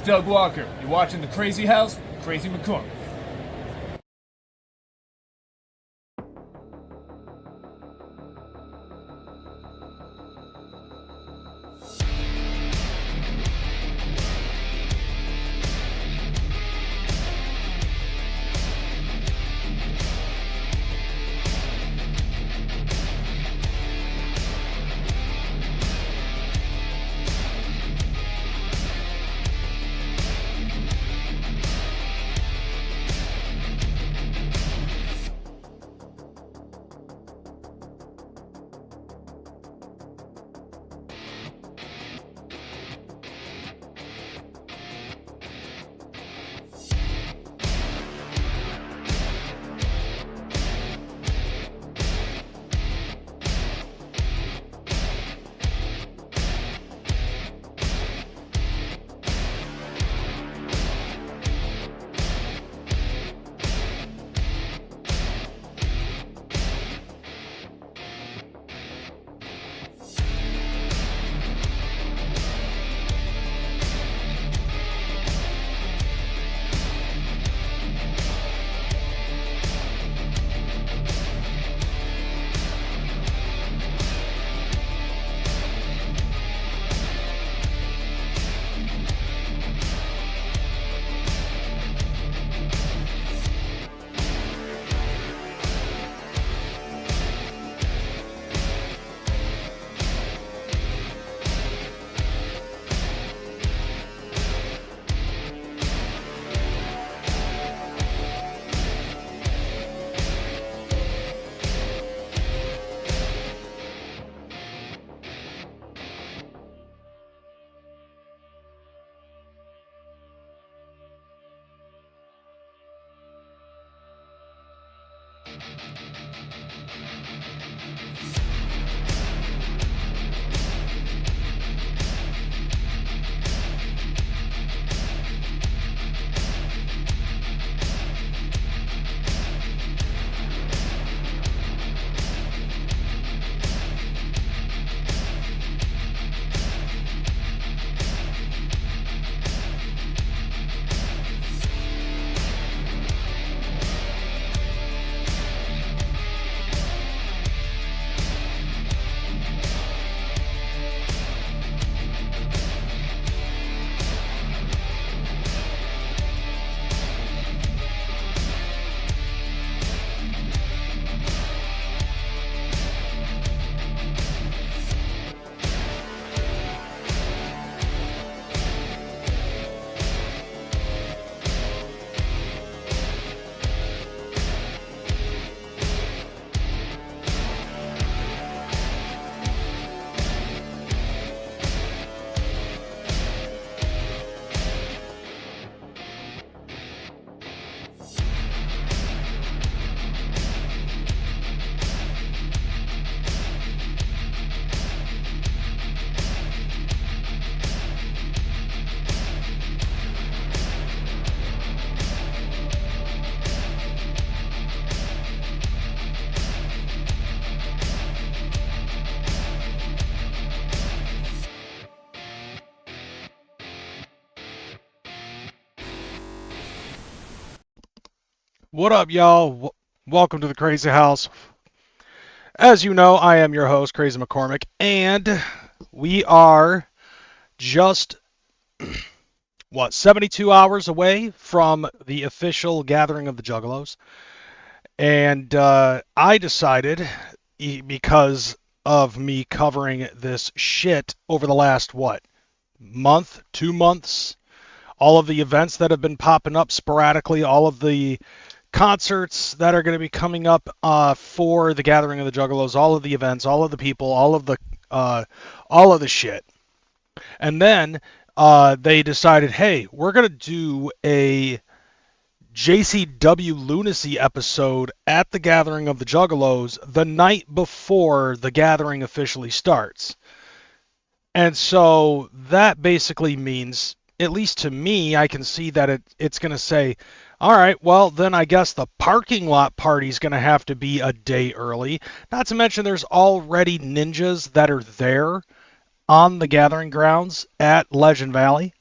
Doug Walker. You're watching The Crazy House, Crazy McCormick. What up, y'all? Welcome to the Crazy House. As you know, I am your host, Crazy McCormick, and we are just, 72 hours away from the official gathering of the Juggalos. And I decided, because of me covering this shit over the last, month, 2 months, all of the events that have been popping up sporadically, all of the concerts that are going to be coming up for the Gathering of the Juggalos, all of the events, all of the people, all of the shit. And then they decided, hey, we're going to do a JCW Lunacy episode at the Gathering of the Juggalos the night before the gathering officially starts. And so that basically means, at least to me, I can see that it's going to say, all right, well, then I guess the parking lot party's going to have to be a day early. Not to mention there's already ninjas that are there on the gathering grounds at Legend Valley.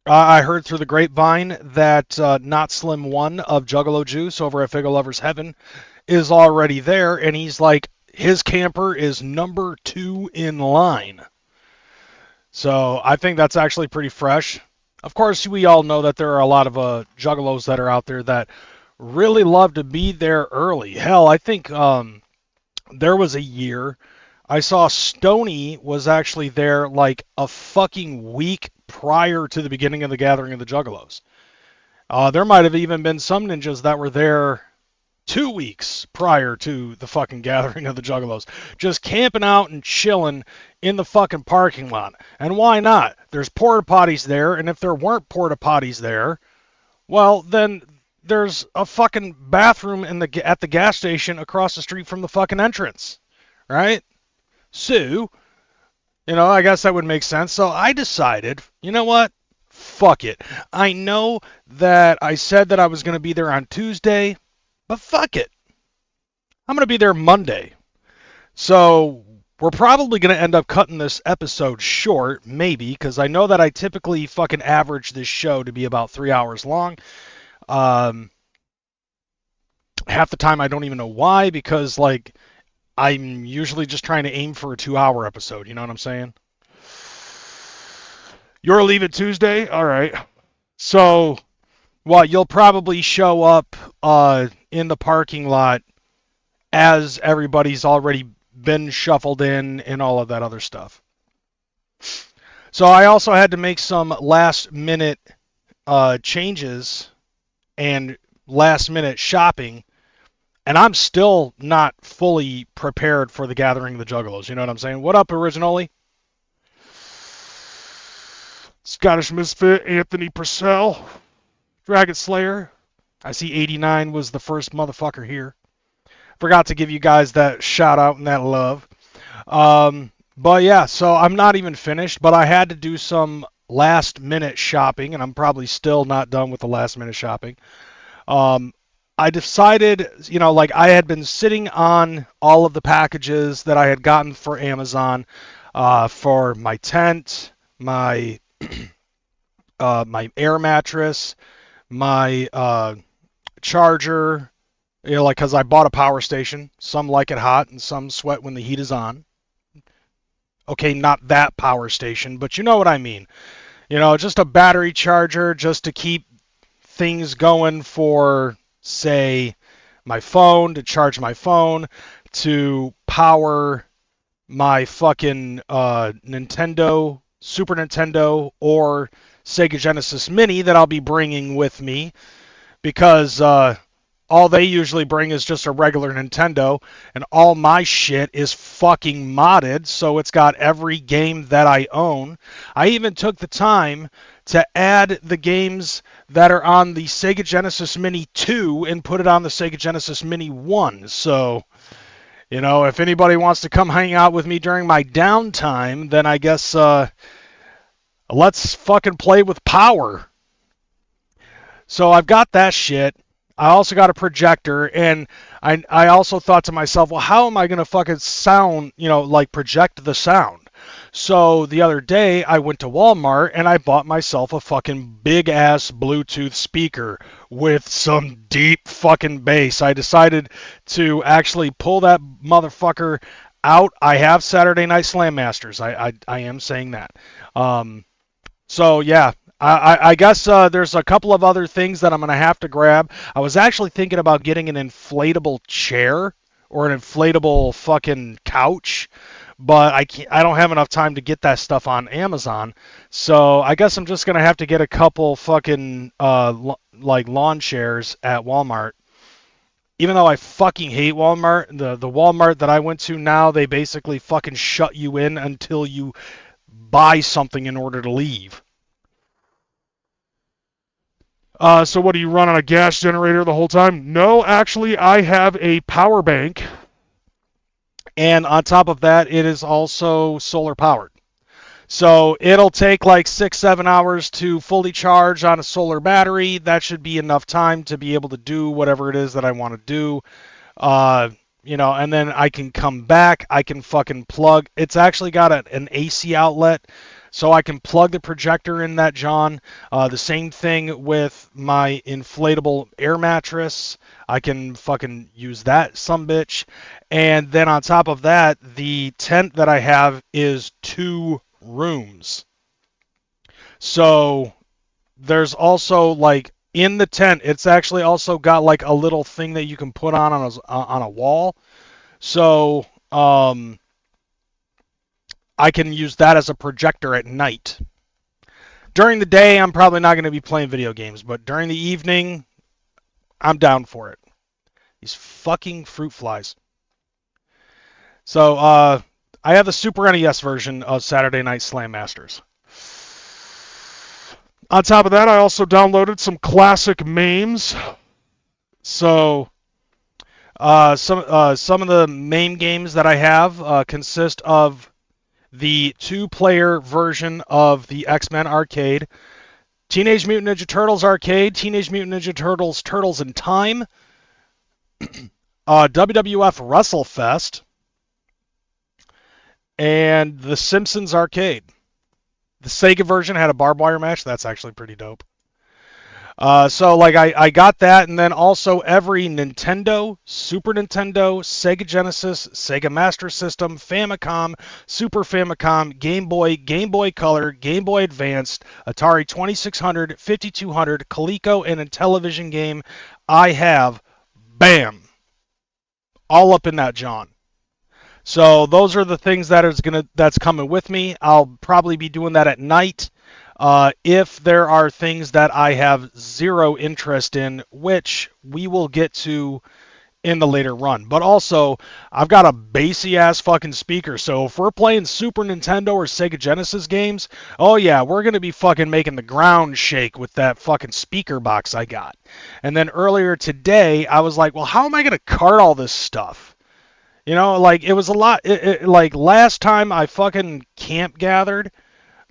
I heard through the grapevine that Not Slim 1 of Juggalo Juice over at Figure Lovers Heaven is already there, and he's like, his camper is number 2 in line. So I think that's actually pretty fresh. Of course, we all know that there are a lot of juggalos that are out there that really love to be there early. Hell, I think there was a year I saw Stoney was actually there like a fucking week prior to the beginning of the Gathering of the Juggalos. There might have even been some ninjas that were there 2 weeks prior to the fucking Gathering of the Juggalos, just camping out and chilling in the fucking parking lot. And why not? There's porta potties there, and if there weren't porta potties there, well, then there's a fucking bathroom at the gas station across the street from the fucking entrance, right? So, I guess that would make sense. So I decided, you know what? Fuck it. I know that I said that I was going to be there on Tuesday, but fuck it. I'm going to be there Monday. So we're probably going to end up cutting this episode short, maybe, because I know that I typically fucking average this show to be about 3 hours long. Half the time I don't even know why, because, like, I'm usually just trying to aim for a 2-hour episode, you know what I'm saying? You're leaving Tuesday? All right. So, you'll probably show up in the parking lot as everybody's already been shuffled in and all of that other stuff. So I also had to make some last-minute changes and last-minute shopping. And I'm still not fully prepared for the Gathering of the Juggalos. You know what I'm saying? What up, Originally? Scottish Misfit, Anthony Purcell, Dragon Slayer. I see 89 was the first motherfucker here. Forgot to give you guys that shout out and that love. But yeah, so I'm not even finished, but I had to do some last minute shopping, and I'm probably still not done with the last minute shopping. I decided, like I had been sitting on all of the packages that I had gotten for Amazon for my tent, my my air mattress, my charger, like because I bought a power station. Some like it hot and some sweat when the heat is on. Okay, not that power station, but you know what I mean. Just a battery charger just to keep things going for, say, my phone, to charge my phone, to power my fucking Nintendo, Super Nintendo, or Sega Genesis Mini that I'll be bringing with me, because all they usually bring is just a regular Nintendo, and all my shit is fucking modded, so it's got every game that I own. I even took the time to add the games that are on the Sega Genesis Mini 2 and put it on the Sega Genesis Mini 1. So, if anybody wants to come hang out with me during my downtime, then I guess let's fucking play with power. So I've got that shit. I also got a projector, and I also thought to myself, well, how am I going to fucking sound, project the sound? So the other day, I went to Walmart, and I bought myself a fucking big-ass Bluetooth speaker with some deep fucking bass. I decided to actually pull that motherfucker out. I have Saturday Night Slam Masters. I am saying that. So, yeah. I guess there's a couple of other things that I'm going to have to grab. I was actually thinking about getting an inflatable chair or an inflatable fucking couch, but I don't have enough time to get that stuff on Amazon. So I guess I'm just going to have to get a couple fucking lawn chairs at Walmart. Even though I fucking hate Walmart, the Walmart that I went to now, they basically fucking shut you in until you buy something in order to leave. So what, do you run on a gas generator the whole time? No, actually, I have a power bank. And on top of that, it is also solar powered. So it'll take like 6-7 hours to fully charge on a solar battery. That should be enough time to be able to do whatever it is that I want to do. And then I can come back. I can fucking plug. It's actually got an AC outlet. so I can plug the projector in that John. The same thing with my inflatable air mattress. I can fucking use that sumbitch. And then on top of that, the tent that I have is 2 rooms. So there's also like in the tent, it's actually also got like a little thing that you can put on a wall. So I can use that as a projector at night. During the day, I'm probably not going to be playing video games, but during the evening, I'm down for it. These fucking fruit flies. So, I have the Super NES version of Saturday Night Slam Masters. On top of that, I also downloaded some classic memes. So, some of the main games that I have consist of the 2-player version of the X-Men arcade, Teenage Mutant Ninja Turtles arcade, Teenage Mutant Ninja Turtles Turtles in Time, WWF WrestleFest, and the Simpsons arcade. The Sega version had a barbed wire match. That's actually pretty dope. So like I got that, and then also every Nintendo, Super Nintendo, Sega Genesis, Sega Master System, Famicom, Super Famicom, Game Boy Color, Game Boy Advanced, Atari 2600, 5200, Coleco, and a television game I have, bam, all up in that John. So those are the things that's coming with me. I'll probably be doing that at night. If there are things that I have zero interest in, which we will get to in the later run. But also, I've got a bassy ass fucking speaker, so if we're playing Super Nintendo or Sega Genesis games, oh yeah, we're gonna be fucking making the ground shake with that fucking speaker box I got. And then earlier today, I was like, well, how am I gonna cart all this stuff? You know, like, it was a lot, like, last time I fucking camp gathered,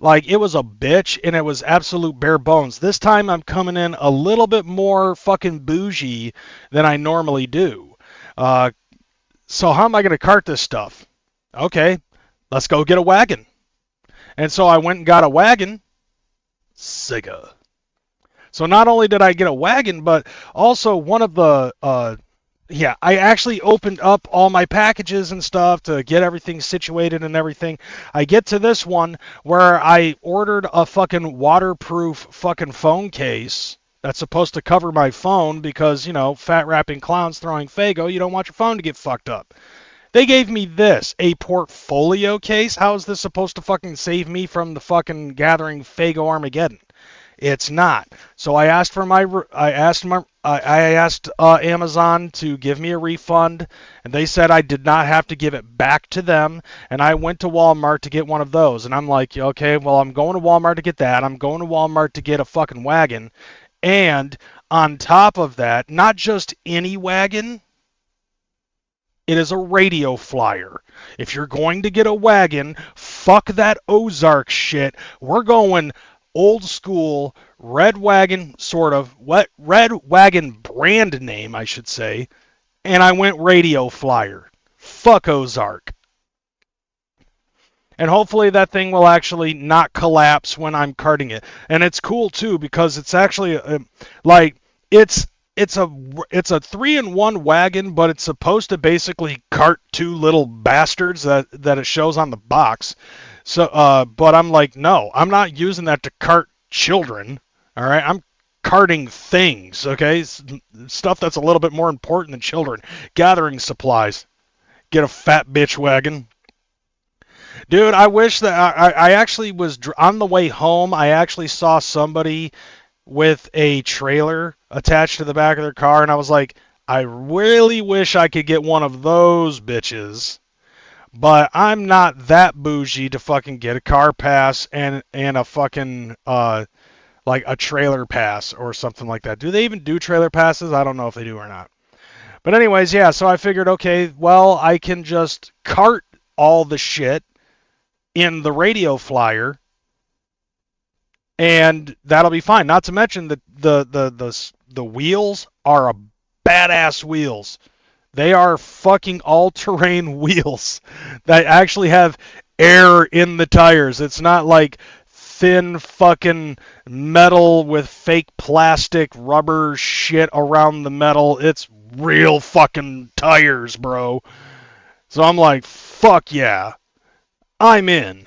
like, it was a bitch, and it was absolute bare bones. This time, I'm coming in a little bit more fucking bougie than I normally do. So how am I going to cart this stuff? Okay, let's go get a wagon. And so I went and got a wagon. Sega. So not only did I get a wagon, but also one of the... I actually opened up all my packages and stuff to get everything situated and everything. I get to this one where I ordered a fucking waterproof fucking phone case that's supposed to cover my phone because, you know, fat rapping clowns throwing Fago, you don't want your phone to get fucked up. They gave me this, a portfolio case. How is this supposed to fucking save me from the fucking gathering Fago Armageddon? It's not. So I asked Amazon to give me a refund, and they said I did not have to give it back to them, and I went to Walmart to get one of those, and I'm like, okay, well, I'm going to Walmart to get that, I'm going to Walmart to get a fucking wagon, and on top of that, not just any wagon, it is a radio flyer. If you're going to get a wagon, fuck that Ozark shit, we're going... old school, red wagon, sort of, red wagon brand name, I should say, and I went radio flyer. Fuck Ozark. And hopefully that thing will actually not collapse when I'm carting it. And it's cool too because it's actually it's a 3-in-1 wagon, but it's supposed to basically cart 2 little bastards that it shows on the box. So, but I'm like, no, I'm not using that to cart children. All right, I'm carting things. Okay, stuff that's a little bit more important than children. Gathering supplies. Get a fat bitch wagon. Dude, I wish that I actually was on the way home. I actually saw somebody with a trailer attached to the back of their car, and I was like, I really wish I could get one of those bitches. But I'm not that bougie to fucking get a car pass and a fucking like a trailer pass or something like that. Do they even do trailer passes? I don't know if they do or not. But anyways, yeah, so I figured, okay, well, I can just cart all the shit in the radio flyer and that'll be fine. Not to mention that the wheels are a badass wheels. They are fucking all-terrain wheels that actually have air in the tires. It's not like thin fucking metal with fake plastic rubber shit around the metal. It's real fucking tires, bro. So I'm like, fuck yeah, I'm in.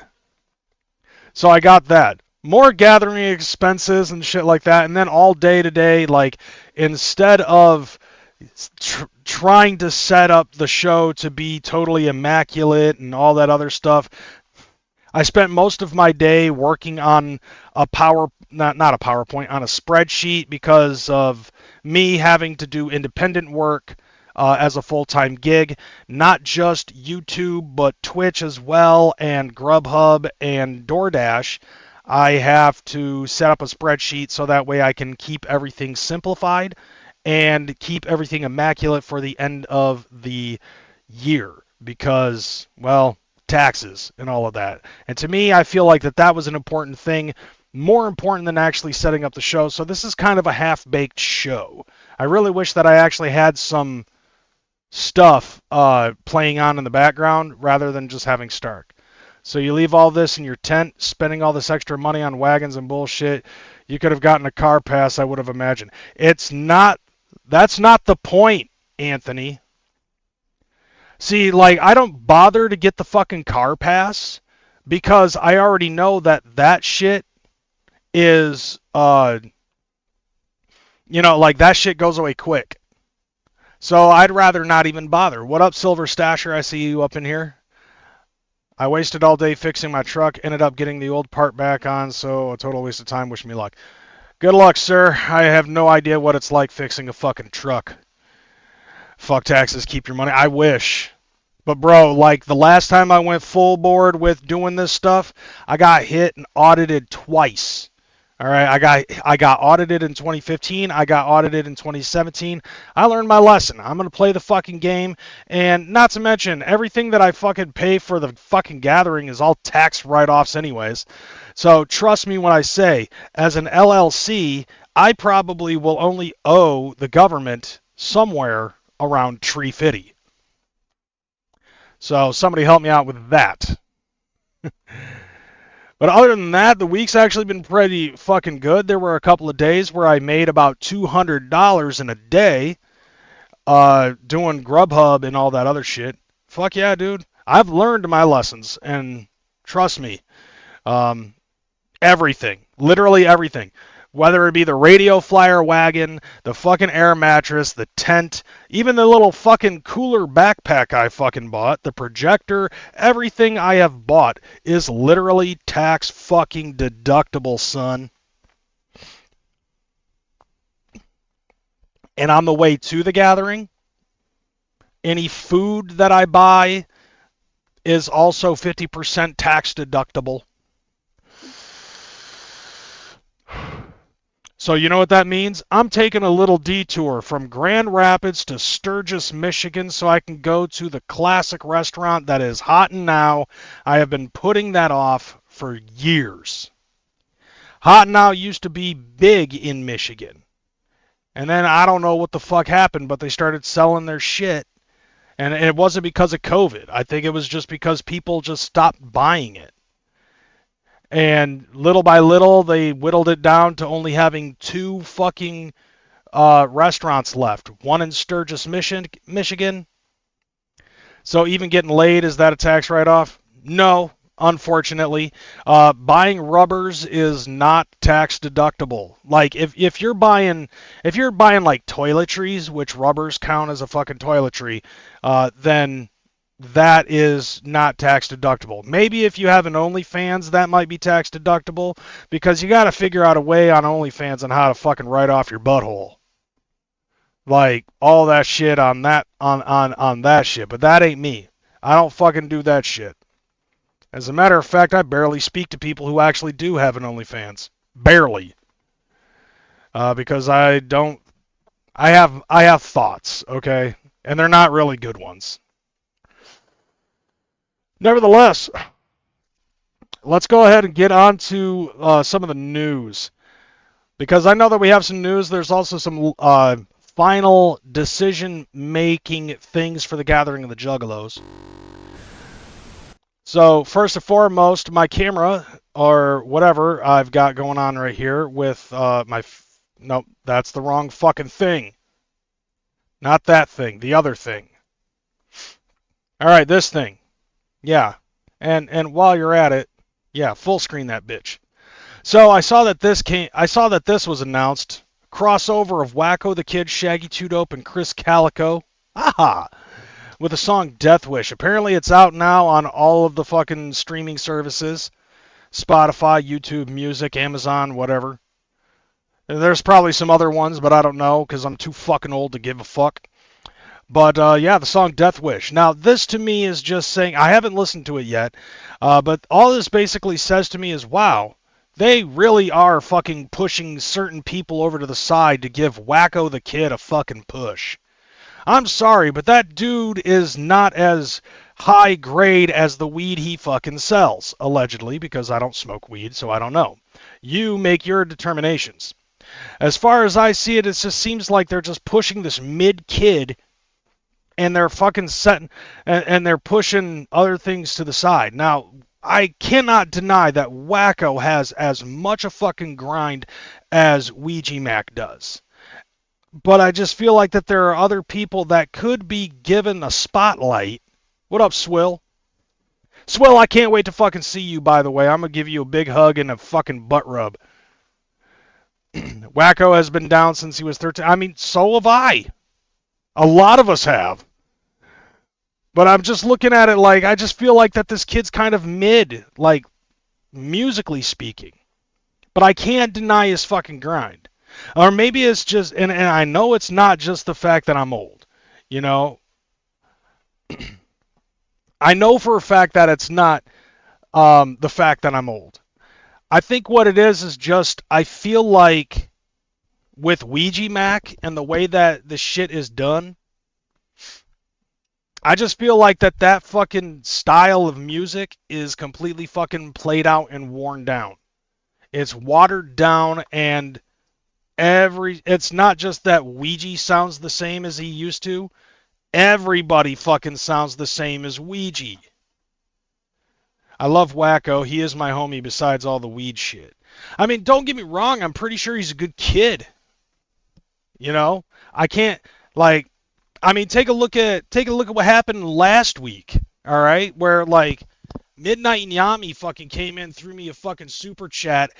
So I got that. More gathering expenses and shit like that. And then all day today, like, instead of trying to set up the show to be totally immaculate and all that other stuff, I spent most of my day working on a not a PowerPoint, on a spreadsheet because of me having to do independent work as a full-time gig, not just YouTube, but Twitch as well, and Grubhub and DoorDash. I have to set up a spreadsheet so that way I can keep everything simplified and keep everything immaculate for the end of the year because, well, taxes and all of that. And to me, I feel like that was an important thing, more important than actually setting up the show. So this is kind of a half-baked show. I really wish that I actually had some stuff playing on in the background rather than just having Stark. So you leave all this in your tent, spending all this extra money on wagons and bullshit. You could have gotten a car pass, I would have imagined. That's not the point, Anthony. See, like, I don't bother to get the fucking car pass because I already know that shit is, like, that shit goes away quick. So I'd rather not even bother. What up, Silver Stasher? I see you up in here. I wasted all day fixing my truck, ended up getting the old part back on, so a total waste of time. Wish me luck. Good luck, sir. I have no idea what it's like fixing a fucking truck. Fuck taxes, keep your money. I wish. But bro, like the last time I went full board with doing this stuff, I got hit and audited twice. All right, I got audited in 2015. I got audited in 2017. I learned my lesson. I'm gonna play the fucking game, and not to mention everything that I fucking pay for the fucking gathering is all tax write-offs anyways. So trust me when I say, as an LLC, I probably will only owe the government somewhere around $350. So somebody help me out with that. But other than that, the week's actually been pretty fucking good. There were a couple of days where I made about $200 in a day doing Grubhub and all that other shit. Fuck yeah, dude. I've learned my lessons, and trust me, everything, literally everything. Whether it be the radio flyer wagon, the fucking air mattress, the tent, even the little fucking cooler backpack I fucking bought, the projector, everything I have bought is literally tax fucking deductible, son. And on the way to the gathering, any food that I buy is also 50% tax deductible. So you know what that means? I'm taking a little detour from Grand Rapids to Sturgis, Michigan, so I can go to the classic restaurant that is hot and now. I have been putting that off for years. Hot and Now used to be big in Michigan. And then I don't know what the fuck happened, but they started selling their shit. And it wasn't because of COVID. I think it was just because people just stopped buying it. And little by little, they whittled it down to only having 2 fucking restaurants left. One in Sturgis, Michigan. So even getting laid, is that a tax write-off? No, unfortunately. Buying rubbers is not tax deductible. Like if you're buying like toiletries, which rubbers count as a fucking toiletry, then that is not tax deductible. Maybe if you have an OnlyFans, that might be tax deductible, because you got to figure out a way on OnlyFans on how to fucking write off your butthole. Like all that shit on that on that shit, but that ain't me. I don't fucking do that shit. As a matter of fact, I barely speak to people who actually do have an OnlyFans. Barely. Because I have thoughts, okay? And they're not really good ones. Nevertheless, let's go ahead and get on to some of the news. Because I know that we have some news. There's also some final decision-making things for the Gathering of the Juggalos. So, first and foremost, my camera or whatever I've got going on right here with nope, that's the wrong fucking thing. Not that thing, the other thing. All right, this thing. Yeah. And while you're at it, yeah, full screen that bitch. So I saw that this was announced. Crossover of Wacko the Kid, Shaggy 2 Dope, and Chris Calico. Aha! With the song Death Wish. Apparently it's out now on all of the fucking streaming services. Spotify, YouTube Music, Amazon, whatever. There's probably some other ones, but I don't know because I'm too fucking old to give a fuck. But yeah, the song Death Wish. Now, this to me is just saying, I haven't listened to it yet, but all this basically says to me is, wow, they really are fucking pushing certain people over to the side to give Wacko the Kid a fucking push. I'm sorry, but that dude is not as high grade as the weed he fucking sells, allegedly, because I don't smoke weed, so I don't know. You make your determinations. As far as I see it, it just seems like they're just pushing this mid kid and they're fucking setting and they're pushing other things to the side. Now, I cannot deny that Wacko has as much a fucking grind as Ouija Mac does. But I just feel like that there are other people that could be given a spotlight. What up, Swill? Swill, I can't wait to fucking see you, by the way. I'm going to give you a big hug and a fucking butt rub. Wacko has been down since he was 13. I mean, so have I. A lot of us have. But I'm just looking at it like, I just feel like that this kid's kind of mid, like, musically speaking. But I can't deny his fucking grind. Or maybe it's just, and I know it's not just the fact that I'm old. You know? I know for a fact that it's not the fact that I'm old. I think what it is just, I feel like with Ouija Mac and the way that the shit is done, I just feel like that fucking style of music is completely fucking played out and worn down. It's watered down and it's not just that Ouija sounds the same as he used to. Everybody fucking sounds the same as Ouija. I love Wacko. He is my homie besides all the weed shit. I mean, don't get me wrong. I'm pretty sure he's a good kid. You know? I can't, like, I mean, take a look at what happened last week, all right? Where like Midnight Nyami fucking came in, threw me a fucking super chat,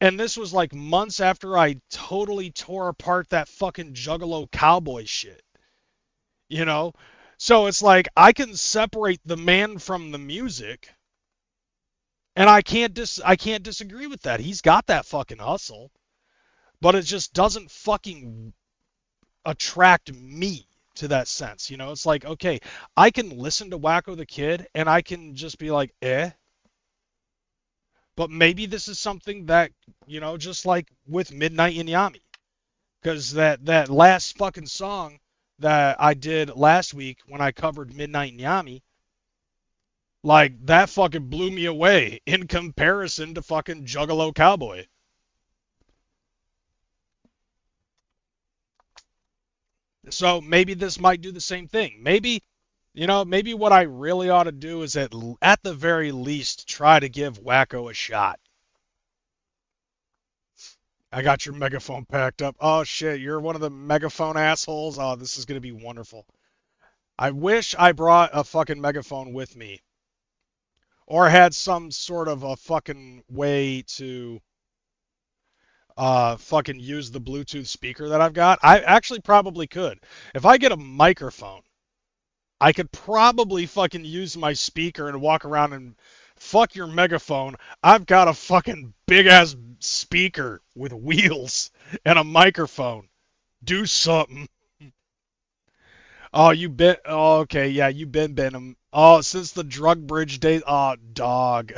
and this was like months after I totally tore apart that fucking Juggalo cowboy shit. You know? So it's like I can separate the man from the music, and I can't disagree with that. He's got that fucking hustle, but it just doesn't fucking attract me to that sense. You know, it's like, okay, I can listen to Wacko the Kid and I can just be like, but maybe this is something that, you know, just like with Midnight Inyami, because that last fucking song that I did last week when I covered Midnight Inyami, like that fucking blew me away in comparison to fucking Juggalo Cowboy. So maybe this might do the same thing. Maybe, you know, maybe what I really ought to do is at the very least try to give Wacko a shot. I got your megaphone packed up. Oh shit, you're one of the megaphone assholes. Oh, this is gonna be wonderful. I wish I brought a fucking megaphone with me. Or had some sort of a fucking way to fucking use the Bluetooth speaker that I've got. I actually probably could. If I get a microphone, I could probably fucking use my speaker and walk around and fuck your megaphone. I've got a fucking big ass speaker with wheels and a microphone. Do something. Oh, you been? Oh, okay, yeah, you been them. Oh, since the drug bridge days. Oh, dog.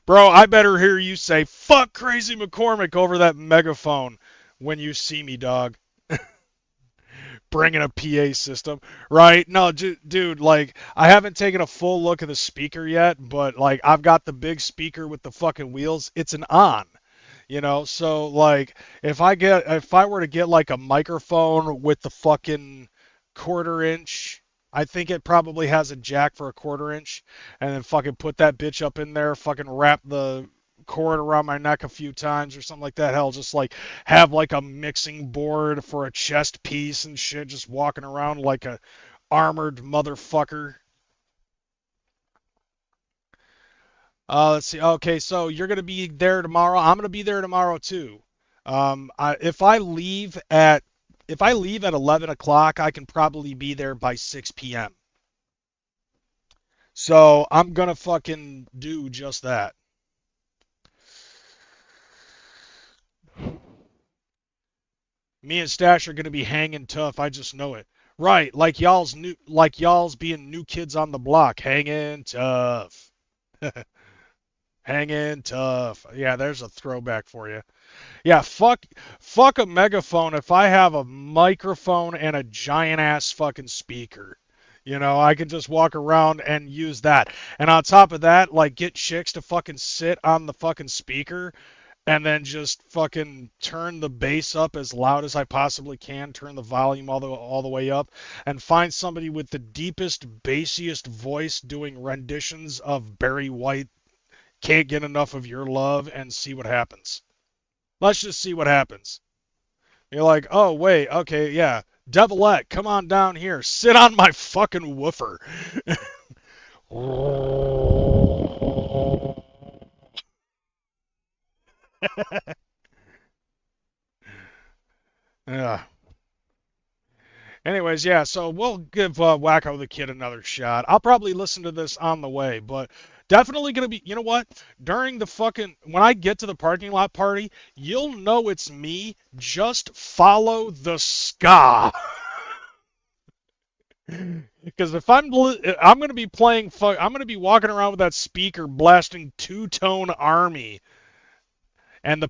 Bro, I better hear you say "fuck Crazy McCormick" over that megaphone when you see me, dog. Bringing a PA system, right? No, dude, like I haven't taken a full look at the speaker yet, but like I've got the big speaker with the fucking wheels. It's an on. You know, so like if I were to get like a microphone with the fucking quarter inch I think it probably has a jack for a 1/4 inch, and then fucking put that bitch up in there, fucking wrap the cord around my neck a few times or something like that. Hell, just like have like a mixing board for a chest piece and shit, just walking around like a armored motherfucker. Let's see. Okay, so you're gonna be there tomorrow. I'm gonna be there tomorrow too. If I leave at 11 o'clock, I can probably be there by 6 p.m. So I'm gonna fucking do just that. Me and Stash are gonna be hanging tough. I just know it. Right, like y'all's being new kids on the block, hanging tough. Hanging tough. Yeah, there's a throwback for you. Yeah, fuck a megaphone if I have a microphone and a giant ass fucking speaker. You know, I can just walk around and use that. And on top of that, like get chicks to fucking sit on the fucking speaker and then just fucking turn the bass up as loud as I possibly can, turn the volume all the way up, and find somebody with the deepest, bassiest voice doing renditions of Barry White, Can't Get Enough of Your Love, and see what happens. Let's just see what happens. You're like, oh, wait, okay, yeah. Devilette, come on down here. Sit on my fucking woofer. Yeah. Anyways, yeah, so we'll give Wacko the Kid another shot. I'll probably listen to this on the way, but definitely gonna be, you know what? During the fucking, when I get to the parking lot party, you'll know it's me. Just follow the ska. Because if I'm gonna be I'm gonna be walking around with that speaker blasting Two-Tone Army and the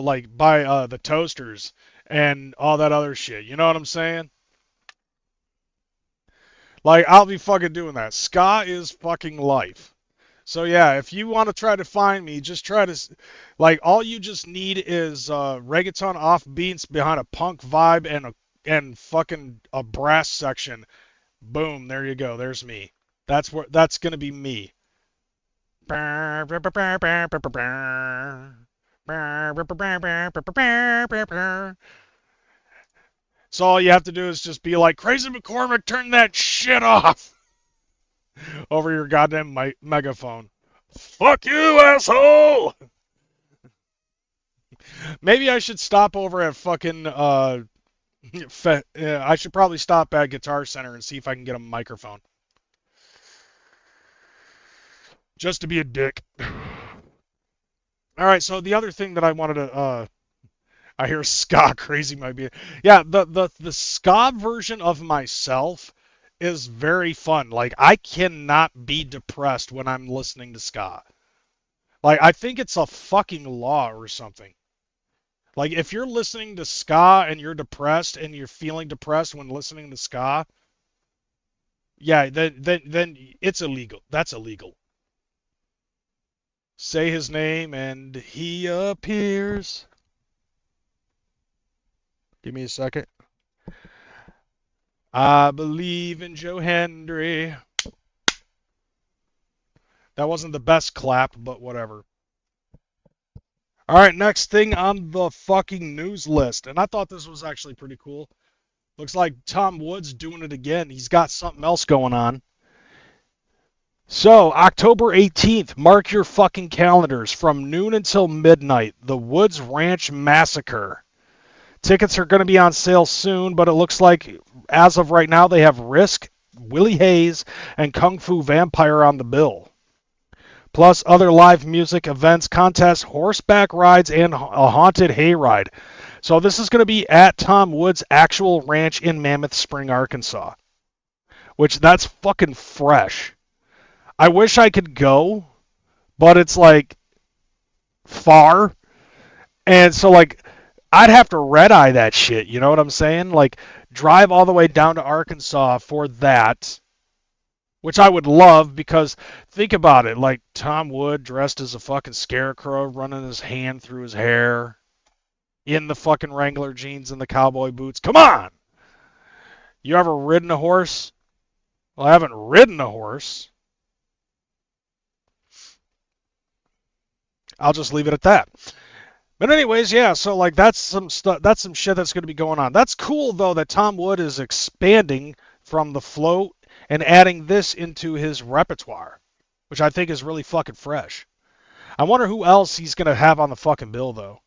like by the Toasters and all that other shit. You know what I'm saying? Like, I'll be fucking doing that. Ska is fucking life. So yeah, if you want to try to find me, just try to, like, all you just need is reggaeton off beats behind a punk vibe and fucking a brass section. Boom, there you go. There's me. That's gonna be me. So all you have to do is just be like, Crazy McCormick, turn that shit off over your goddamn megaphone. Fuck you, asshole! Maybe I should stop over at fucking, I should probably stop at Guitar Center and see if I can get a microphone. Just to be a dick. Alright, so the other thing that I wanted to, I hear ska crazy might be. Yeah, the ska version of myself is very fun. Like, I cannot be depressed when I'm listening to ska. Like, I think it's a fucking law or something. Like, if you're listening to ska and you're depressed and you're feeling depressed when listening to ska, yeah, then it's illegal. That's illegal. Say his name and he appears. Give me a second. I believe in Joe Hendry. That wasn't the best clap, but whatever. Alright, next thing on the fucking news list. And I thought this was actually pretty cool. Looks like Tom Wood's doing it again. He's got something else going on. So, October 18th, mark your fucking calendars. From noon until midnight, the Woods Ranch Massacre. Tickets are going to be on sale soon, but it looks like, as of right now, they have Risk, Willie Hayes, and Kung Fu Vampire on the bill. Plus other live music, events, contests, horseback rides, and a haunted hayride. So this is going to be at Tom Wood's actual ranch in Mammoth Spring, Arkansas. Which, that's fucking fresh. I wish I could go, but it's, like, far. And so, like, I'd have to red-eye that shit, you know what I'm saying? Like, drive all the way down to Arkansas for that, which I would love, because think about it, like Tom Wood dressed as a fucking scarecrow, running his hand through his hair, in the fucking Wrangler jeans and the cowboy boots. Come on! You ever ridden a horse? Well, I haven't ridden a horse. I'll just leave it at that. But anyways, yeah, so like that's some stuff, that's some shit that's going to be going on. That's cool though that Tom Wood is expanding from the float and adding this into his repertoire, which I think is really fucking fresh. I wonder who else he's going to have on the fucking bill though.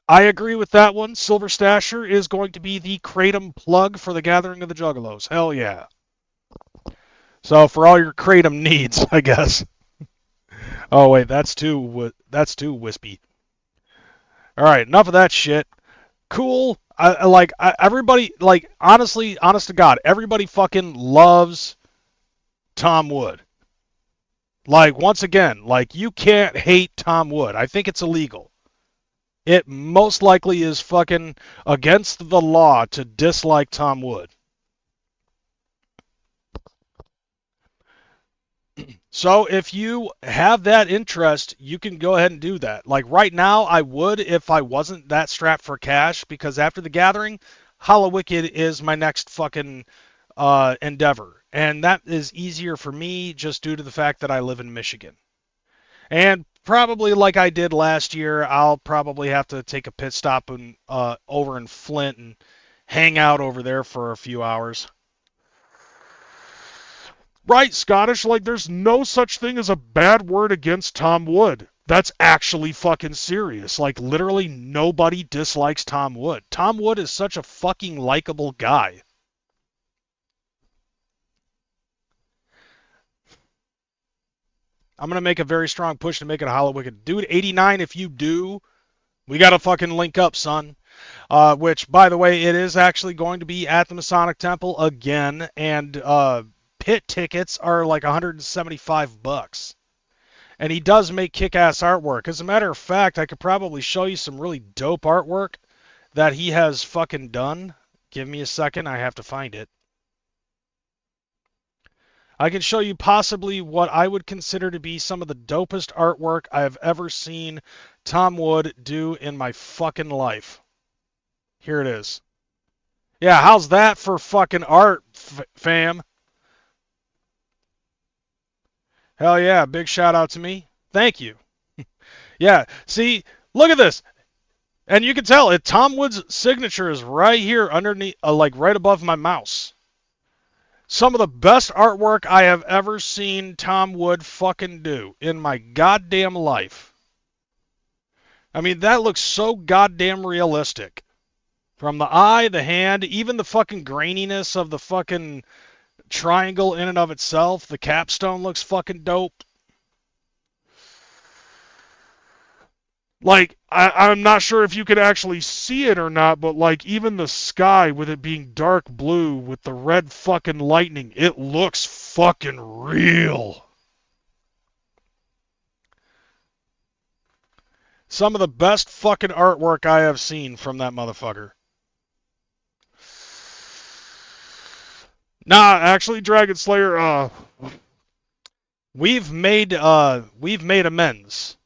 I agree with that one. Silver Stasher is going to be the Kratom plug for the Gathering of the Juggalos. Hell yeah. So for all your Kratom needs, I guess. Oh wait, that's too wispy. All right, enough of that shit. Cool. Everybody, like, honestly, honest to God, everybody fucking loves Tom Wood. Like, once again, like, you can't hate Tom Wood. I think it's illegal. It most likely is fucking against the law to dislike Tom Wood. So if you have that interest, you can go ahead and do that. Like right now, I would if I wasn't that strapped for cash, because after the gathering, Hollow Wicked is my next fucking endeavor. And that is easier for me just due to the fact that I live in Michigan. And probably like I did last year, I'll probably have to take a pit stop over in Flint and hang out over there for a few hours. Right, Scottish, like there's no such thing as a bad word against Tom Wood. That's actually fucking serious. Like literally nobody dislikes Tom Wood. Tom Wood is such a fucking likable guy. I'm going to make a very strong push to make it a Hollow Wicked. Dude, 89 if you do, we got to fucking link up, son. Which, by the way, it is actually going to be at the Masonic Temple again, and pit tickets are like $175. And he does make kick-ass artwork. As a matter of fact, I could probably show you some really dope artwork that he has fucking done. Give me a second, I have to find it. I can show you possibly what I would consider to be some of the dopest artwork I have ever seen Tom Wood do in my fucking life. Here it is. Yeah, how's that for fucking art, fam? Hell yeah, big shout out to me. Thank you. Yeah, see, look at this. And you can tell Tom Wood's signature is right here underneath, like right above my mouse. Some of the best artwork I have ever seen Tom Wood fucking do in my goddamn life. I mean, that looks so goddamn realistic. From the eye, the hand, even the fucking graininess of the fucking triangle in and of itself. The capstone looks fucking dope. Like, I'm not sure if you could actually see it or not, but like even the sky with it being dark blue with the red fucking lightning, it looks fucking real. Some of the best fucking artwork I have seen from that motherfucker. Nah, actually, Dragon Slayer, we've made amends.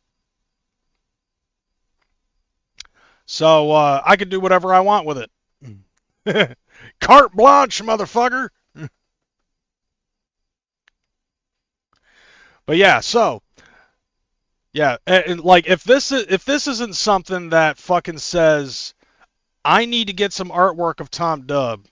So, I can do whatever I want with it. Carte blanche, motherfucker! But yeah, so, yeah, and like, if this isn't something that fucking says, I need to get some artwork of Tom Dub,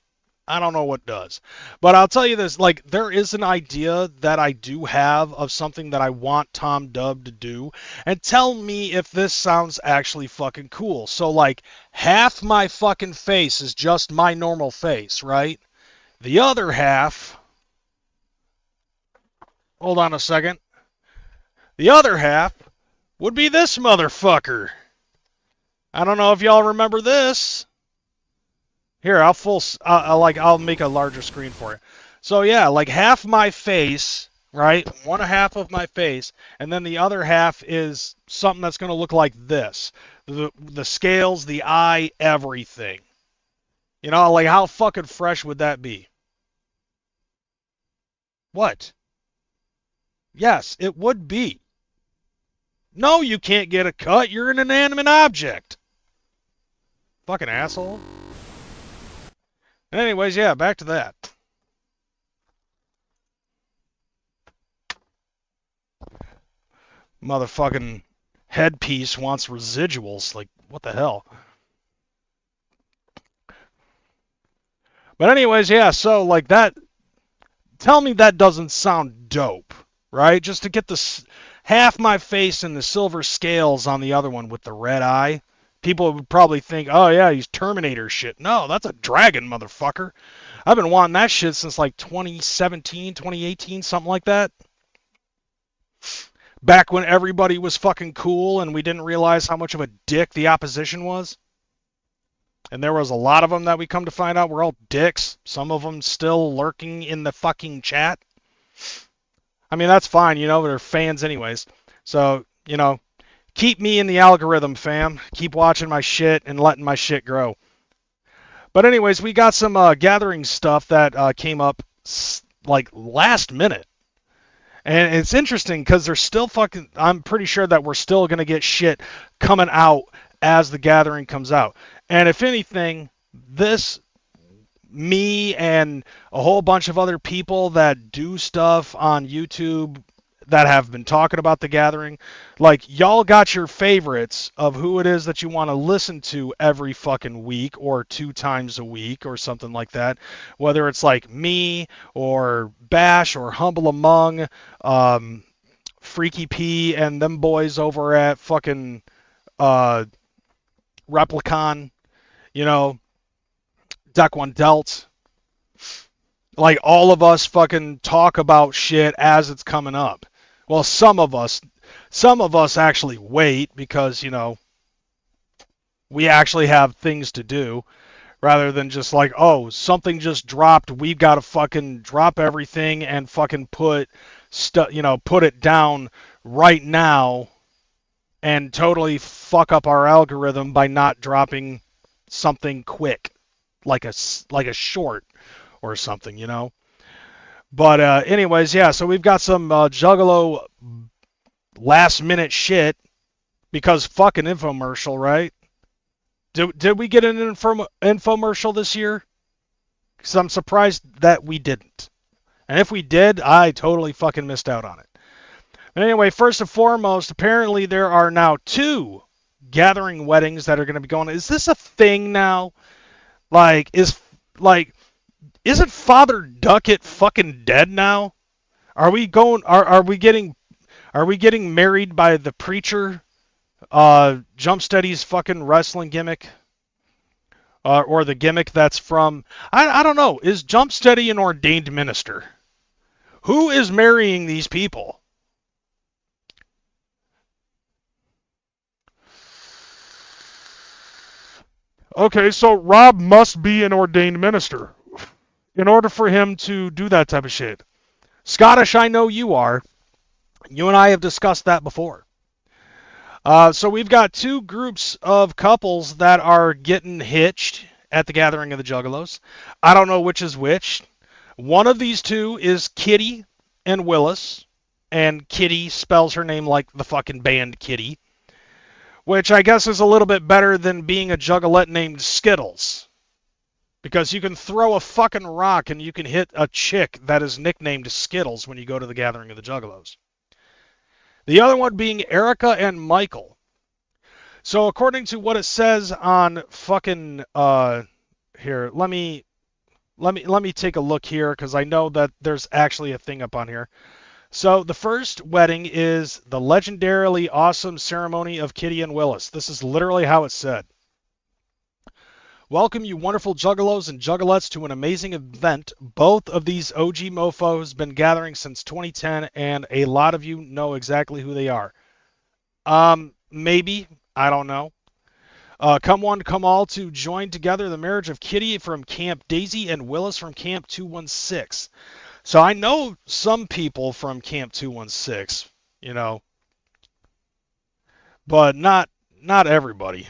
I don't know what does. But I'll tell you this, like, there is an idea that I do have of something that I want Tom Dub to do. And tell me if this sounds actually fucking cool. So, like, half my fucking face is just my normal face, right? The other half... Hold on a second. The other half would be this motherfucker. I don't know if y'all remember this. Here, I'll make a larger screen for you. So yeah, like half my face, right? One half of my face, and then the other half is something that's going to look like this. The scales, the eye, everything. You know, like how fucking fresh would that be? What? Yes, it would be. No, you can't get a cut. You're an inanimate object. Fucking asshole. Anyways, yeah, back to that. Motherfucking headpiece wants residuals. Like, what the hell? But anyways, yeah, so like that, tell me that doesn't sound dope, right? Just to get the half my face and the silver scales on the other one with the red eye. People would probably think, oh yeah, he's Terminator shit. No, that's a dragon, motherfucker. I've been wanting that shit since like 2017, 2018, something like that. Back when everybody was fucking cool and we didn't realize how much of a dick the opposition was. And there was a lot of them that we come to find out were all dicks. Some of them still lurking in the fucking chat. I mean, that's fine, you know, they're fans anyways. So, you know, keep me in the algorithm, fam. Keep watching my shit and letting my shit grow. But anyways, we got some gathering stuff that came up like last minute. And it's interesting because they're still fucking, I'm pretty sure that we're still going to get shit coming out as the gathering comes out. And if anything, this, me and a whole bunch of other people that do stuff on YouTube that have been talking about the gathering, like y'all got your favorites of who it is that you want to listen to every fucking week or 2 times a week or something like that. Whether it's like me or Bash or Humble Among, Freaky P and them boys over at fucking Replicon, you know, Deck One Dealt. Like all of us fucking talk about shit as it's coming up. Well, some of us actually wait because, you know, we actually have things to do rather than just like, oh, something just dropped, we've got to fucking drop everything and fucking put it down right now and totally fuck up our algorithm by not dropping something quick, like a short or something, you know. But anyways, yeah, so we've got some Juggalo last minute shit because fucking infomercial, right? Did we get an infomercial this year? Because I'm surprised that we didn't. And if we did, I totally fucking missed out on it. But anyway, first and foremost, apparently there are now 2 gathering weddings that are going to be going. Is this a thing now? Like, isn't Father Duckett fucking dead now? Are we getting married by the preacher? Jump Steady's fucking wrestling gimmick? Or the gimmick that's from, I don't know, is Jump Steady an ordained minister? Who is marrying these people? Okay, so Rob must be an ordained minister in order for him to do that type of shit. Scottish, I know you are. You and I have discussed that before. So we've got 2 groups of couples that are getting hitched at the Gathering of the Juggalos. I don't know which is which. One of these 2 is Kitty and Willis. And Kitty spells her name like the fucking band Kitty. Which I guess is a little bit better than being a juggalette named Skittles. Because you can throw a fucking rock and you can hit a chick that is nicknamed Skittles when you go to the Gathering of the Juggalos. The other one being Erica and Michael. So according to what it says on fucking here, let me take a look here because I know that there's actually a thing up on here. So the first wedding is the legendarily awesome ceremony of Kitty and Willis. This is literally how it's said. Welcome you wonderful juggalos and juggalettes to an amazing event. Both of these OG mofos have been gathering since 2010 and a lot of you know exactly who they are. Maybe. I don't know. Come one, come all to join together the marriage of Kitty from Camp Daisy and Willis from Camp 216. So I know some people from Camp 216, you know, but not everybody.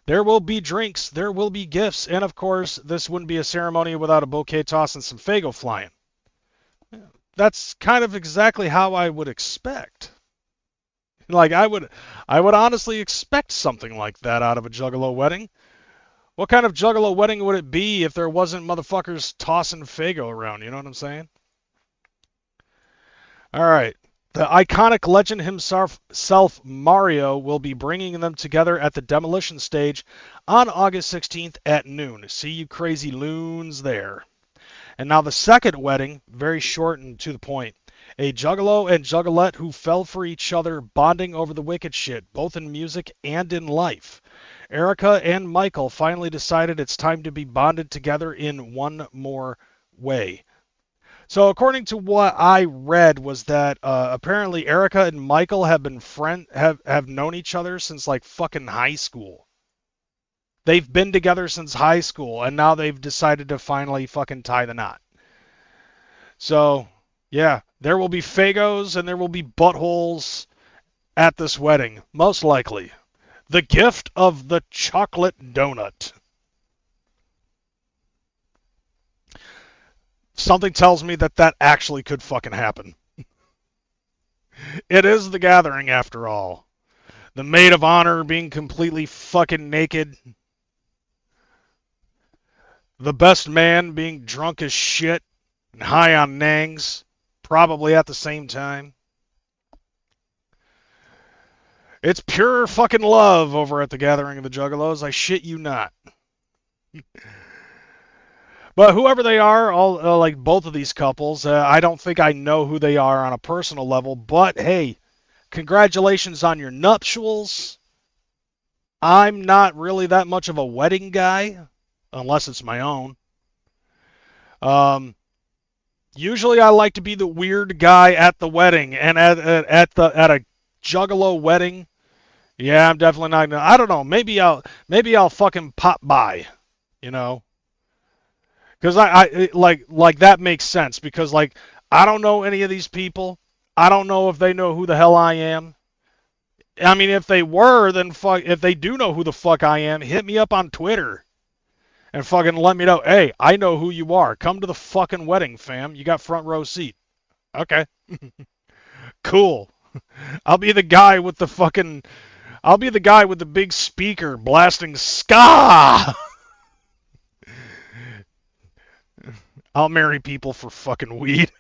There will be drinks, there will be gifts, and of course, this wouldn't be a ceremony without a bouquet toss and some Faygo flying. That's kind of exactly how I would expect. Like, I would honestly expect something like that out of a Juggalo wedding. What kind of juggalo wedding would it be if there wasn't motherfuckers tossing Fago around? You know what I'm saying? All right. The iconic legend himself, Mario, will be bringing them together at the demolition stage on August 16th at noon. See you crazy loons there. And now the second wedding, very short and to the point. A juggalo and juggalette who fell for each other, bonding over the wicked shit, both in music and in life. Erica and Michael finally decided it's time to be bonded together in one more way. So according to what I read was that apparently Erica and Michael have been have known each other since like fucking high school. They've been together since high school, and now they've decided to finally fucking tie the knot. So, yeah, there will be Fagos and there will be buttholes at this wedding, most likely. The gift of the chocolate donut. Something tells me that that actually could fucking happen. It is the gathering, after all. The maid of honor being completely fucking naked. The best man being drunk as shit and high on nangs, probably at the same time. It's pure fucking love over at the Gathering of the Juggalos, I shit you not. But whoever they are, all like both of these couples, I don't think I know who they are on a personal level, but hey, congratulations on your nuptials. I'm not really that much of a wedding guy, unless it's my own. Usually I like to be the weird guy at the wedding, and at a juggalo wedding, yeah, I'm definitely not gonna, I don't know, maybe I'll fucking pop by, you know. Because I like that makes sense, because like I don't know any of these people. I don't know if they know who the hell I am. I mean, if they were, then fuck. If they do know who the fuck I am, hit me up on Twitter and fucking let me know. Hey, I know who you are. Come to the fucking wedding, fam. You got front row seat. Okay, cool. I'll be the guy with the fucking. I'll be the guy with the big speaker blasting ska. I'll marry people for fucking weed.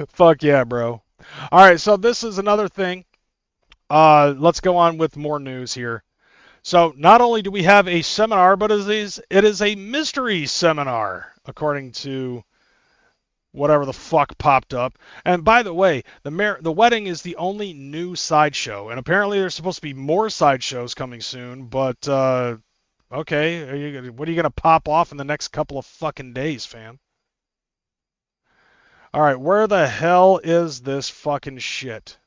Fuck yeah, bro. All right, so this is another thing. Let's go on with more news here. So not only do we have a seminar, but it is a mystery seminar, according to whatever the fuck popped up. And by the way, the wedding is the only new sideshow, and apparently there's supposed to be more sideshows coming soon, but okay, what are you going to pop off in the next couple of fucking days, fam? Alright, where the hell is this fucking shit?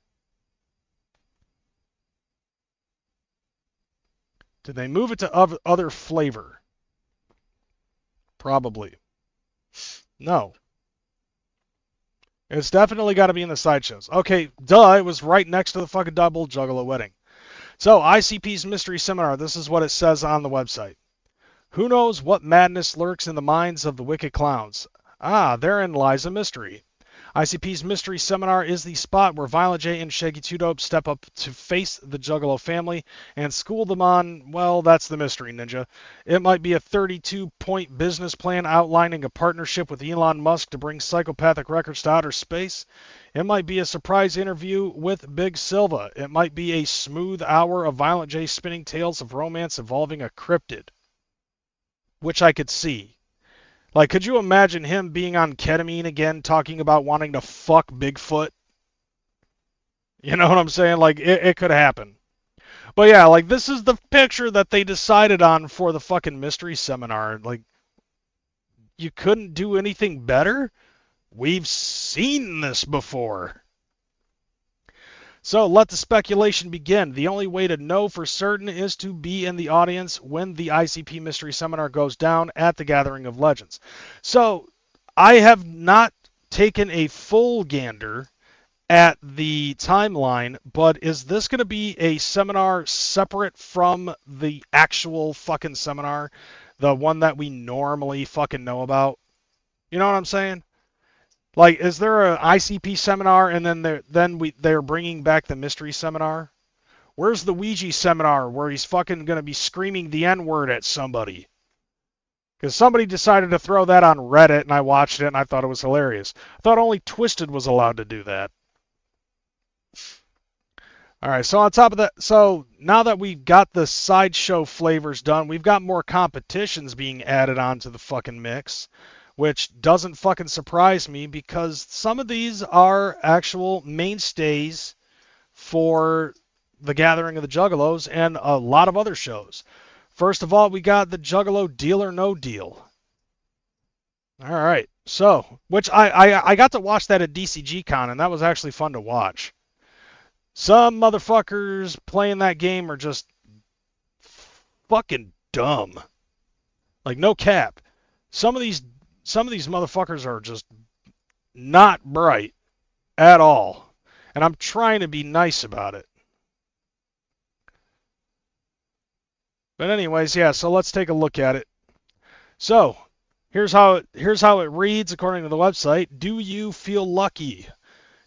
Did they move it to other flavor? Probably. No. It's definitely got to be in the sideshows. Okay, duh, it was right next to the fucking double juggalo wedding. So, ICP's Mystery Seminar, this is what it says on the website. Who knows what madness lurks in the minds of the wicked clowns? Ah, therein lies a mystery. ICP's Mystery Seminar is the spot where Violent J and Shaggy 2 Dope step up to face the Juggalo family and school them on, well, that's the mystery, Ninja. It might be a 32-point business plan outlining a partnership with Elon Musk to bring psychopathic records to outer space. It might be a surprise interview with Big Silva. It might be a smooth hour of Violent J spinning tales of romance involving a cryptid, which I could see. Like, could you imagine him being on ketamine again, talking about wanting to fuck Bigfoot? You know what I'm saying? Like, it could happen. But yeah, like, this is the picture that they decided on for the fucking mystery seminar. Like, you couldn't do anything better? We've seen this before. So let the speculation begin. The only way to know for certain is to be in the audience when the ICP Mystery Seminar goes down at the Gathering of Legends. So I have not taken a full gander at the timeline, but is this going to be a seminar separate from the actual fucking seminar? The one that we normally fucking know about? You know what I'm saying? Like, is there an ICP seminar and then they're bringing back the mystery seminar? Where's the Ouija seminar where he's fucking gonna be screaming the N-word at somebody? Because somebody decided to throw that on Reddit, and I watched it, and I thought it was hilarious. I thought only Twisted was allowed to do that. Alright, so on top of that, so now that we've got the sideshow flavors done, we've got more competitions being added onto the fucking mix, which doesn't fucking surprise me because some of these are actual mainstays for the Gathering of the Juggalos and a lot of other shows. First of all, we got the Juggalo Deal or No Deal. Alright, so, which I got to watch that at DCG Con, and that was actually fun to watch. Some motherfuckers playing that game are just fucking dumb. Like, no cap. Some of these motherfuckers are just not bright at all. And I'm trying to be nice about it. But anyways, yeah, so let's take a look at it. So, here's how it reads according to the website. Do you feel lucky?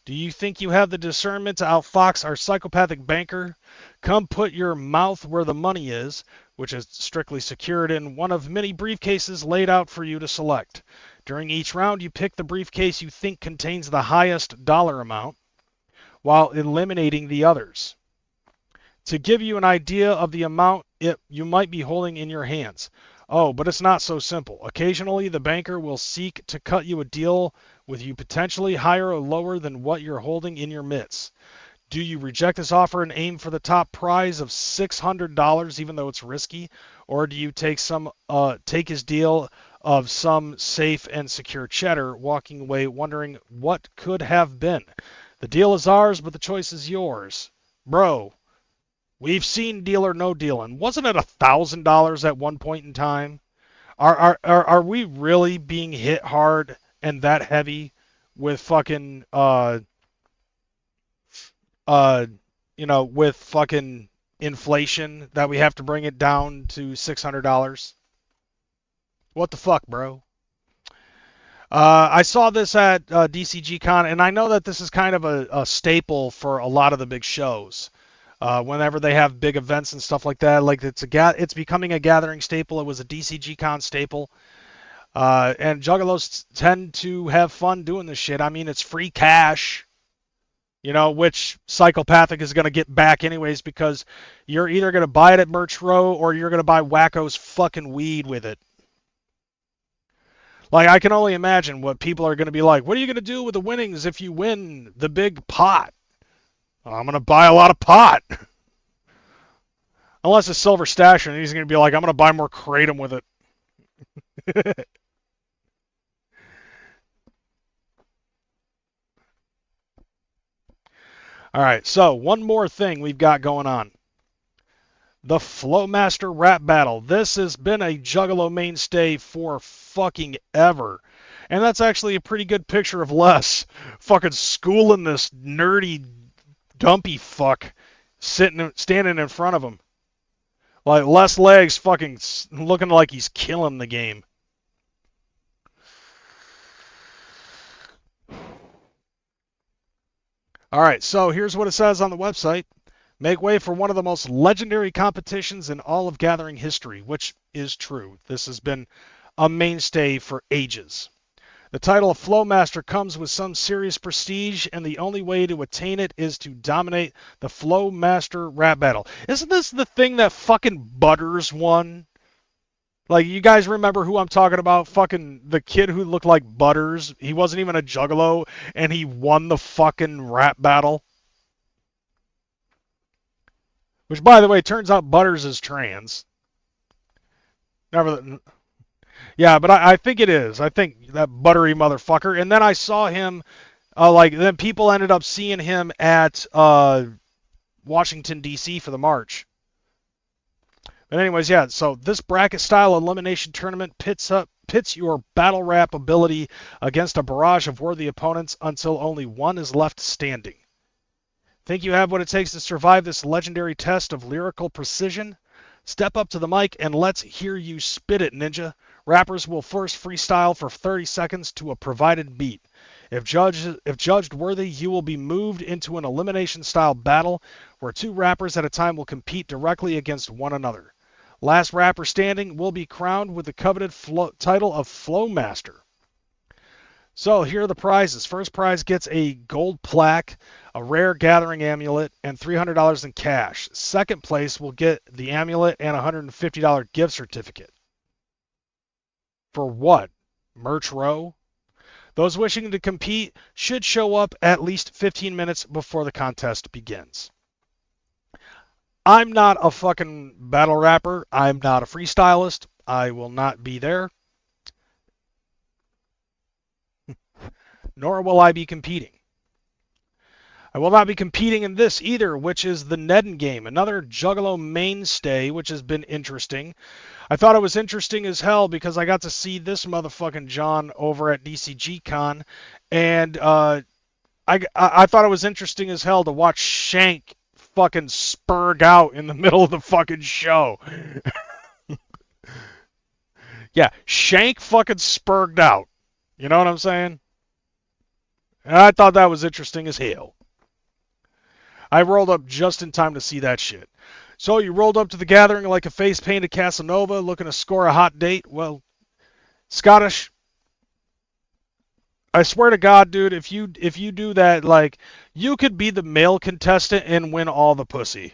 Do you think you have the discernment to outfox our psychopathic banker? Come put your mouth where the money is, which is strictly secured in one of many briefcases laid out for you to select. During each round, you pick the briefcase you think contains the highest dollar amount, while eliminating the others. To give you an idea of the amount you might be holding in your hands. Oh, but it's not so simple. Occasionally, the banker will seek to cut you a deal with you potentially higher or lower than what you're holding in your mitts. Do you reject this offer and aim for the top prize of $600 even though it's risky? Or do you take his deal of some safe and secure cheddar, walking away wondering what could have been? The deal is ours, but the choice is yours. Bro, we've seen Deal or No Deal, and wasn't it $1,000 at one point in time? Are we really being hit hard and that heavy with fucking with fucking inflation that we have to bring it down to $600? What the fuck, bro? I saw this at DCG Con, and I know that this is kind of a staple for a lot of the big shows. Whenever they have big events and stuff like that, like it's becoming a gathering staple. It was a DCG Con staple. And Juggalos tend to have fun doing this shit. I mean, it's free cash, which Psychopathic is going to get back anyways because you're either going to buy it at Merch Row or you're going to buy Wacko's fucking weed with it. Like, I can only imagine what people are going to be like. What are you going to do with the winnings if you win the big pot? I'm going to buy a lot of pot. Unless it's Silver Stash, and he's going to be like, I'm going to buy more Kratom with it. Alright, so one more thing we've got going on. The Flowmaster Rap Battle. This has been a Juggalo mainstay for fucking ever. And that's actually a pretty good picture of Les fucking schooling this nerdy dumpy fuck standing in front of him. Like, Les Legs fucking looking like he's killing the game. Alright, so here's what it says on the website. Make way for one of the most legendary competitions in all of Gathering history, which is true. This has been a mainstay for ages. The title of Flowmaster comes with some serious prestige, and the only way to attain it is to dominate the Flowmaster Rap Battle. Isn't this the thing that fucking Butters won? Like, you guys remember who I'm talking about? Fucking the kid who looked like Butters. He wasn't even a Juggalo, and he won the fucking rap battle. Which, by the way, turns out Butters is trans. Yeah, but I think it is. I think that buttery motherfucker. And then I saw him, then people ended up seeing him at Washington, D.C. for the march. But anyways, yeah, so this bracket-style elimination tournament pits your battle rap ability against a barrage of worthy opponents until only one is left standing. Think you have what it takes to survive this legendary test of lyrical precision? Step up to the mic and let's hear you spit it, ninja. Rappers will first freestyle for 30 seconds to a provided beat. If judged worthy, you will be moved into an elimination-style battle where 2 rappers at a time will compete directly against one another. Last rapper standing will be crowned with the coveted title of Flow Master. So here are the prizes. First prize gets a gold plaque, a rare gathering amulet, and $300 in cash. Second place will get the amulet and a $150 gift certificate. For what? Merch Row? Those wishing to compete should show up at least 15 minutes before the contest begins. I'm not a fucking battle rapper. I'm not a freestylist. I will not be there. Nor will I be competing. I will not be competing in this either, which is the Nedden game, another Juggalo mainstay, which has been interesting. I thought it was interesting as hell because I got to see this motherfucking John over at DCG Con, and I thought it was interesting as hell to watch Shank fucking spurg out in the middle of the fucking show. Yeah, Shank fucking spurged out. You know what I'm saying? And I thought that was interesting as hell. I rolled up just in time to see that shit. So you rolled up to the gathering like a face-painted Casanova looking to score a hot date? Well, Scottish, I swear to God, dude, if you do that, like, you could be the male contestant and win all the pussy.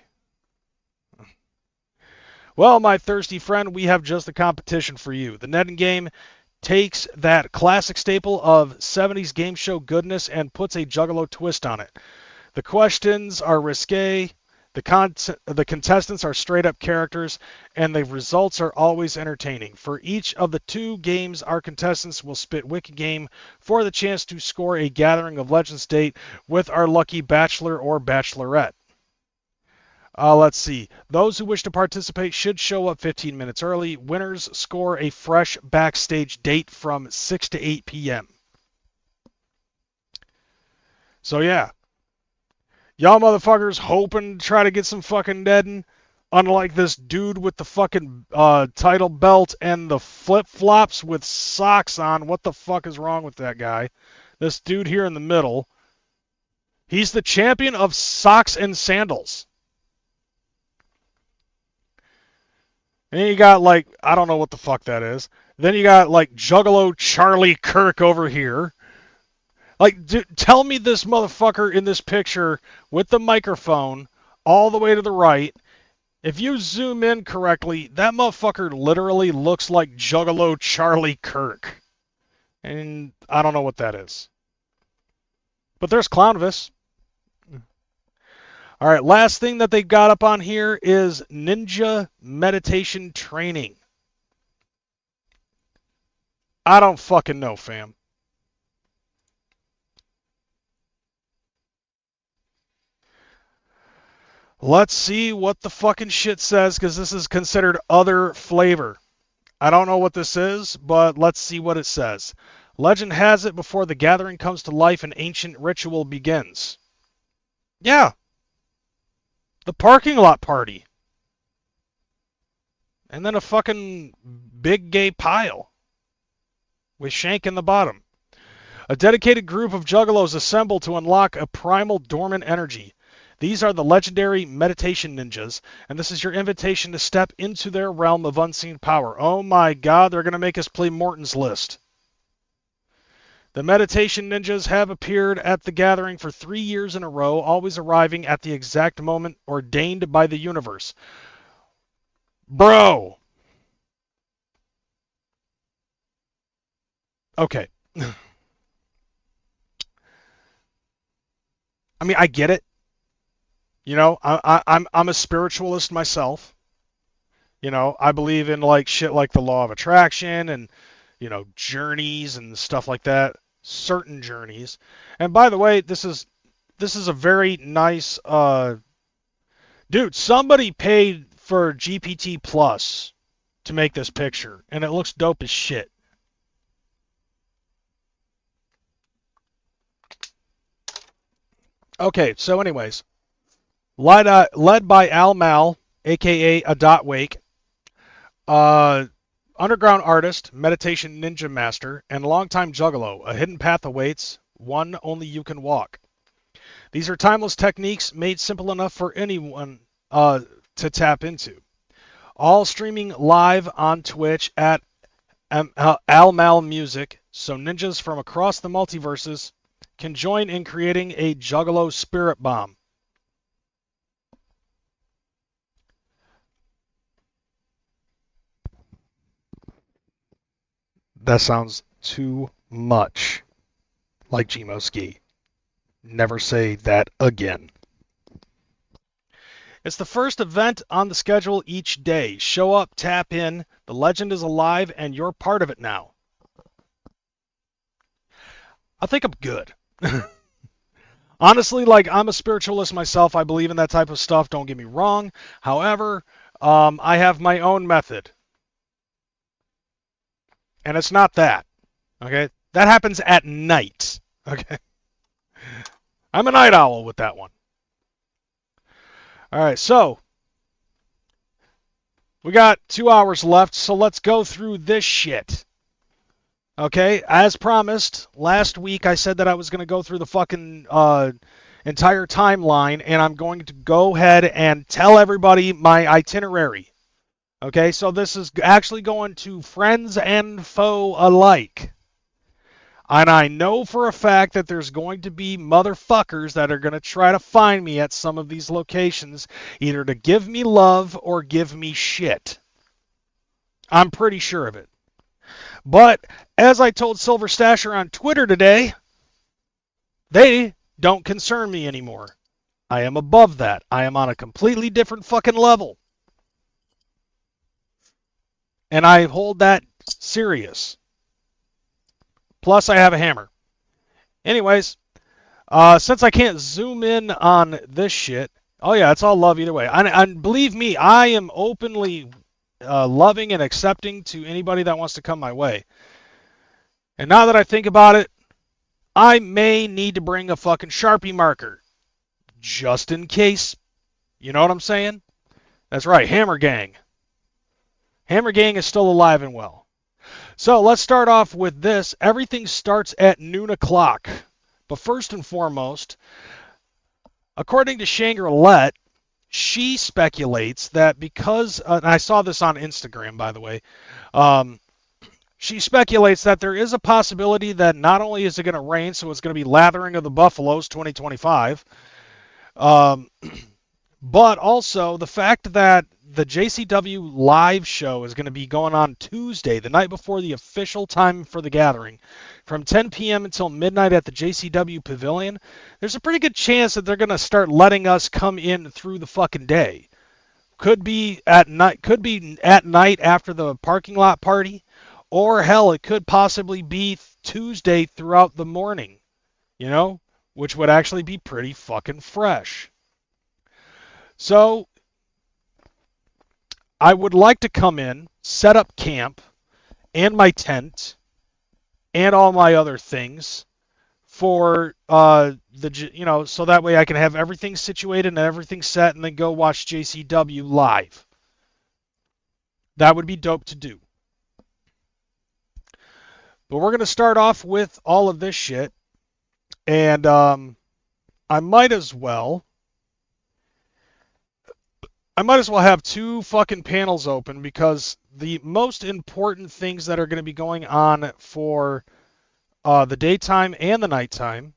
Well, my thirsty friend, we have just the competition for you. The Nedden game takes that classic staple of 70s game show goodness and puts a Juggalo twist on it. The questions are risque, the contestants are straight-up characters, and the results are always entertaining. For each of the 2 games, our contestants will spit Wicked Game for the chance to score a Gathering of Legends date with our lucky bachelor or bachelorette. Let's see. Those who wish to participate should show up 15 minutes early. Winners score a fresh backstage date from 6 to 8 p.m. So yeah. Y'all motherfuckers hoping to try to get some fucking Nedden, unlike this dude with the fucking title belt and the flip-flops with socks on. What the fuck is wrong with that guy? This dude here in the middle. He's the champion of socks and sandals. And then you got, like, I don't know what the fuck that is. Then you got, like, Juggalo Charlie Kirk over here. Like, tell me this motherfucker in this picture with the microphone all the way to the right. If you zoom in correctly, that motherfucker literally looks like Juggalo Charlie Kirk. And I don't know what that is. But there's Clownvis. All right, last thing that they got up on here is Ninja Meditation Training. I don't fucking know, fam. Let's see what the fucking shit says, because this is considered other flavor. I don't know what this is, but let's see what it says. Legend has it before the gathering comes to life, an ancient ritual begins. Yeah. The parking lot party. And then a fucking big gay pile. With Shank in the bottom. A dedicated group of juggalos assemble to unlock a primal dormant energy. These are the legendary meditation ninjas, and this is your invitation to step into their realm of unseen power. Oh my god, they're going to make us play Morton's List. The meditation ninjas have appeared at the gathering for 3 years in a row, always arriving at the exact moment ordained by the universe. Bro! Okay. I mean, I get it. You know, I'm a spiritualist myself. You know, I believe in like shit like the law of attraction and, you know, journeys and stuff like that. Certain journeys. And by the way, this is a very nice dude, somebody paid for GPT Plus to make this picture, and it looks dope as shit. Okay, so anyways, led by Al Mal, aka a Dot Wake, underground artist, meditation ninja master, and longtime juggalo, a hidden path awaits. one only you can walk. These are timeless techniques made simple enough for anyone to tap into. All streaming live on Twitch at Al Music, so ninjas from across the multiverses can join in creating a Juggalo spirit bomb. That sounds too much like Gmo Ski. Never say that again. It's the first event on the schedule each day. Show up, tap in. The legend is alive, and you're part of it now. I think I'm good. Honestly, like, I'm a spiritualist myself. I believe in that type of stuff. Don't get me wrong. However, I have my own method. And it's not that. Okay? That happens at night. Okay? I'm a night owl with that one. All right, so we got 2 hours left, so let's go through this shit. Okay, as promised, last week I said that I was going to go through the fucking entire timeline, and I'm going to go ahead and tell everybody my itinerary. Okay, so this is actually going to friends and foe alike. And I know for a fact that there's going to be motherfuckers that are going to try to find me at some of these locations, either to give me love or give me shit. I'm pretty sure of it. But, as I told Silver Stasher on Twitter today, they don't concern me anymore. I am above that. I am on a completely different fucking level. And I hold that serious. Plus, I have a hammer. Anyways, since I can't zoom in on this shit, oh yeah, it's all love either way. And believe me, I am openly loving and accepting to anybody that wants to come my way. And now that I think about it, I may need to bring a fucking Sharpie marker. Just in case. You know what I'm saying? That's right, Hammer Gang. Hammer Gang is still alive and well. So let's start off with this. Everything starts at noon o'clock. But first and foremost, according to Shangri-La, she speculates that because, and I saw this on Instagram, by the way, she speculates that there is a possibility that not only is it going to rain, so it's going to be Lathering of the Buffaloes 2025, but also the fact that the JCW live show is going to be going on Tuesday, the night before the official time for the gathering, from 10 p.m. until midnight at the JCW Pavilion. There's a pretty good chance that they're going to start letting us come in through the fucking day. Could be at night after the parking lot party, or hell, it could possibly be Tuesday throughout the morning, you know, which would actually be pretty fucking fresh. So, I would like to come in, set up camp, and my tent, and all my other things for so that way I can have everything situated and everything set, and then go watch JCW live. That would be dope to do. But we're going to start off with all of this shit, and I might as well have two fucking panels open, because the most important things that are going to be going on for the daytime and the nighttime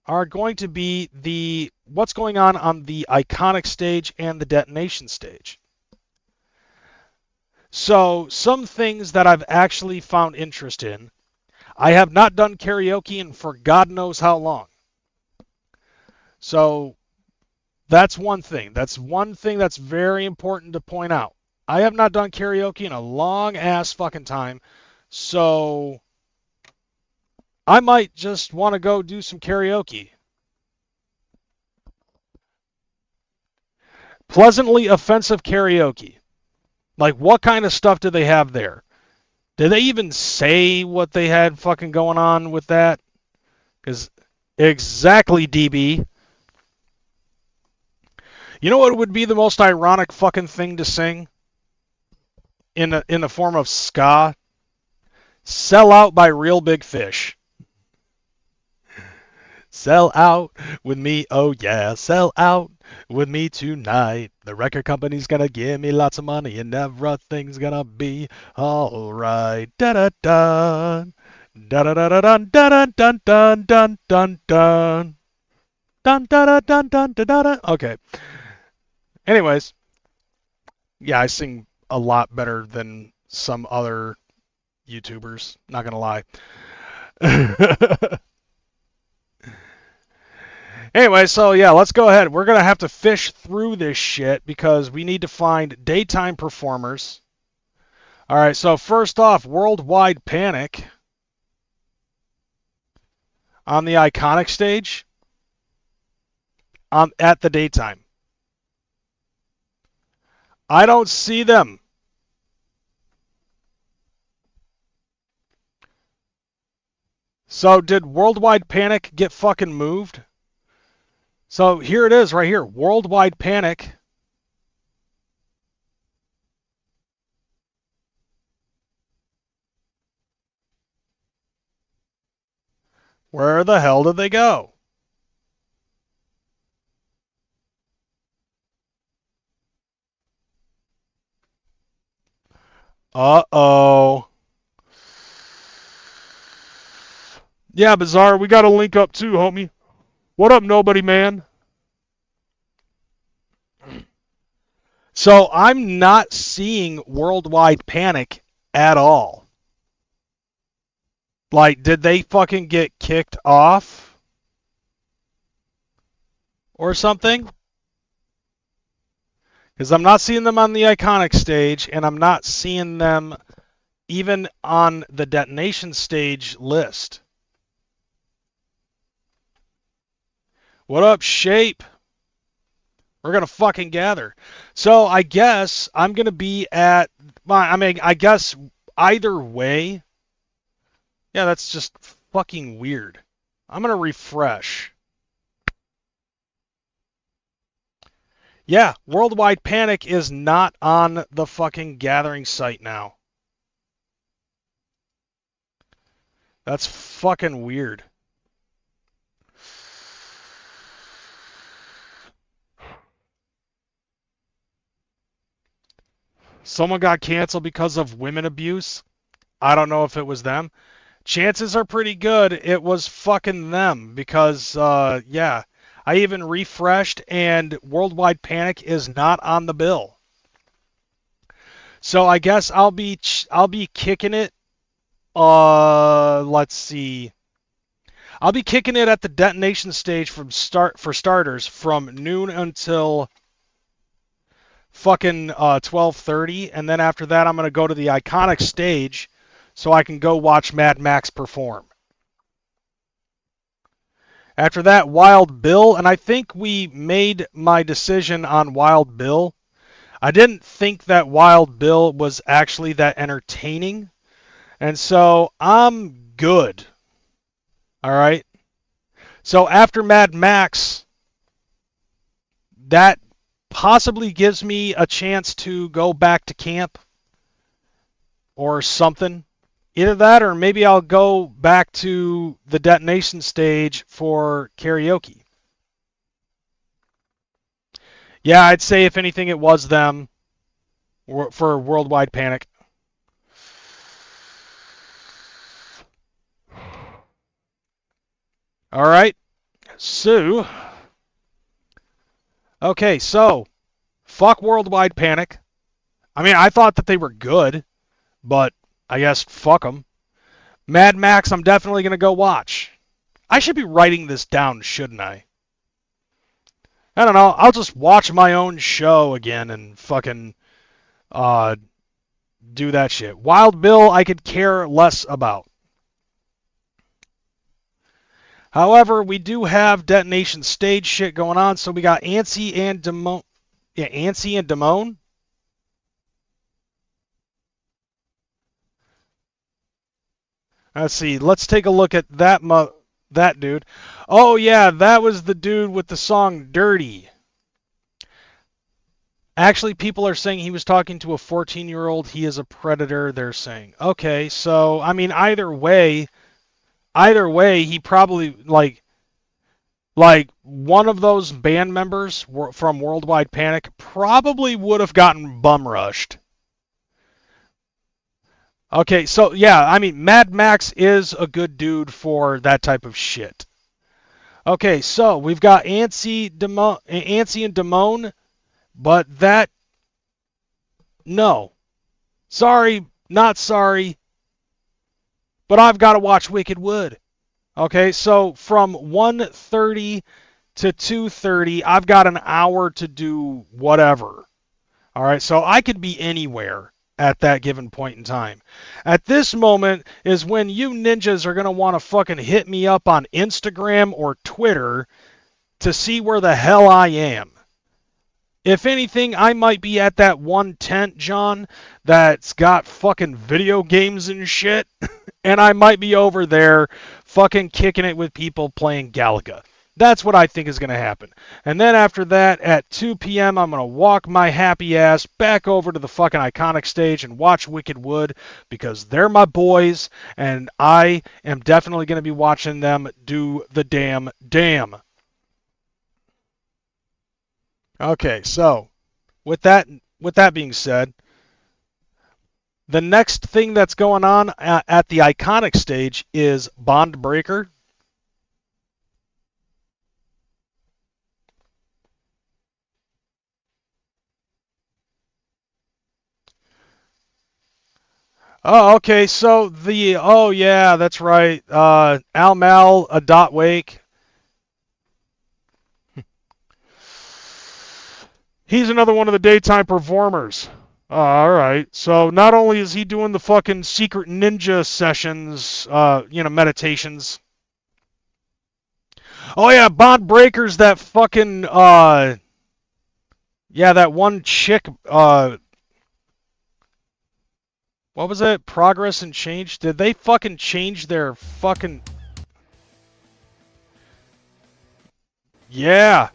are going to be what's going on the Iconic stage and the Detonation stage. So, some things that I've actually found interest in. I have not done karaoke in for God knows how long. So, that's one thing. That's one thing that's very important to point out. I have not done karaoke in a long ass fucking time. So, I might just want to go do some karaoke. Pleasantly offensive karaoke. Like, what kind of stuff do they have there? Did they even say what they had fucking going on with that? Because, exactly, DB. You know what would be the most ironic fucking thing to sing? In the form of ska? Sell Out by Real Big Fish. Sell out with me, oh yeah, sell out with me tonight. The record company's gonna give me lots of money and everything's gonna be alright. Da da da. Da da da da dun da dun dun dun dun dun. Dun da da dun dun da da da. Okay. Anyways, yeah, I sing a lot better than some other YouTubers, not gonna lie. Anyway, so yeah, let's go ahead. We're going to have to fish through this shit because we need to find daytime performers. All right, so first off, Worldwide Panic on the Iconic stage at the daytime. I don't see them. So did Worldwide Panic get fucking moved? So here it is right here, Worldwide Panic. Where the hell did they go? Uh-oh. Yeah, Bizarre, we got to link up too, homie. What up, nobody, man? So I'm not seeing Worldwide Panic at all. Like, did they fucking get kicked off? Or something? Because I'm not seeing them on the Iconic stage, and I'm not seeing them even on the Detonation stage list. What up, Shape? We're going to fucking gather. So I guess I'm going to be at... I guess either way... Yeah, that's just fucking weird. I'm going to refresh. Yeah, Worldwide Panic is not on the fucking gathering site now. That's fucking weird. Someone got canceled because of women abuse. I don't know if it was them. Chances are pretty good it was fucking them because, yeah. I even refreshed and Worldwide Panic is not on the bill. So I guess I'll be kicking it. Let's see. I'll be kicking it at the Detonation stage for starters from noon until fucking 12:30, and then after that I'm gonna go to the Iconic stage so I can go watch Mad Max perform. After that, Wild Bill, and I think we made my decision on Wild Bill. I didn't think that Wild Bill was actually that entertaining, and so I'm good. All right. So after Mad Max, that possibly gives me a chance to go back to camp or something. Either that or maybe I'll go back to the Detonation stage for karaoke. Yeah, I'd say if anything it was them for Worldwide Panic. All right. So, okay, so fuck Worldwide Panic. I mean, I thought that they were good, but I guess fuck them. Mad Max, I'm definitely going to go watch. I should be writing this down, shouldn't I? I don't know. I'll just watch my own show again and fucking do that shit. Wild Bill, I could care less about. However, we do have Detonation stage shit going on, so we got Antsy and Damone. Yeah, Antsy and Damone. Let's see. Let's take a look at that dude. Oh yeah, that was the dude with the song Dirty. Actually, people are saying he was talking to a 14-year-old. He is a predator, they're saying. Okay, so I mean either way, he probably like Like, one of those band members from Worldwide Panic probably would have gotten bum rushed. Okay, so yeah, I mean, Mad Max is a good dude for that type of shit. Okay, so we've got Antsy and Damone, but that, no. Sorry, not sorry, but I've got to watch Wicked Wood. Okay, so from 1:30 to 2:30, I've got an hour to do whatever. All right, so I could be anywhere at that given point in time. At this moment is when you ninjas are going to want to fucking hit me up on Instagram or Twitter to see where the hell I am. If anything, I might be at that one tent, John, that's got fucking video games and shit, and I might be over there fucking kicking it with people playing Galaga. That's what I think is going to happen. And then after that, at 2 p.m., I'm going to walk my happy ass back over to the fucking Iconic stage and watch Wicked Wood because they're my boys, and I am definitely going to be watching them do the damn. Okay, so with that being said, the next thing that's going on at the Iconic stage is Bond Breaker. Oh, okay. So yeah, that's right. Al Mal, a dot wake. He's another one of the daytime performers. All right. So not only is he doing the fucking secret ninja sessions, meditations. Oh yeah, Bond Breaker's that fucking yeah, that one chick. What was it? Progress and Change? Did they fucking change their fucking... Yeah.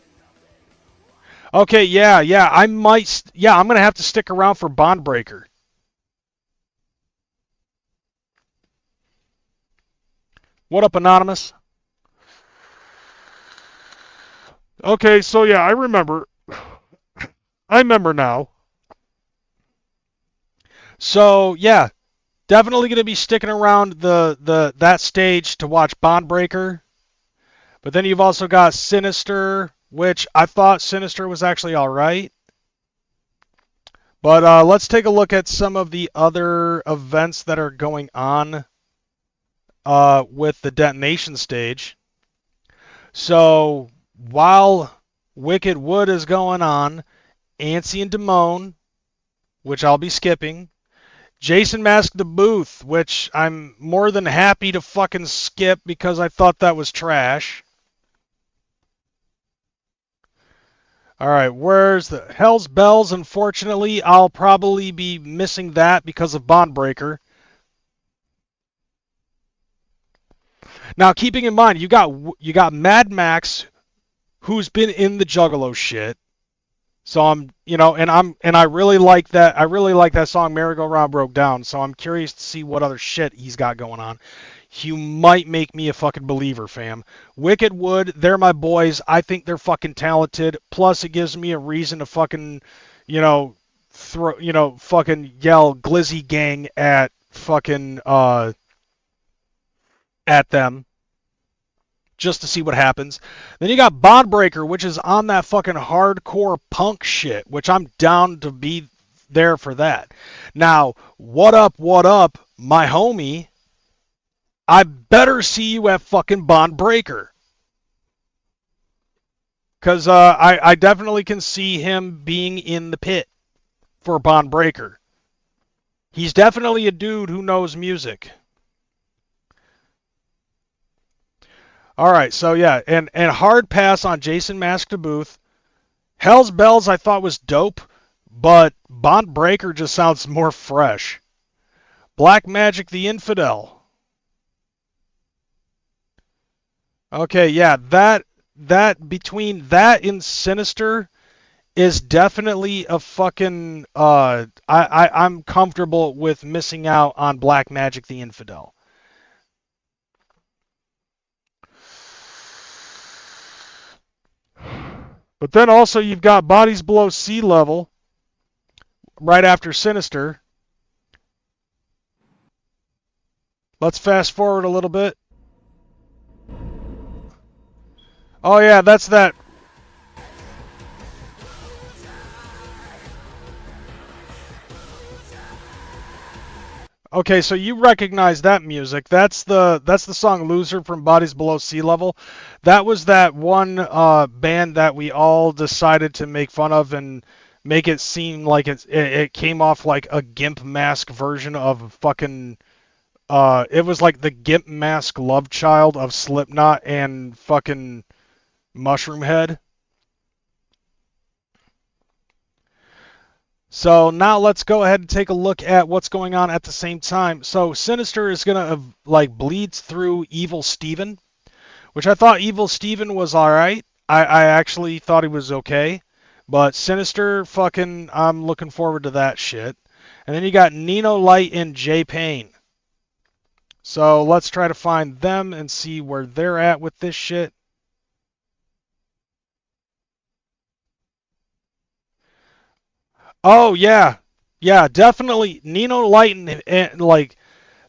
Okay, yeah. I'm gonna have to stick around for Bond Breaker. What up, Anonymous? Okay, so yeah, I remember. I remember now. So yeah, definitely gonna be sticking around that stage to watch Bond Breaker. But then you've also got Sinister, which I thought Sinister was actually alright. But let's take a look at some of the other events that are going on with the detonation stage. So while Wicked Wood is going on, Antsy and Damone, which I'll be skipping, Jason Masked the Booth, which I'm more than happy to fucking skip because I thought that was trash. Alright, where's the Hell's Bells? Unfortunately, I'll probably be missing that because of Bond Breaker. Now, keeping in mind, you got Mad Max, who's been in the Juggalo shit. So I really like that. I really like that song "Merry Go Round Broke Down." So I'm curious to see what other shit he's got going on. You might make me a fucking believer, fam. Wicked Wood, they're my boys. I think they're fucking talented. Plus, it gives me a reason to fucking, fucking yell "Glizzy Gang" at fucking at them. Just to see what happens. Then you got Bond Breaker, which is on that fucking hardcore punk shit, which I'm down to be there for that. Now, what up, my homie? I better see you at fucking Bond Breaker. Because I definitely can see him being in the pit for Bond Breaker. He's definitely a dude who knows music. All right, so yeah, and hard pass on Jason Masked the Booth. Hell's Bells I thought was dope, but Bond Breaker just sounds more fresh. Black Magic the Infidel. Okay, yeah, that between that and Sinister is definitely a fucking I'm comfortable with missing out on Black Magic the Infidel. But then also you've got Bodies Below Sea Level right after Sinister. Let's fast forward a little bit. Oh yeah, that's that. Okay, so you recognize that music. That's the song "Loser" from Bodies Below Sea Level. That was that one band that we all decided to make fun of and make it seem like it came off like a Gimp Mask version of fucking. It was like the Gimp Mask love child of Slipknot and fucking Mushroom Head. So now let's go ahead and take a look at what's going on at the same time. So Sinister is gonna like bleeds through Evil Steven, which I thought Evil Steven was alright. I actually thought he was okay. But Sinister, fucking, I'm looking forward to that shit. And then you got Nino Light and J Payne. So let's try to find them and see where they're at with this shit. Oh yeah, yeah, definitely Nino Light and like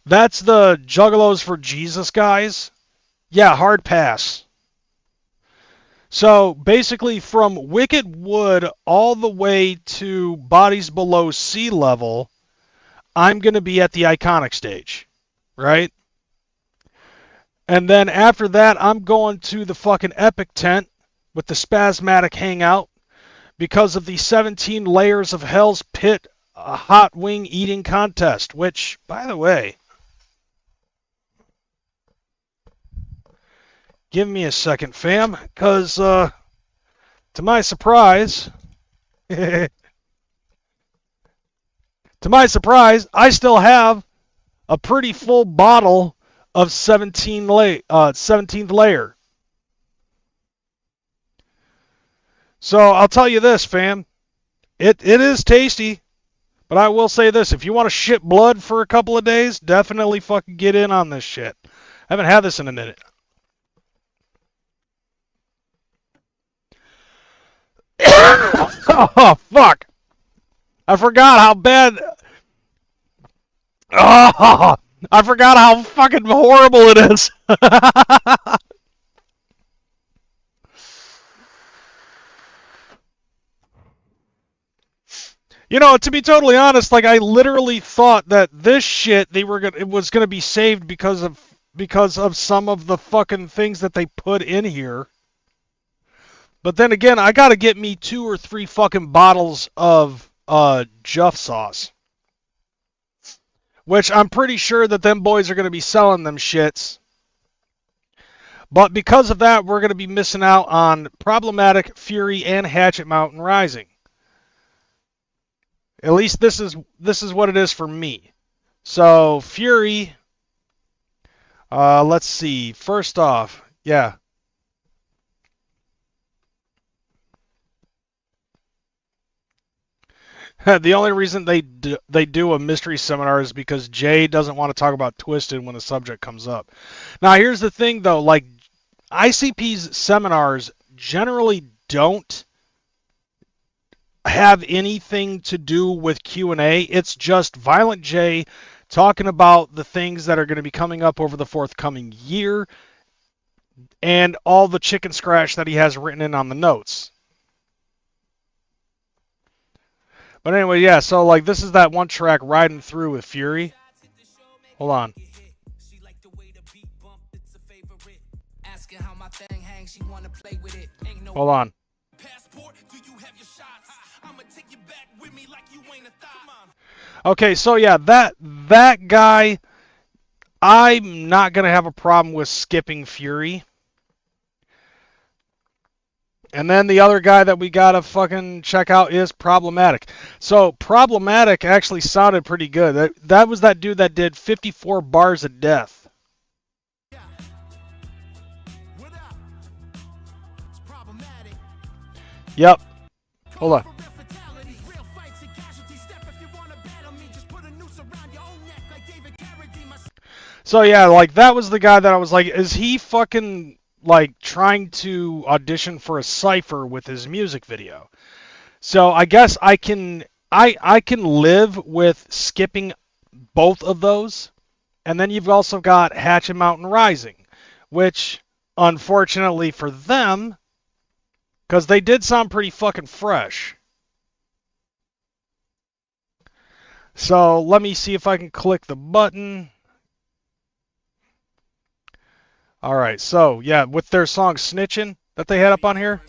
that's the Juggalos for Jesus guys. Yeah, hard pass. So basically, from Wicked Wood all the way to Bodies Below Sea Level, I'm gonna be at the iconic stage, right? And then after that, I'm going to the fucking epic tent with the spasmatic hangout. Because of the 17 layers of Hell's Pit hot wing eating contest, which, by the way, give me a second, fam, because to my surprise, I still have a pretty full bottle of 17th layer. So I'll tell you this, fam. It is tasty, but I will say this: if you want to shit blood for a couple of days, definitely fucking get in on this shit. I haven't had this in a minute. Oh fuck! I forgot how bad. Oh, I forgot how fucking horrible it is. You know, to be totally honest, like I literally thought that this shit it was gonna be saved because of some of the fucking things that they put in here. But then again, I gotta get me 2 or 3 fucking bottles of Juff sauce, which I'm pretty sure that them boys are gonna be selling them shits. But because of that, we're gonna be missing out on Problematic, Fury, and Hatchet Mountain Rising. At least this is what it is for me. So Fury, let's see. First off, yeah. The only reason they do a mystery seminar is because Jay doesn't want to talk about Twisted when the subject comes up. Now here's the thing though, like ICP's seminars generally don't have anything to do with Q&A. It's just Violent J talking about the things that are going to be coming up over the forthcoming year and all the chicken scratch that he has written in on the notes. But anyway, yeah, so like this is that one track Riding Through with Fury. Hold on. Hold on. Okay, so yeah, that guy, I'm not going to have a problem with skipping Fury. And then the other guy that we got to fucking check out is Problematic. So Problematic actually sounded pretty good. That was that dude that did 54 Bars of Death. Yep. Hold on. So yeah, like that was the guy that I was like, is he fucking like trying to audition for a cipher with his music video. So I guess I can live with skipping both of those. And then you've also got Hatchet Mountain Rising, which unfortunately for them, because they did sound pretty fucking fresh. So let me see if I can click the button. All right, so yeah, with their song Snitchin' that they had up on here.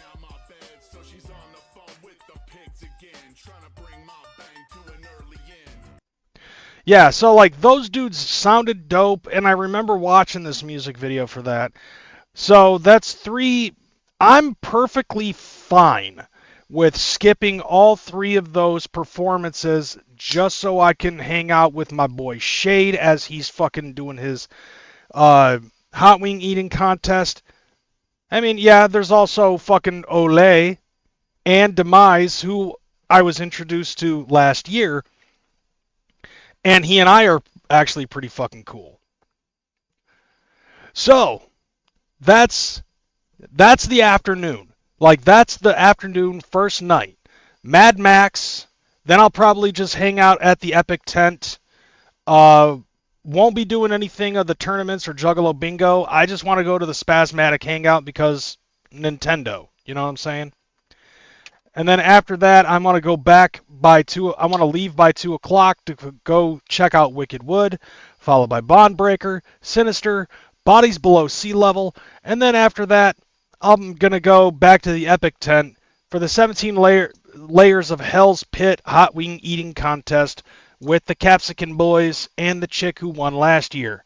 Yeah, so like those dudes sounded dope, and I remember watching this music video for that. So that's three. I'm perfectly fine with skipping all three of those performances just so I can hang out with my boy Shade as he's fucking doing his hot wing eating contest. I mean, yeah, there's also fucking Olay and Demise, who I was introduced to last year, and he and I are actually pretty fucking cool. So that's the afternoon. Like that's the afternoon first night. Mad Max. Then I'll probably just hang out at the Epic tent. Won't be doing anything of the tournaments or Juggalo Bingo. I just want to go to the Spasmatic Hangout because Nintendo. You know what I'm saying? And then after that, I'm gonna go back by 2. I want to leave by 2 o'clock to go check out Wicked Wood, followed by Bondbreaker, Sinister, Bodies Below Sea Level, and then after that, I'm gonna go back to the Epic tent for the 17 layers of Hell's Pit hot wing eating contest with the Capsicum Boys and the chick who won last year.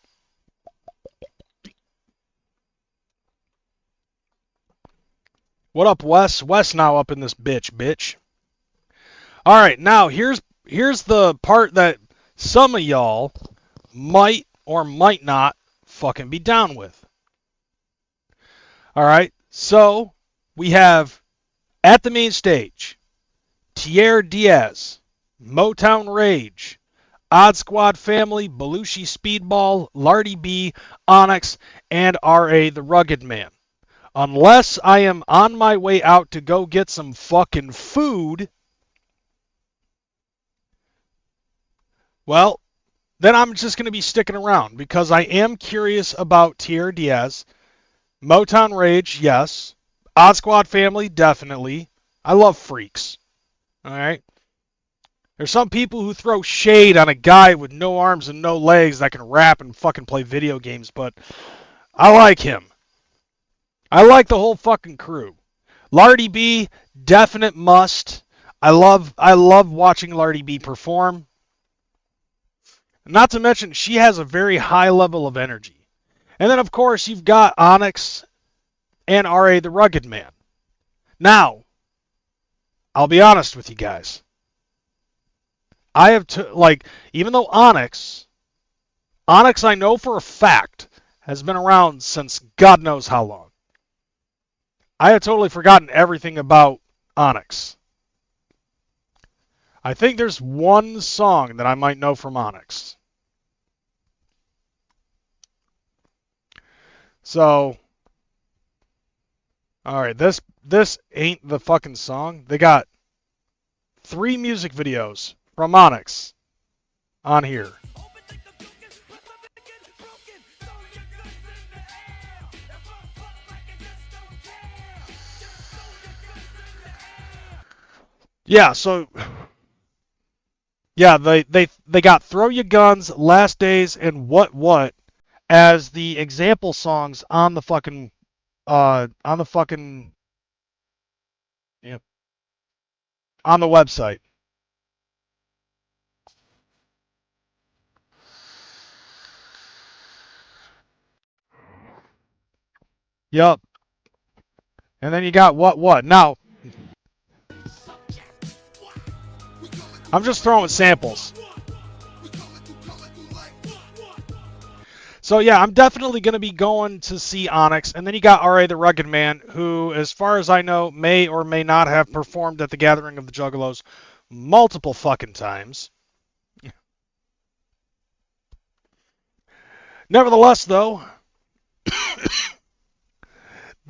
What up, Wes? Wes now up in this bitch. All right, now here's the part that some of y'all might or might not fucking be down with. All right, so we have at the main stage Tierra Diaz, Motown Rage, Odd Squad Family, Belushi Speedball, Lardy B, Onyx, and R.A. the Rugged Man. Unless I am on my way out to go get some fucking food, well, then I'm just going to be sticking around because I am curious about Tierra Diaz. Motown Rage, yes. Odd Squad Family, definitely. I love freaks. All right. There's some people who throw shade on a guy with no arms and no legs that can rap and fucking play video games, but I like him. I like the whole fucking crew. Lardy B, definite must. I love watching Lardy B perform. Not to mention, she has a very high level of energy. And then, of course, you've got Onyx and R.A. the Rugged Man. Now, I'll be honest with you guys. I have even though Onyx I know for a fact has been around since God knows how long. I had totally forgotten everything about Onyx. I think there's one song that I might know from Onyx. So, alright, this ain't the fucking song. They got 3 music videos from Onyx on here. Yeah, so yeah, they got Throw Your Guns, Last Days, and What as the example songs on the fucking yeah, on the website. Yup. And then you got What. Now, I'm just throwing samples. So yeah, I'm definitely going to be going to see Onyx. And then you got R.A. the Rugged Man, who, as far as I know, may or may not have performed at the Gathering of the Juggalos multiple fucking times. Nevertheless, though,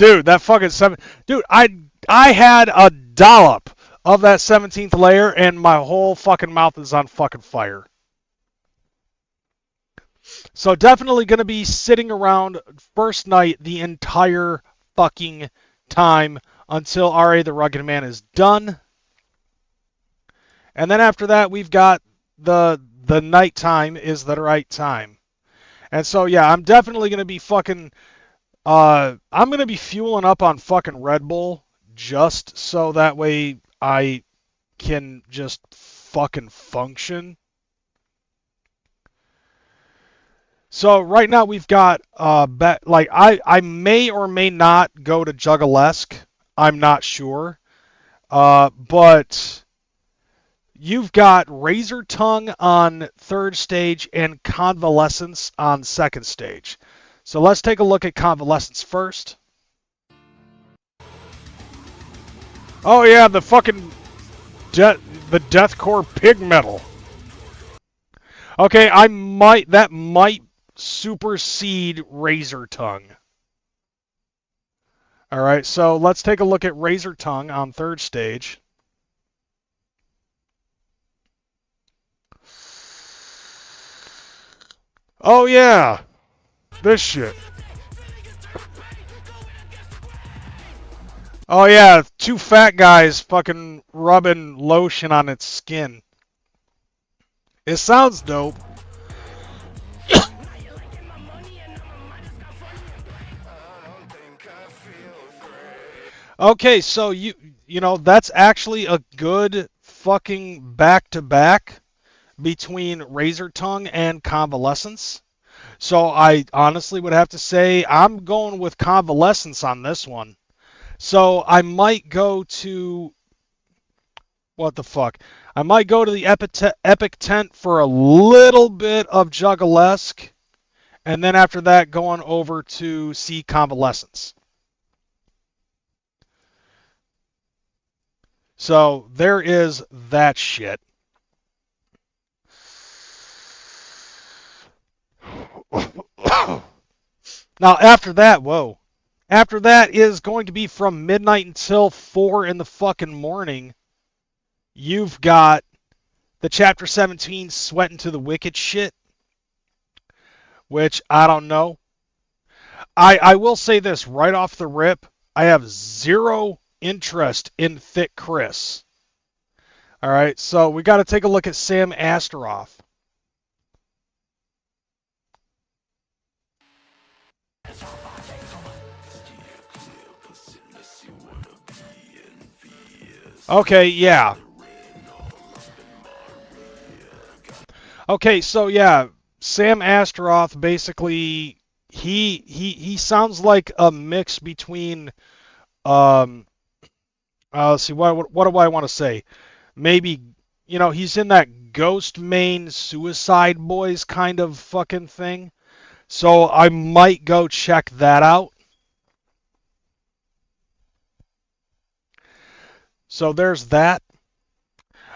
Dude, that fucking dude, I had a dollop of that 17th layer, and my whole fucking mouth is on fucking fire. So definitely gonna be sitting around first night the entire fucking time until R.A. the Rugged Man is done. And then after that, we've got the nighttime is the right time. And so yeah, I'm definitely gonna be fucking I'm gonna be fueling up on fucking Red Bull just so that way I can just fucking function. So right now we've got like I may or may not go to Juggalesque. I'm not sure. But you've got Razor Tongue on third stage and Convalescence on second stage. So let's take a look at Convalescence first. Oh yeah, the fucking the deathcore pig metal. Okay, that might supersede Razor Tongue. All right, so let's take a look at Razor Tongue on third stage. Oh yeah, this shit. Oh yeah, two fat guys fucking rubbing lotion on its skin. It sounds dope. Okay, so you know that's actually a good fucking back-to-back between Razor Tongue and Convalescence. So I honestly would have to say I'm going with Convalescence on this one. So I might go to what the fuck? I might go to the Epic Tent for a little bit of Juggalesque, and then after that going over to see Convalescence. So there is that shit. Now after that, whoa. After that is going to be from midnight until 4 in the fucking morning. You've got the Chapter 17 Sweating to the Wicked shit, which I don't know. I will say this right off the rip. I have zero interest in Thick Chris. All right, so we got to take a look at Sam Asteroth. Okay, yeah. Okay, so yeah, Sam Asteroth basically he sounds like a mix between let's see what do I want to say? Maybe he's in that Ghost Main Suicide Boys kind of fucking thing. So I might go check that out. So there's that.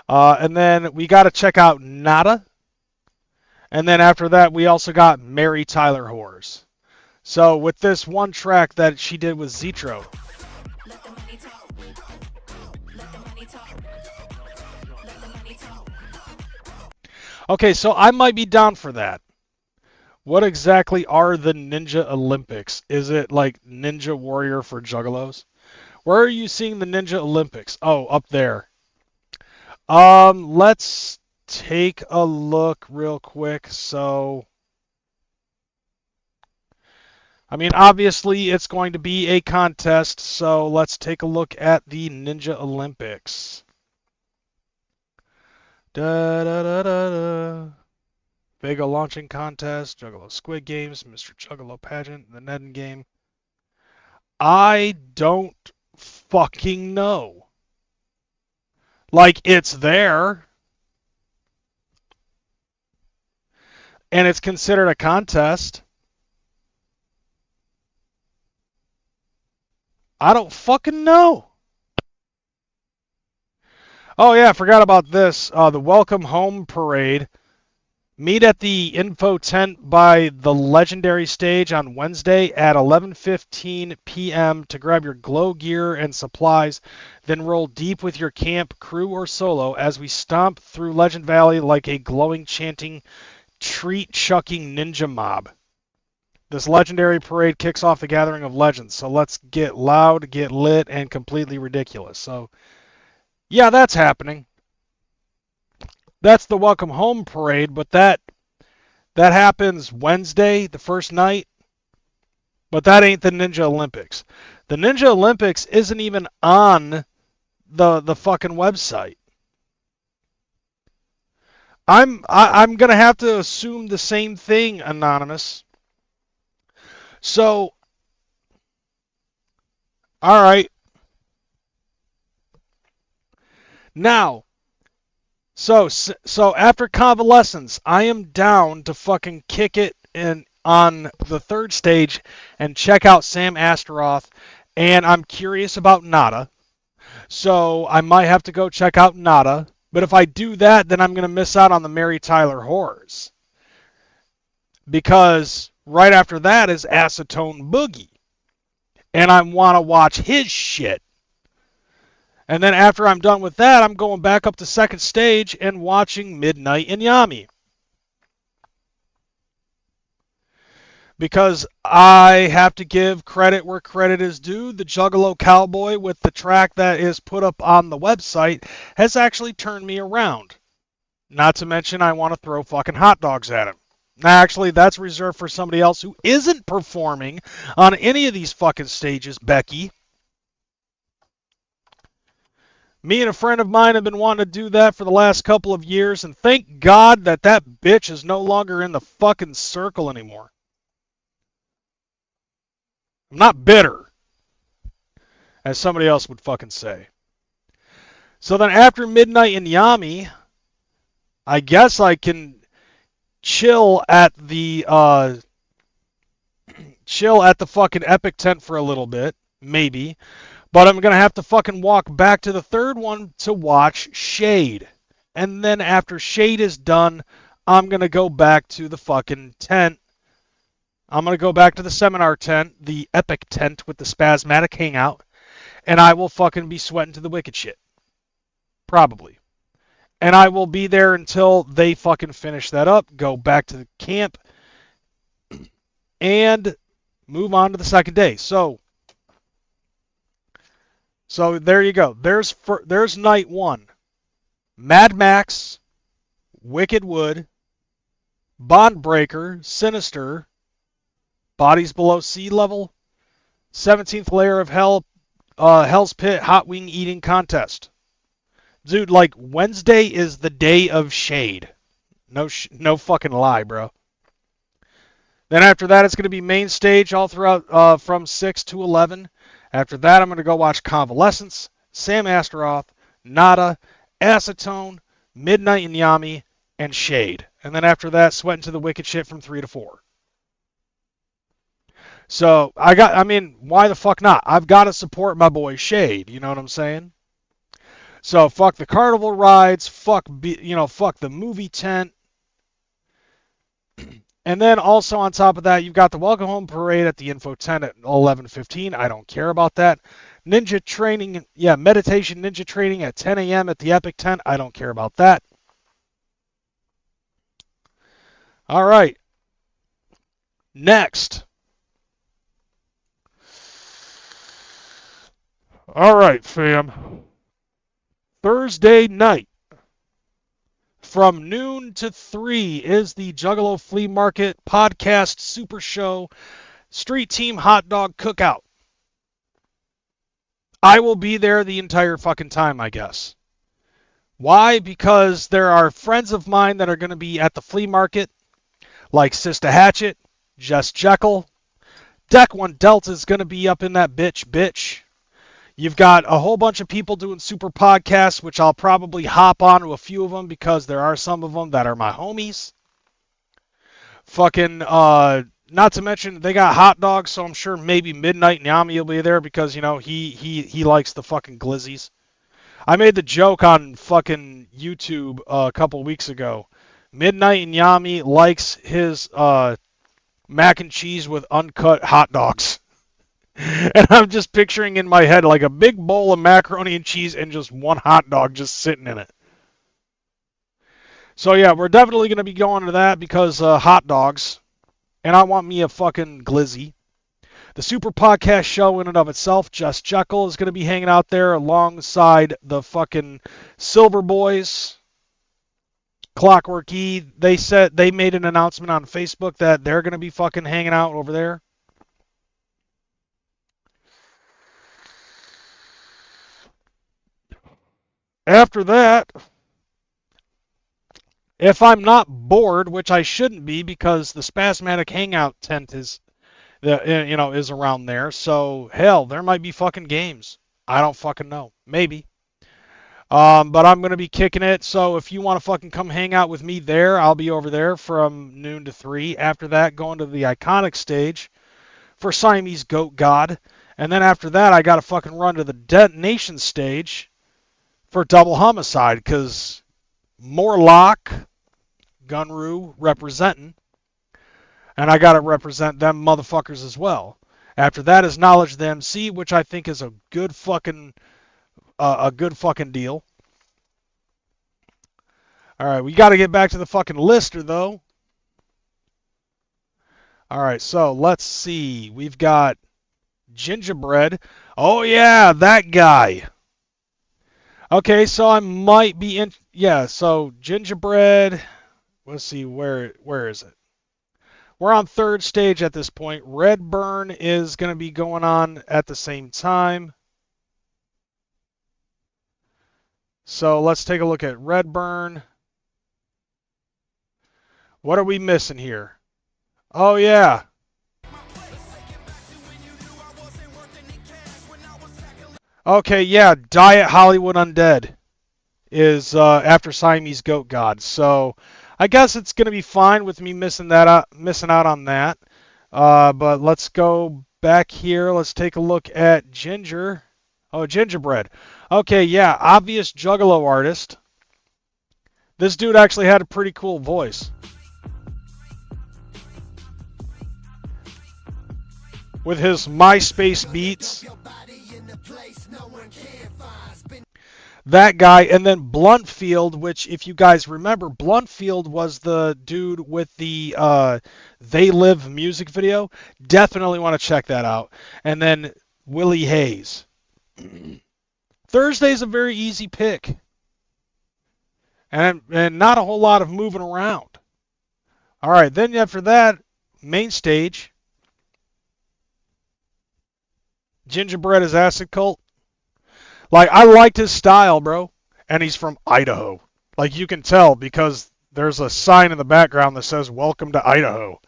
And then we got to check out Nada. And then after that, we also got Mary Tyler Whores. So with this one track that she did with Zetro. Okay, so I might be down for that. What exactly are the Ninja Olympics? Is it like Ninja Warrior for Juggalos? Where are you seeing the Ninja Olympics? Oh, up there. Let's take a look real quick. So, I mean, obviously it's going to be a contest, so let's take a look at the Ninja Olympics. Da da da da da. Vega launching contest, Juggalo Squid Games, Mr. Juggalo pageant, the Nedden game. I don't fucking know. Like, it's there. And it's considered a contest. I don't fucking know. Oh yeah, I forgot about this. The Welcome Home Parade Meet at the info tent by the Legendary stage on Wednesday at 11:15 p.m. to grab your glow gear and supplies, then roll deep with your camp, crew, or solo as we stomp through Legend Valley like a glowing, chanting, treat-chucking ninja mob. This Legendary parade kicks off the gathering of legends, so let's get loud, get lit, and completely ridiculous. So, yeah, that's happening. That's the Welcome Home parade, but that happens Wednesday, the first night. But that ain't the Ninja Olympics. The Ninja Olympics isn't even on the fucking website. I'm gonna have to assume the same thing, Anonymous. So, all right. Now, so after convalescence, I am down to fucking kick it in on the third stage and check out Sam Astaroth, and I'm curious about Nada. So I might have to go check out Nada. But if I do that, then I'm going to miss out on the Mary Tyler Horrors. Because right after that is Acetone Boogie. And I want to watch his shit. And then after I'm done with that, I'm going back up to second stage and watching Midnight in Yami. Because I have to give credit where credit is due. The Juggalo Cowboy with the track that is put up on the website has actually turned me around. Not to mention I want to throw fucking hot dogs at him. Now, actually, that's reserved for somebody else who isn't performing on any of these fucking stages, Becky. Me and a friend of mine have been wanting to do that for the last couple of years, and thank God that bitch is no longer in the fucking circle anymore. I'm not bitter, as somebody else would fucking say. So then after Midnight in Yami, I guess I can chill at the fucking Epic tent for a little bit, maybe. But I'm going to have to fucking walk back to the third one to watch Shade. And then after Shade is done, I'm going to go back to the fucking tent. I'm going to go back to the seminar tent, the Epic tent with the Spasmatic Hangout, and I will fucking be sweating to the wicked shit. Probably. And I will be there until they fucking finish that up, go back to the camp, and move on to the second day. So there you go. There's night one. Mad Max, Wicked Wood, Bondbreaker, Sinister, Bodies Below Sea Level, 17th Layer of Hell, Hell's Pit Hot Wing Eating Contest. Dude, like, Wednesday is the day of Shade. No fucking lie, bro. Then after that, it's going to be main stage all throughout from 6 to 11. After that, I'm going to go watch Convalescence, Sam Astaroth, Nada, Acetone, Midnight in Yami, and Shade. And then after that, sweating to the wicked shit from 3 to 4. So, why the fuck not? I've got to support my boy Shade, you know what I'm saying? So, fuck the carnival rides, fuck the movie tent. And then also on top of that, you've got the Welcome Home Parade at the Info tent at 11:15. I don't care about that. Ninja training, meditation ninja training at 10 a.m. at the Epic tent. I don't care about that. All right. Next. All right, fam. Thursday night from noon to 3 is the Juggalo Flea Market Podcast Super Show Street Team Hot Dog Cookout. I will be there the entire fucking time, I guess. Why? Because there are friends of mine that are going to be at the flea market, like Sister Hatchet, Jess Jekyll. Deck 1 Delta is going to be up in that bitch. You've got a whole bunch of people doing super podcasts, which I'll probably hop on to a few of them because there are some of them that are my homies. Fucking, not to mention they got hot dogs, so I'm sure maybe Midnight Yami will be there because, he likes the fucking glizzies. I made the joke on fucking YouTube a couple weeks ago. Midnight and Yami likes his mac and cheese with uncut hot dogs. And I'm just picturing in my head like a big bowl of macaroni and cheese and just one hot dog just sitting in it. So yeah, we're definitely going to be going to that because hot dogs. And I want me a fucking glizzy. The Super Podcast Show in and of itself, Just Jekyll is going to be hanging out there alongside the fucking Silver Boys. Clockwork E, they made an announcement on Facebook that they're going to be fucking hanging out over there. After that, if I'm not bored, which I shouldn't be because the Spasmatic Hangout tent is around there. So hell, there might be fucking games. I don't fucking know. Maybe. But I'm gonna be kicking it. So if you want to fucking come hang out with me there, I'll be over there from noon to 3. After that, going to the Iconic stage for Siamese Goat God, and then after that, I gotta fucking run to the Detonation stage for Double Homicide, because Morlock, Gunru representing, and I gotta represent them motherfuckers as well. After that is Knowledge the MC, which I think is a good fucking deal. All right, we gotta get back to the fucking lister though. All right, so let's see. We've got Gingerbread. Oh yeah, that guy. Okay, so I might be in. Yeah, so Gingerbread. Let's see, where is it? We're on third stage at this point. Redburn is going to be going on at the same time. So let's take a look at Redburn. What are we missing here? Oh, yeah. Okay, yeah, Diet Hollywood Undead is after Siamese Goat God. So I guess it's going to be fine with me missing out on that. But let's go back here. Let's take a look at Ginger. Oh, Gingerbread. Okay, yeah, obvious Juggalo artist. This dude actually had a pretty cool voice. With his MySpace beats. That guy, and then Bluntfield, which, if you guys remember, Bluntfield was the dude with the They Live music video. Definitely want to check that out. And then Willie Hayes. Thursday's a very easy pick. And not a whole lot of moving around. All right, then after that, main stage. Gingerbread is Acid Cult. Like, I liked his style, bro. And he's from Idaho. Like, you can tell because there's a sign in the background that says, "Welcome to Idaho."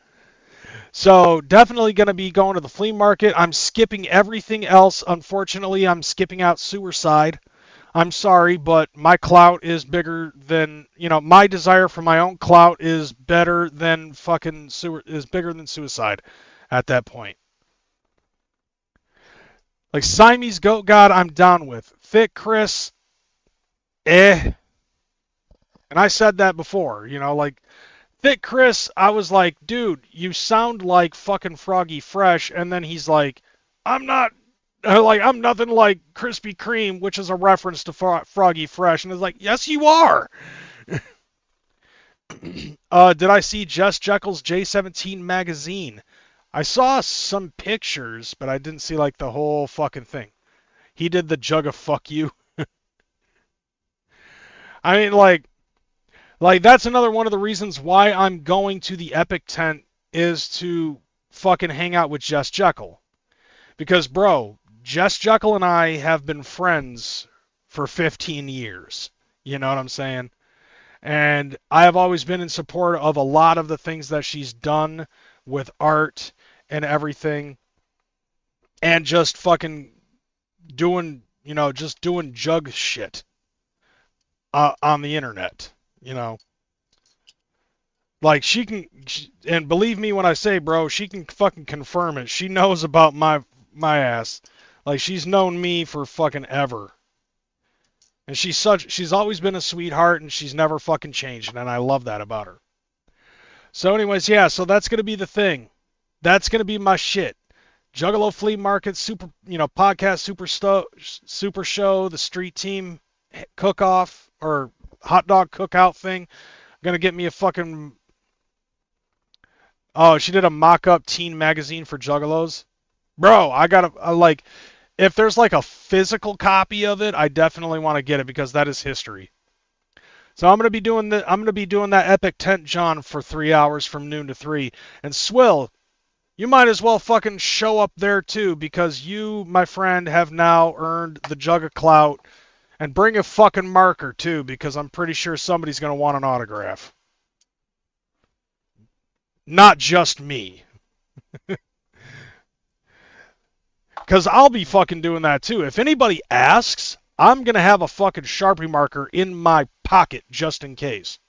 So, definitely going to be going to the flea market. I'm skipping everything else. Unfortunately, I'm skipping out Suicide. I'm sorry, but my clout is bigger than, my desire for my own clout is better than bigger than Suicide at that point. Like, Siamese Goat God, I'm down with. Thick Chris, And I said that before, like, Thick Chris, I was like, dude, you sound like fucking Froggy Fresh, and then he's like, I'm nothing like Krispy Kreme, which is a reference to Froggy Fresh, and it's like, yes, you are. Did I see Just Jekyll's J17 magazine? I saw some pictures, but I didn't see, like, the whole fucking thing. He did the jug of fuck you. I mean, like, that's another one of the reasons why I'm going to the Epic tent is to fucking hang out with Just Jekyll. Because, bro, Just Jekyll and I have been friends for 15 years. You know what I'm saying? And I have always been in support of a lot of the things that she's done with art and everything. And just fucking doing, just doing jug shit on the internet, Like, and believe me when I say, bro, she can fucking confirm it. She knows about my ass. Like, she's known me for fucking ever. And she's always been a sweetheart, and she's never fucking changed, and I love that about her. So anyways, yeah, so that's going to be the thing. That's going to be my shit. Juggalo Flea Market, podcast, super show, the street team cook-off, or hot dog cookout thing. I'm going to get me a fucking... Oh, she did a mock-up teen magazine for Juggalos. Bro, I got to, if there's like a physical copy of it, I definitely want to get it because that is history. So I'm gonna be doing that epic tent John for 3 hours from noon to 3. And Swill, you might as well fucking show up there too because you, my friend, have now earned the jug of clout. And bring a fucking marker too because I'm pretty sure somebody's gonna want an autograph. Not just me. Because I'll be fucking doing that too. If anybody asks, I'm going to have a fucking Sharpie marker in my pocket just in case.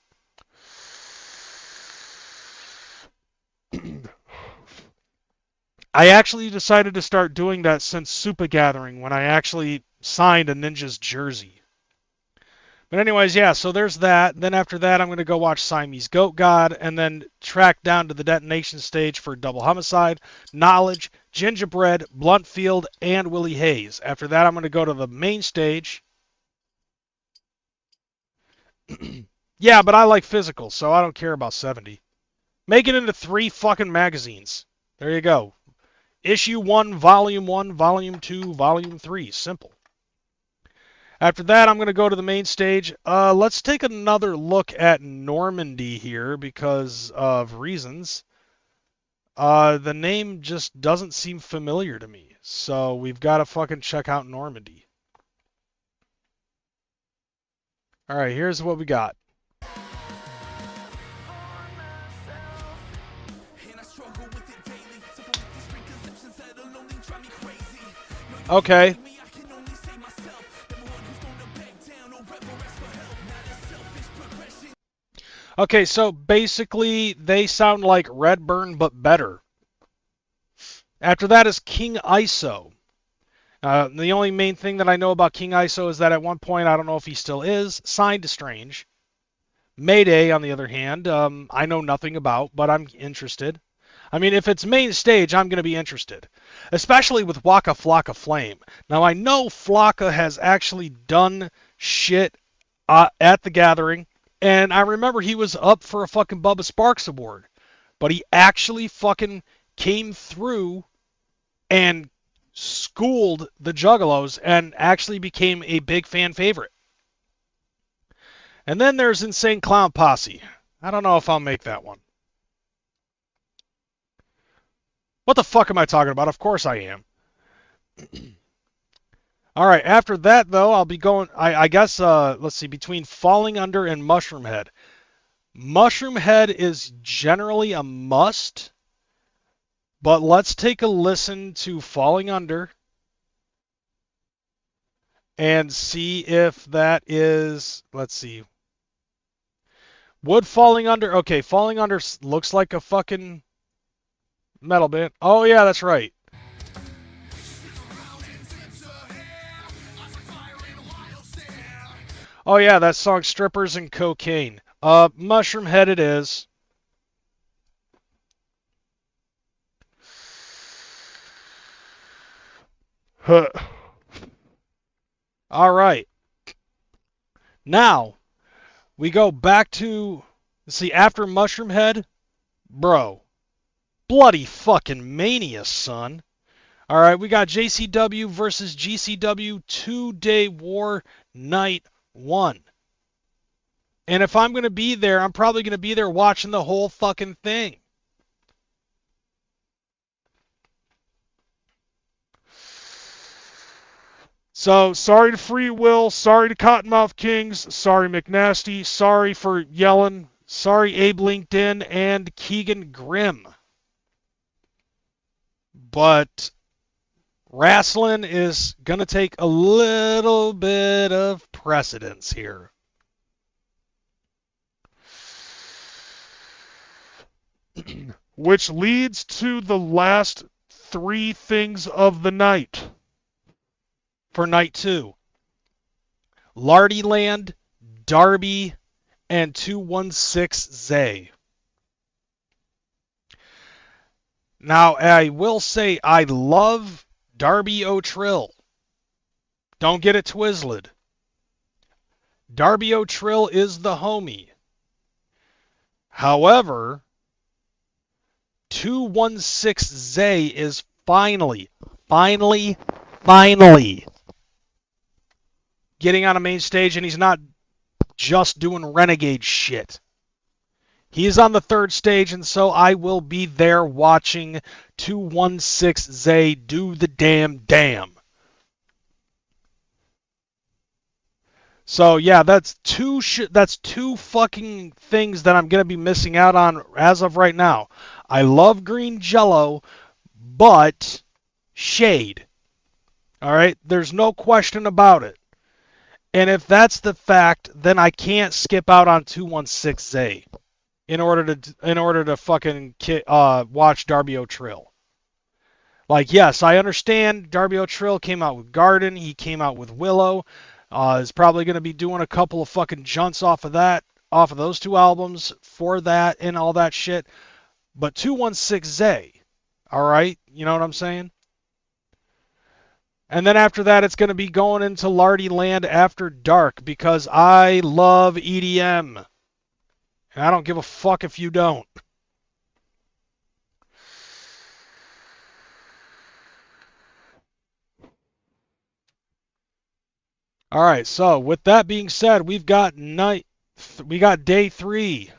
I actually decided to start doing that since Super Gathering when I actually signed a Ninja's jersey. But anyways, yeah, so there's that. Then after that, I'm going to go watch Siamese Goat God and then track down to the detonation stage for Double Homicide, Knowledge, Gingerbread, Bluntfield, and Willie Hayes. After that, I'm going to go to the main stage. Yeah, but I like physical, so I don't care about 70. Make it into 3 fucking magazines. There you go. Issue 1, Volume 2, Volume 3. Simple. After that, I'm going to go to the main stage. Let's take another look at Normandy here because of reasons. The name just doesn't seem familiar to me. So we've got to fucking check out Normandy. Alright, here's what we got. Okay. Okay, so basically they sound like Redburn but better. After that is King ISO. The only main thing that I know about King ISO is that at one point, I don't know if he still is, signed to Strange. Mayday, on the other hand, I know nothing about, but I'm interested. I mean, if it's main stage, I'm going to be interested. Especially with Waka Flocka Flame. Now, I know Flocka has actually done shit at the Gathering. And I remember he was up for a fucking Bubba Sparks award. But he actually fucking came through and schooled the Juggalos and actually became a big fan favorite. And then there's Insane Clown Posse. I don't know if I'll make that one. What the fuck am I talking about? Of course I am. Alright, after that, though, I'll be going, I guess, let's see, between Falling Under and Mushroom Head. Mushroom Head is generally a must, but let's take a listen to Falling Under and see if that is, let's see. Would Falling Under, okay, Falling Under looks like a fucking metal band. Oh, yeah, that's right. Oh yeah, that song Strippers and Cocaine. Mushroom Head it is. Huh. Alright. Now, we go back to, see, after Mushroom Head, bro, bloody fucking mania, son. Alright, we got JCW versus GCW 2-Day War Night 1. And if I'm going to be there, I'm probably going to be there watching the whole fucking thing. So, sorry to Free Will, sorry to Cottonmouth Kings, sorry McNasty, sorry for yelling, sorry Abe LinkedIn and Keegan Grimm. But wrestling is going to take a little bit of precedence here. Which leads to the last 3 things of the night. For night 2. Lardyland, Darby, and 216 Zay. Now, I will say I love Darby O'Trill. Don't get it twizzled. Darby O'Trill is the homie. However, 216 Zay is finally getting on a main stage, and he's not just doing renegade shit. He's on the third stage, and so I will be there watching 216 Zay do the damn. So yeah, that's two fucking things that I'm gonna be missing out on as of right now. I love green jello, but shade. All right, there's no question about it. And if that's the fact, then I can't skip out on 216 Zay in order to fucking watch Darby O'Trill. Like, yes, I understand Darby O'Trill came out with Garden, he came out with Willow. Is probably going to be doing a couple of fucking junts off of those two albums for that and all that shit. But 216 Zay, all right, you know what I'm saying? And then after that, it's going to be going into Lardy Land After Dark because I love EDM. And I don't give a fuck if you don't. All right, so with that being said, we got day 3.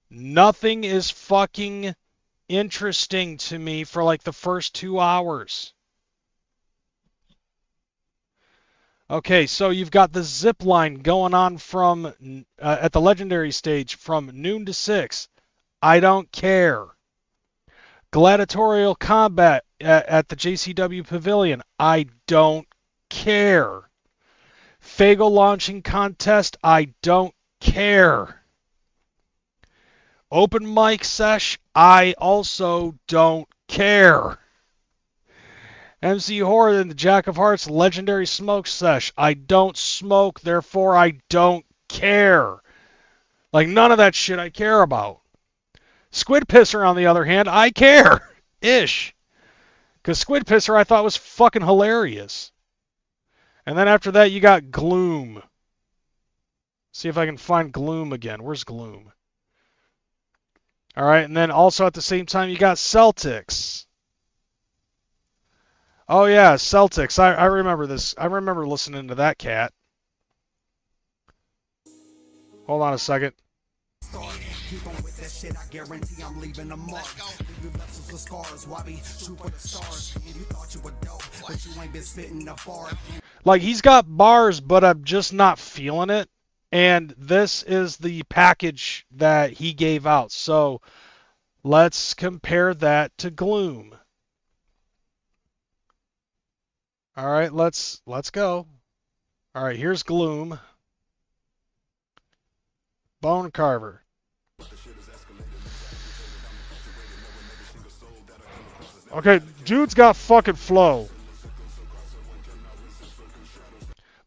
Nothing is fucking interesting to me for like the first 2 hours. Okay, so you've got the zip line going on from at the legendary stage from noon to 6. I don't care. Gladiatorial combat at the JCW Pavilion. I don't care. Fago launching contest. I don't care. Open mic sesh. I also don't care. MC Horror and the Jack of Hearts legendary smoke sesh. I don't smoke, therefore I don't care. Like, none of that shit I care about. Squid Pisser, on the other hand, I care. Ish. Because Squid Pisser I thought was fucking hilarious. And then after that, you got Gloom. See if I can find Gloom again. Where's Gloom? Alright, and then also at the same time, you got Celtics. Oh yeah, Celtics. I remember this. I remember listening to that cat. Hold on a second. Keep on with that shit, I guarantee I'm leaving a mark. Leaving vessels with scars, why be shoot for the stars? And you thought you were dope, but you ain't been spitting the bar. Like, he's got bars, but I'm just not feeling it. And this is the package that he gave out. So let's compare that to Gloom. All right, let's go. All right, here's Gloom. Bone Carver. Okay, dude's got fucking flow.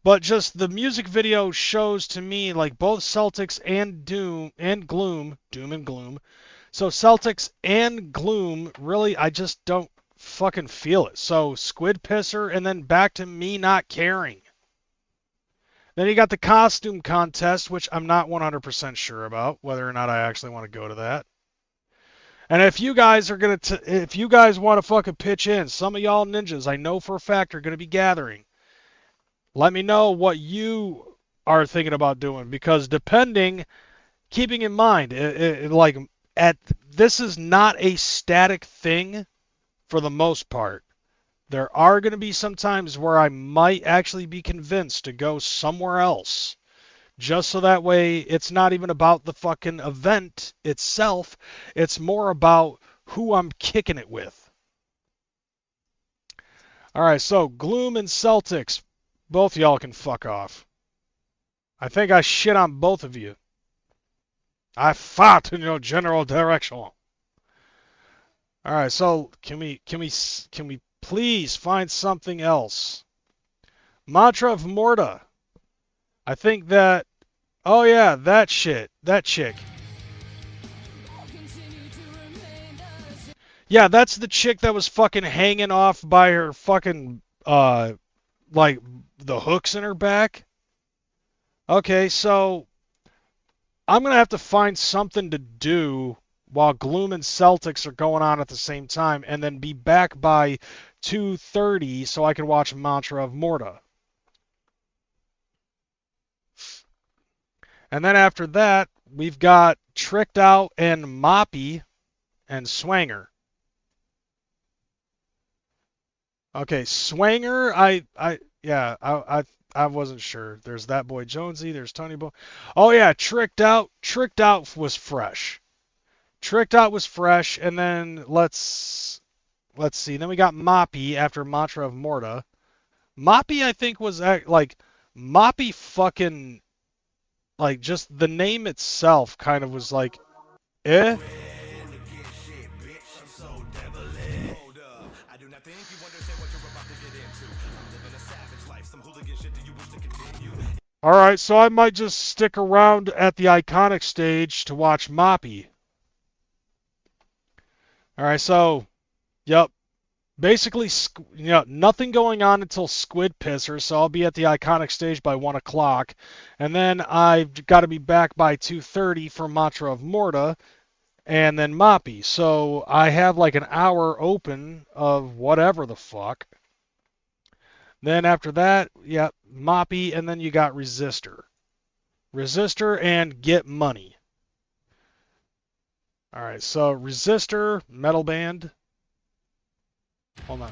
But just the music video shows to me like both Celtics and Doom and Gloom. So Celtics and Gloom, really, I just don't fucking feel it. So Squid Pisser and then back to me not caring. Then you got the costume contest, which I'm not 100% sure about whether or not I actually want to go to that. And if you guys are if you guys want to fucking pitch in, some of y'all ninjas I know for a fact are going to be gathering. Let me know what you are thinking about doing, because keeping in mind, this is not a static thing for the most part. There are going to be some times where I might actually be convinced to go somewhere else. Just so that way it's not even about the fucking event itself. It's more about who I'm kicking it with. Alright, so Gloom and Celtics. Both y'all can fuck off. I think I shit on both of you. I fought in your general direction. Alright, so can we please find something else? Mantra of Morta. I think that. Oh yeah, that shit. That chick. Yeah, that's the chick that was fucking hanging off by her fucking like the hooks in her back. Okay, so I'm gonna have to find something to do while Gloom and Celtics are going on at the same time, and then be back by 2:30 so I can watch Mantra of Morta. And then after that, we've got Tricked Out and Moppy and Swanger. Okay, Swanger, I wasn't sure. There's that boy Jonesy, there's Tony Boy. Oh yeah, Tricked Out. Tricked Out was fresh. Tricked Out was fresh, and then let's see. Then we got Moppy after Mantra of Morta. Moppy, I think, was like Moppy fucking like just the name itself kind of was like eh. All right, so I might just stick around at the iconic stage to watch Moppy. All right, so yep. Basically, nothing going on until Squid Pisser, so I'll be at the iconic stage by 1 o'clock. And then I've got to be back by 2:30 for Mantra of Morta, and then Moppy. So I have like an hour open of whatever the fuck. Then after that, yep, Moppy, and then you got Resistor. Resistor and Get Money. Alright, so Resistor, metal band. Hold on.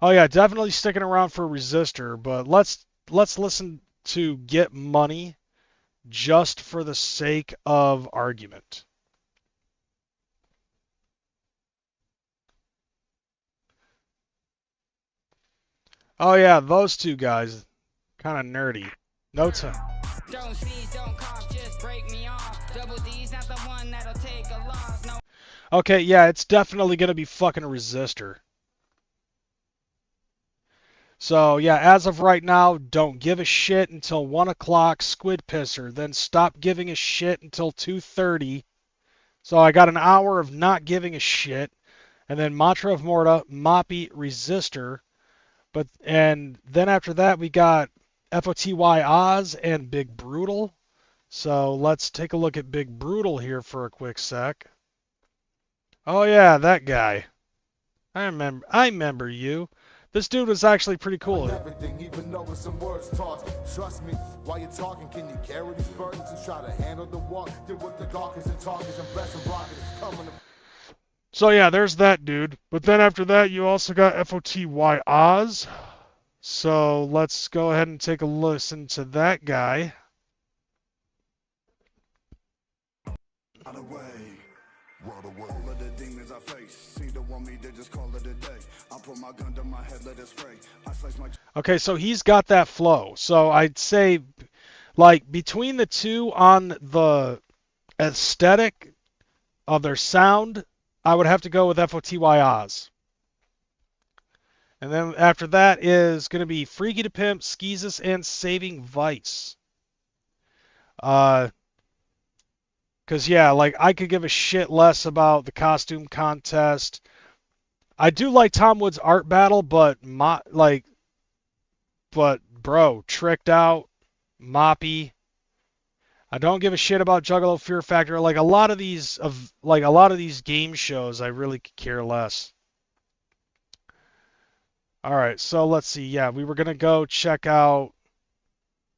Oh yeah, definitely sticking around for Resistor, but let's listen to Get Money just for the sake of argument. Oh yeah, those two guys, kind of nerdy. No time. Don't sneeze, don't cough, just break me off. Double D's not the one that'll take a loss. No. Okay, yeah, it's definitely gonna be fucking Resistor. So yeah, as of right now, don't give a shit until 1 o'clock, Squid Pisser. Then stop giving a shit until 2:30. So I got an hour of not giving a shit, and then Mantra of Morta, Moppy, Resistor. And then after that we got FOTY Oz and Big Brutal. So let's take a look at Big Brutal here for a quick sec. Oh yeah, that guy. I remember you. This dude was actually pretty cool. Everything, even though it's some words taught. Trust me, while you're talking, can you carry these burdens and try to handle the walk? Deal with the gawkers and talkers and bless and rockets coming. So yeah, there's that dude. But then after that, you also got FOTY Oz. So let's go ahead and take a listen to that guy. Okay, so he's got that flow. So I'd say, like, between the two on the aesthetic of their sound, I would have to go with FOTY Oz. And then after that is going to be Freaky to Pimp, Skeezus, and Saving Vice. Because, yeah, like, I could give a shit less about the costume contest. I do like Tom Wood's art battle, but, bro, Tricked Out, Moppy. I don't give a shit about Juggalo Fear Factor. Like, a lot of these game shows, I really could care less. Alright, so let's see. Yeah, we were going to go check out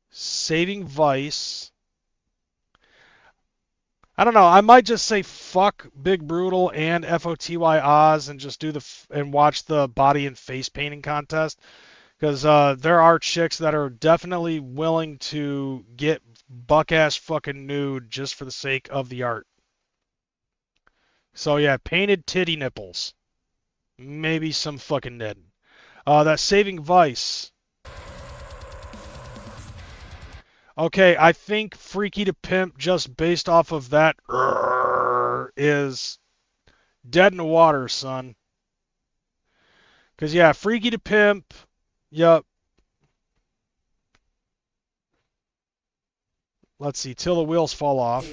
Saving Vice. I don't know. I might just say fuck Big Brutal and FOTY Oz and just do and watch the body and face painting contest. Because there are chicks that are definitely willing to get buck-ass fucking nude just for the sake of the art. So yeah, painted titty nipples. Maybe some fucking knitting. That Saving Vice. Okay, I think Freaky to Pimp, just based off of that, is dead in the water, son. Because, yeah, Freaky the Pimp. Yup. Let's see. Till the Wheels Fall Off.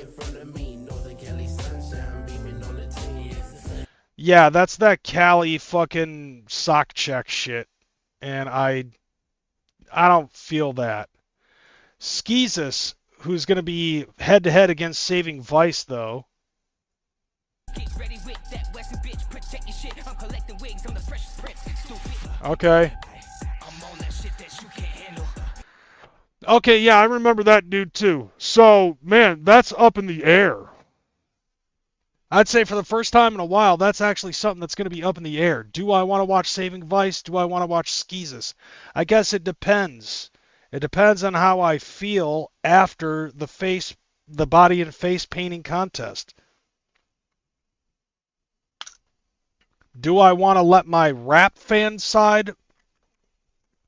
Yeah, that's that Cali fucking sock check shit. And I don't feel that. Skeezus, who's going to be head-to-head against Saving Vice, though. Okay. Okay, yeah, I remember that dude, too. So, man, that's up in the air. I'd say for the first time in a while, that's actually something that's going to be up in the air. Do I want to watch Saving Vice? Do I want to watch Skeezus? I guess it depends. It depends on how I feel after the body and face painting contest. Do I want to let my rap fan side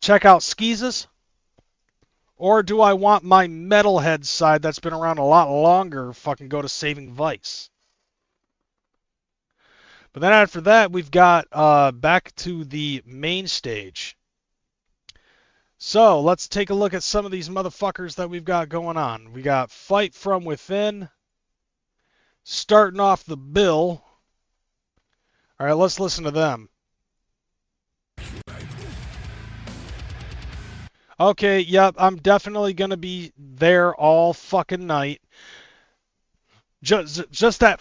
check out Skeezus? Or do I want my metalhead side that's been around a lot longer fucking go to Saving Vice? But then after that, we've got back to the main stage. So let's take a look at some of these motherfuckers that we've got going on. We got Fight From Within, starting off the bill. All right, let's listen to them. Okay, yep, I'm definitely going to be there all fucking night. Just that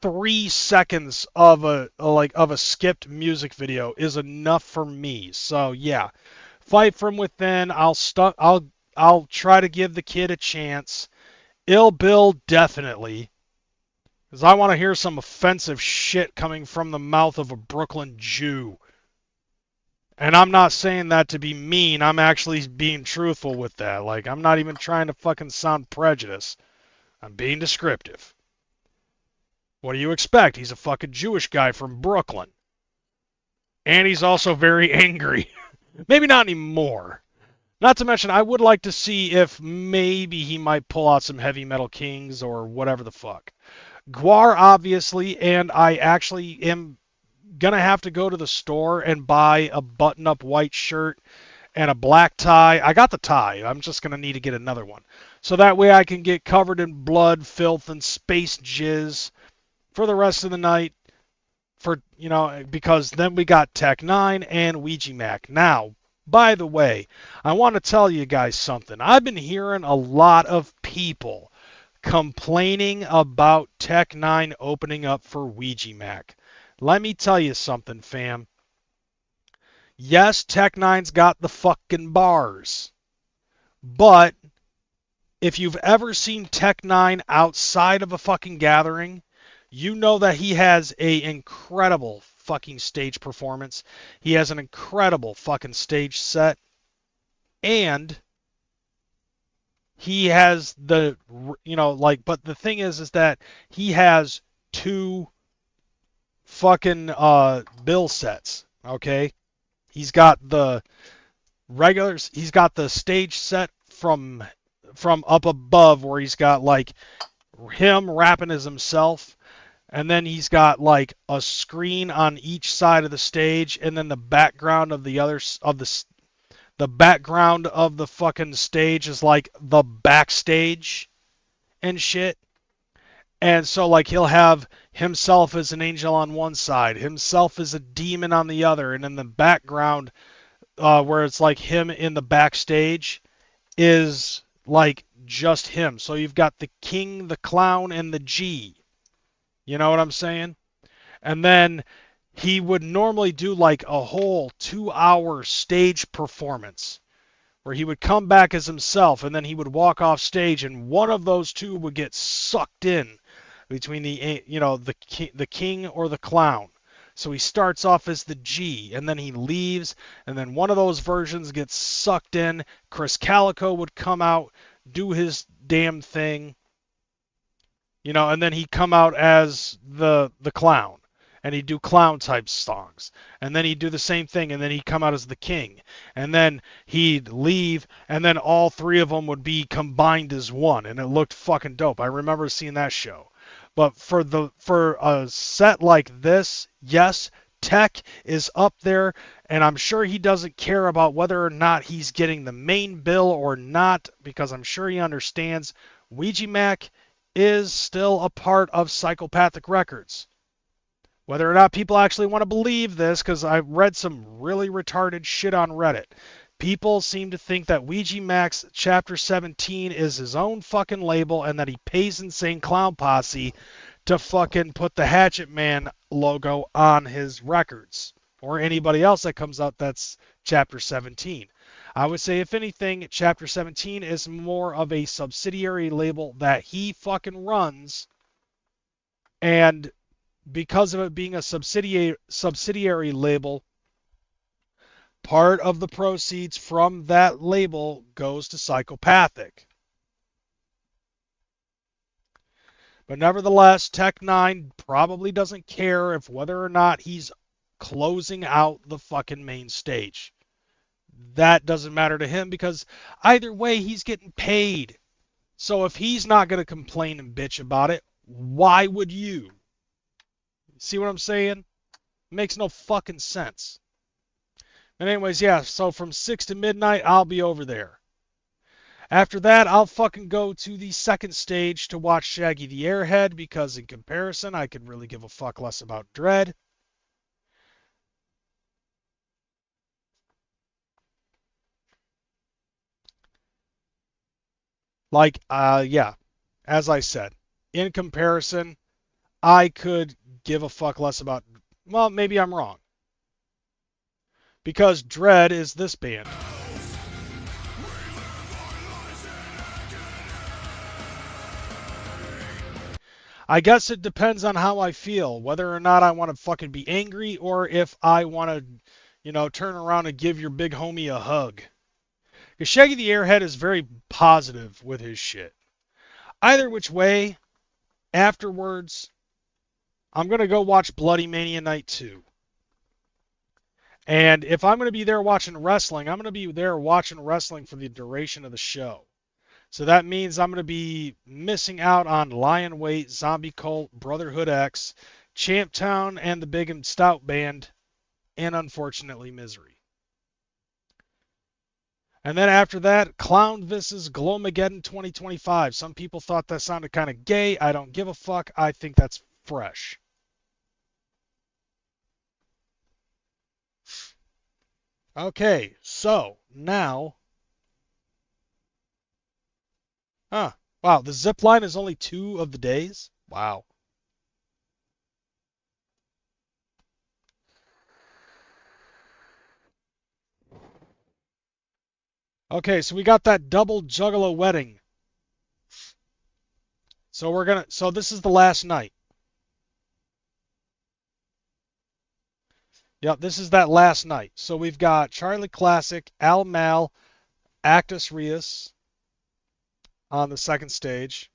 3 seconds of a skipped music video is enough for me. So yeah, Fight From Within. I'll try to give the kid a chance. Ill Bill definitely, because I want to hear some offensive shit coming from the mouth of a Brooklyn Jew. And I'm not saying that to be mean. I'm actually being truthful with that. Like, I'm not even trying to fucking sound prejudiced. I'm being descriptive. What do you expect? He's a fucking Jewish guy from Brooklyn. And he's also very angry. Maybe not anymore. Not to mention, I would like to see if maybe he might pull out some Heavy Metal Kings or whatever the fuck. Guar, obviously, and I actually am gonna have to go to the store and buy a button-up white shirt and a black tie. I got the tie. I'm just gonna need to get another one. So that way I can get covered in blood, filth, and space jizz for the rest of the night. Because then we got Tech 9 and Ouija Mac. Now, by the way, I want to tell you guys something. I've been hearing a lot of people complaining about Tech 9 opening up for Ouija Mac. Let me tell you something, fam. Yes, Tech 9's got the fucking bars. But if you've ever seen Tech 9 outside of a fucking gathering, you know that he has an incredible fucking stage performance. He has an incredible fucking stage set. And he has but the thing is that he has 2 fucking bill sets, okay? He's got the regulars, he's got the stage set from up above where he's got like him rapping as himself, and then he's got like a screen on each side of the stage, and then the background of the background of the fucking stage is like the backstage and shit. And so, like, he'll have himself as an angel on one side, himself as a demon on the other, and in the background, where it's like him in the backstage, is like just him. So you've got the king, the clown, and the G. You know what I'm saying? And then he would normally do like a whole 2-hour stage performance where he would come back as himself, and then he would walk off stage, and one of those two would get sucked in between the king or the clown. So he starts off as the G, and then he leaves, and then one of those versions gets sucked in. Chris Calico would come out, do his damn thing, and then he'd come out as the clown, and he'd do clown type songs, and then he'd do the same thing, and then he'd come out as the king, and then he'd leave, and then all 3 of them would be combined as one, and it looked fucking dope. I remember seeing that show. But for a set like this, yes, tech is up there, and I'm sure he doesn't care about whether or not he's getting the main bill or not, because I'm sure he understands Ouija Mac is still a part of Psychopathic Records. Whether or not people actually want to believe this, because I've read some really retarded shit on Reddit. People seem to think that Ouija Mac's Chapter 17 is his own fucking label and that he pays Insane Clown Posse to fucking put the Hatchet Man logo on his records. Or anybody else that comes out that's Chapter 17. I would say, if anything, Chapter 17 is more of a subsidiary label that he fucking runs, and because of it being a subsidiary label, part of the proceeds from that label goes to Psychopathic. But nevertheless, Tech 9 probably doesn't care if whether or not he's closing out the fucking main stage. That doesn't matter to him, because either way he's getting paid. So if he's not going to complain and bitch about it, why would you? See what I'm saying? It makes no fucking sense. And anyways, yeah, so from 6 to midnight, I'll be over there. After that, I'll fucking go to the second stage to watch Shaggy the Airhead, because in comparison, I could really give a fuck less about Dread. Like, yeah, as I said, in comparison, I could give a fuck less about, well, maybe I'm wrong. Because Dread is this band. I guess it depends on how I feel, whether or not I want to fucking be angry, or if I want to, turn around and give your big homie a hug. Because Shaggy the Airhead is very positive with his shit. Either which way, afterwards, I'm going to go watch Bloody Mania Night 2. And if I'm going to be there watching wrestling, I'm going to be there watching wrestling for the duration of the show. So that means I'm going to be missing out on Lion Weight, Zombie Cult, Brotherhood X, Champtown, and the Big and Stout Band, and unfortunately Misery. And then after that, Clown vs. Glowmageddon 2025. Some people thought that sounded kind of gay. I don't give a fuck. I think that's fresh. Okay, so now... Wow, the zip line is only 2 of the days? Wow. Okay, so we got that double Juggalo wedding. So this is the last night. Yep, this is that last night. So we've got Charlie Classic, Al Mal, Actus Reus on the second stage.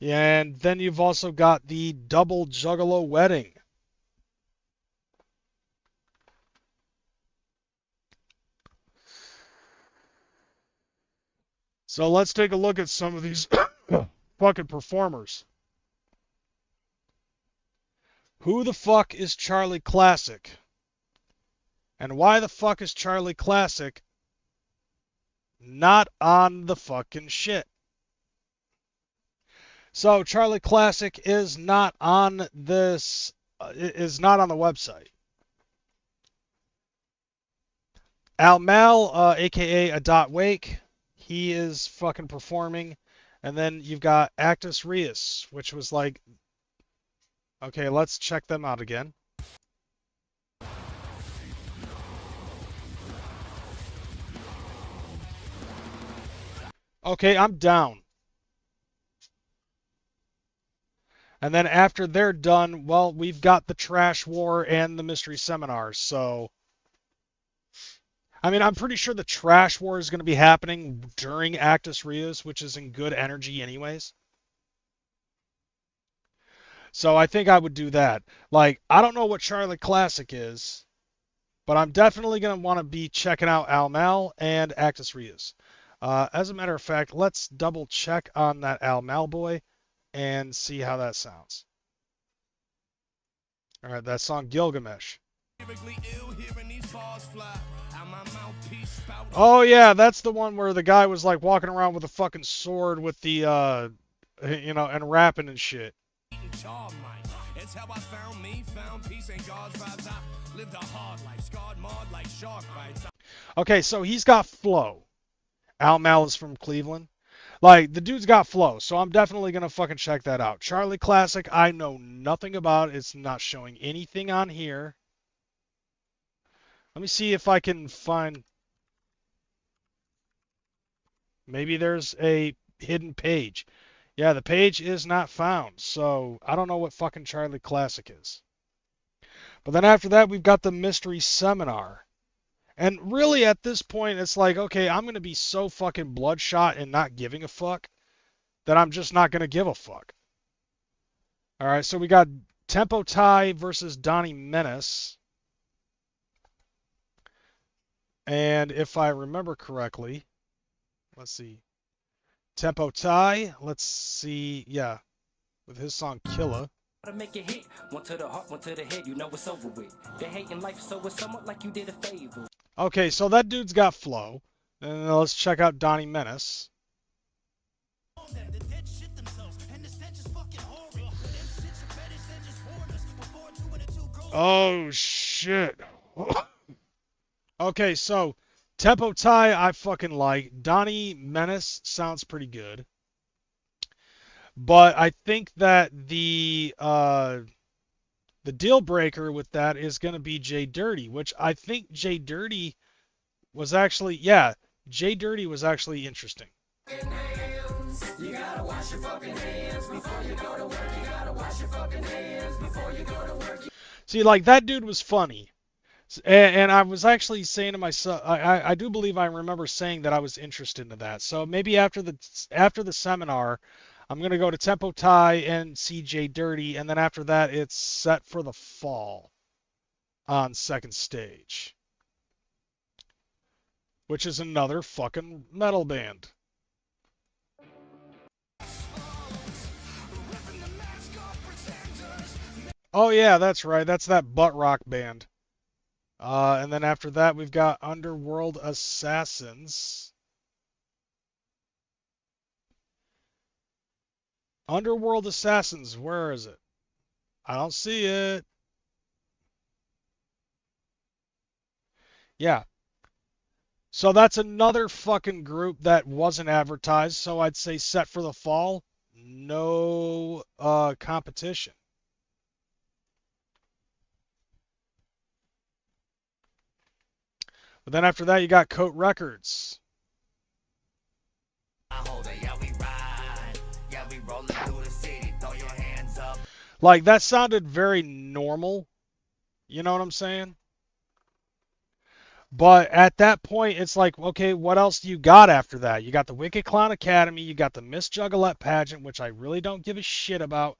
And then you've also got the double Juggalo wedding. So let's take a look at some of these fucking performers. Who the fuck is Charlie Classic? And why the fuck is Charlie Classic not on the fucking shit? So Charlie Classic is not on this, is not on the website. Al Mal, aka a Dot Wake, he is fucking performing. And then you've got Actus Reus, which was like, okay, let's check them out again. Okay, I'm down. And then after they're done, well, we've got the Trash War and the Mystery Seminars. So, I mean, I'm pretty sure the Trash War is going to be happening during Actus Reus, which is in good energy anyways. So I think I would do that. Like, I don't know what Charlie Classic is, but I'm definitely going to want to be checking out Al Mal and Actus Reus. As a matter of fact, let's double check on that Al Mal boy and see how that sounds. All right, that song Gilgamesh. Oh yeah, that's the one where the guy was like walking around with a fucking sword with the you know, and rapping and shit. It's how I found me, found peace and God's vibes. I lived a hard life, scarred marred like shark bites. Okay, so he's got flow. Al Malice from Cleveland. Like, the dude's got flow, so I'm definitely gonna fucking check that out. Charlie Classic, I know nothing about. It's not showing anything on here. Let me see if I can find... Maybe there's a hidden page. Yeah, the page is not found, so I don't know what fucking Charlie Classic is. But then after that, we've got the Mystery Seminar. And really, at this point, it's like, okay, I'm going to be so fucking bloodshot and not giving a fuck that I'm just not going to give a fuck. All right, so we got Tempo Tai versus Donnie Menace. And if I remember correctly, let's see. Tempo Tai, let's see, yeah, with his song Killer. Make it hit. One to the heart, one to the head, you know it's over with. They hating life, so it's somewhat like you did a favor. Okay, so that dude's got flow. And let's check out Donnie Menace. Oh shit. Okay, so Tempo Tai I fucking like. Donnie Menace sounds pretty good. But I think that the deal breaker with that is going to be J Dirty, which I think J Dirty was actually, yeah, J Dirty was actually interesting. You gotta wash your fucking hands before you go to work. You gotta wash your fucking hands before you go to work. See, like, that dude was funny. And I was actually saying to myself, I do believe I remember saying that I was interested in that. So maybe after the seminar, I'm going to go to Tempo Tai and CJ Dirty, and then after that, it's Set for the Fall on second stage, which is another fucking metal band. Oh yeah, that's right. That's that butt rock band. And then after that, we've got Underworld Assassins. Underworld Assassins, where is it? I don't see it. Yeah. So that's another fucking group that wasn't advertised, so I'd say Set for the Fall, no competition. But then after that, you got Coat Records. Like, that sounded very normal. You know what I'm saying? But at that point, it's like, okay, what else do you got after that? You got the Wicked Clown Academy. You got the Miss Juggalette pageant, which I really don't give a shit about.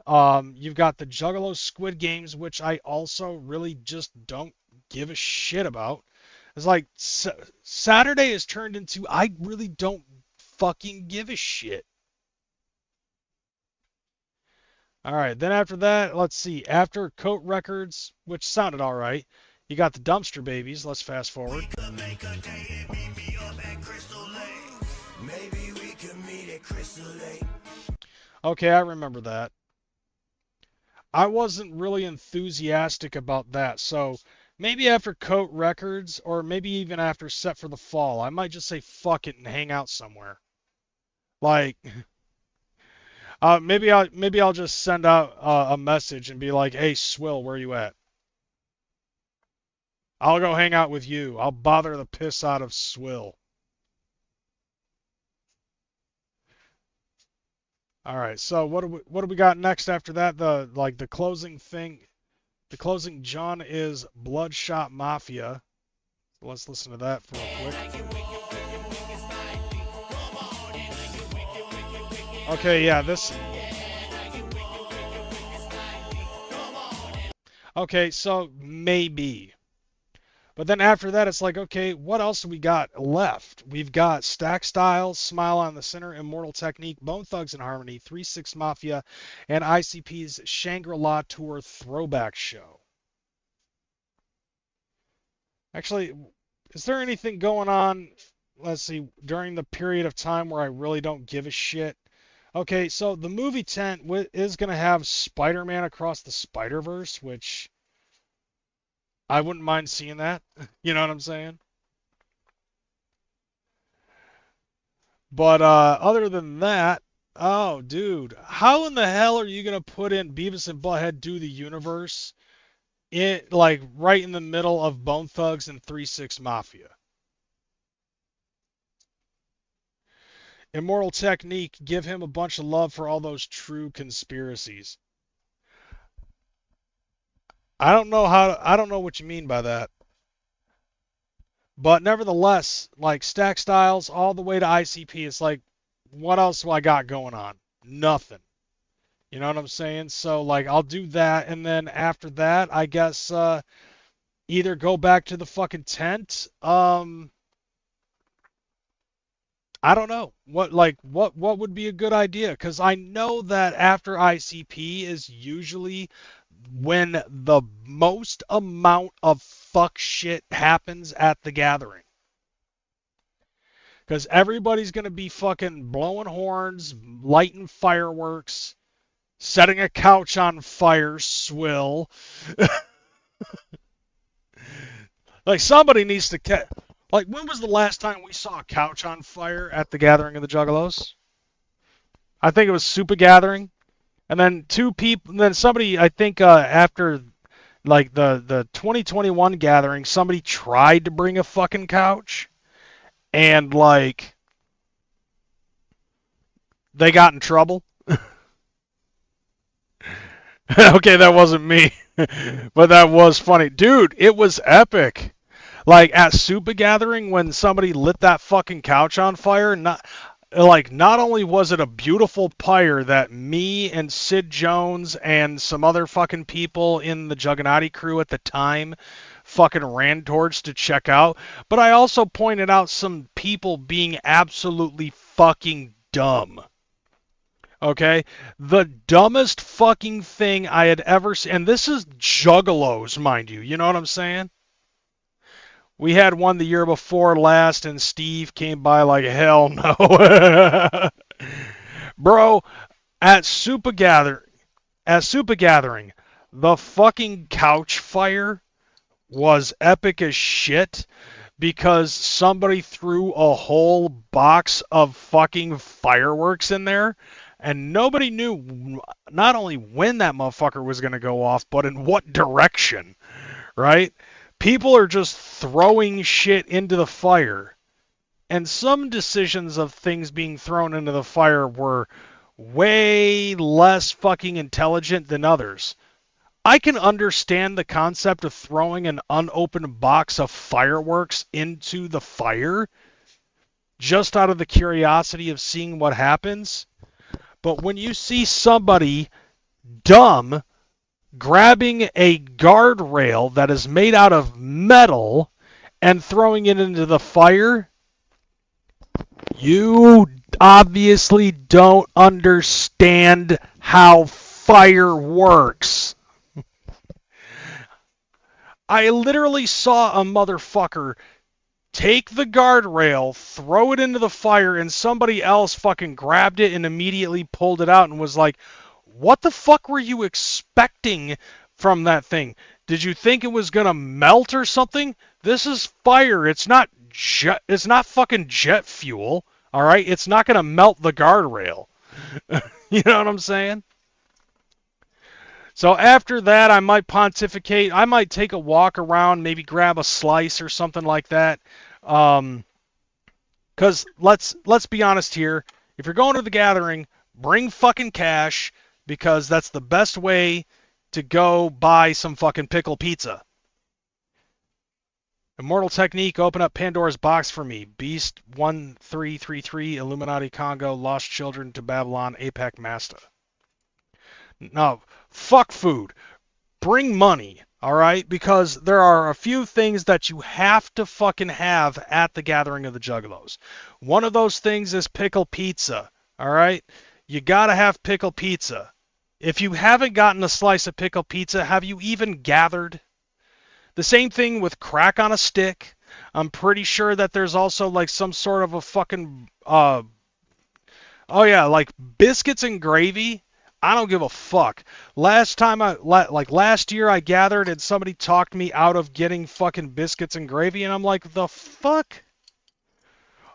You've got the Juggalo Squid Games, which I also really just don't give a shit about. It's like Saturday has turned into I really don't fucking give a shit. All right, then after that, let's see. After Coat Records, which sounded all right, you got the Dumpster Babies. Let's fast forward. Okay, I remember that. I wasn't really enthusiastic about that, so maybe after Coat Records, or maybe even after Set for the Fall, I might just say fuck it and hang out somewhere. Like, maybe I'll just send out a message and be like, "Hey, Swill, where you at? I'll go hang out with you. I'll bother the piss out of Swill." All right, so what do we got next after that? The closing thing. The closing John is Bloodshot Mafia. So let's listen to that for real quick. Okay, yeah, this... Okay, so maybe. But then after that, it's like, okay, what else do we got left? We've got Stack Styles, Smile on the Center, Immortal Technique, Bone Thugs and Harmony, 3-6 Mafia, and ICP's Shangri-La Tour Throwback Show. Actually, is there anything going on, let's see, during the period of time where I really don't give a shit? Okay, so the movie tent is going to have Spider-Man Across the Spider-Verse, which I wouldn't mind seeing that. You know what I'm saying? But other than that, oh, dude, how in the hell are you going to put in Beavis and Butthead Do the Universe like right in the middle of Bone Thugs and 3-6 Mafia? Immortal Technique, give him a bunch of love for all those true conspiracies. I don't know what you mean by that. But nevertheless, like Stack Styles all the way to ICP, it's like, what else do I got going on? Nothing. You know what I'm saying? So like I'll do that, and then after that, I guess either go back to the fucking tent. I don't know. What would be a good idea? Cuz I know that after ICP is usually when the most amount of fuck shit happens at the gathering. Cuz everybody's going to be fucking blowing horns, lighting fireworks, setting a couch on fire, swill. Like somebody needs to like, when was the last time we saw a couch on fire at the gathering of the Juggalos? I think it was Super Gathering. And then two people, and then somebody, I think after like the 2021 gathering, somebody tried to bring a fucking couch, and like they got in trouble. Okay, that wasn't me, but that was funny, dude. It was epic. Like at Super Gathering when somebody lit that fucking couch on fire, not only was it a beautiful pyre that me and Sid Jones and some other fucking people in the Juggernaut crew at the time fucking ran towards to check out, but I also pointed out some people being absolutely fucking dumb. Okay? The dumbest fucking thing I had ever seen, and this is Juggalos, mind you. You know what I'm saying? We had one the year before last, and Steve came by like, hell no. Bro, at Super Gathering, the fucking couch fire was epic as shit because somebody threw a whole box of fucking fireworks in there, and nobody knew not only when that motherfucker was going to go off, but in what direction, right? People are just throwing shit into the fire. And some decisions of things being thrown into the fire were way less fucking intelligent than others. I can understand the concept of throwing an unopened box of fireworks into the fire just out of the curiosity of seeing what happens. But when you see somebody dumb grabbing a guardrail that is made out of metal and throwing it into the fire, you obviously don't understand how fire works. I literally saw a motherfucker take the guardrail, throw it into the fire, and somebody else fucking grabbed it and immediately pulled it out and was like, what the fuck were you expecting from that thing? Did you think it was gonna melt or something? This is fire. It's not fucking jet fuel. All right, it's not gonna melt the guardrail. You know what I'm saying? So after that, I might pontificate. I might take a walk around, maybe grab a slice or something like that. Because let's be honest here. If you're going to the gathering, bring fucking cash, because that's the best way to go buy some fucking pickle pizza. Immortal Technique, open up Pandora's box for me. Beast 1333, Illuminati Congo, Lost Children to Babylon, APAC Masta. No, fuck food. Bring money, All right, because there are a few things that you have to fucking have at the gathering of the Juggalos. One of those things is pickle pizza. All right, you gotta have pickle pizza. If you haven't gotten a slice of pickle pizza, have you even gathered? The same thing with crack on a stick. I'm pretty sure that there's also like some sort of a fucking oh yeah, like biscuits and gravy. I don't give a fuck. Last year I gathered and somebody talked me out of getting fucking biscuits and gravy, and I'm like, the fuck?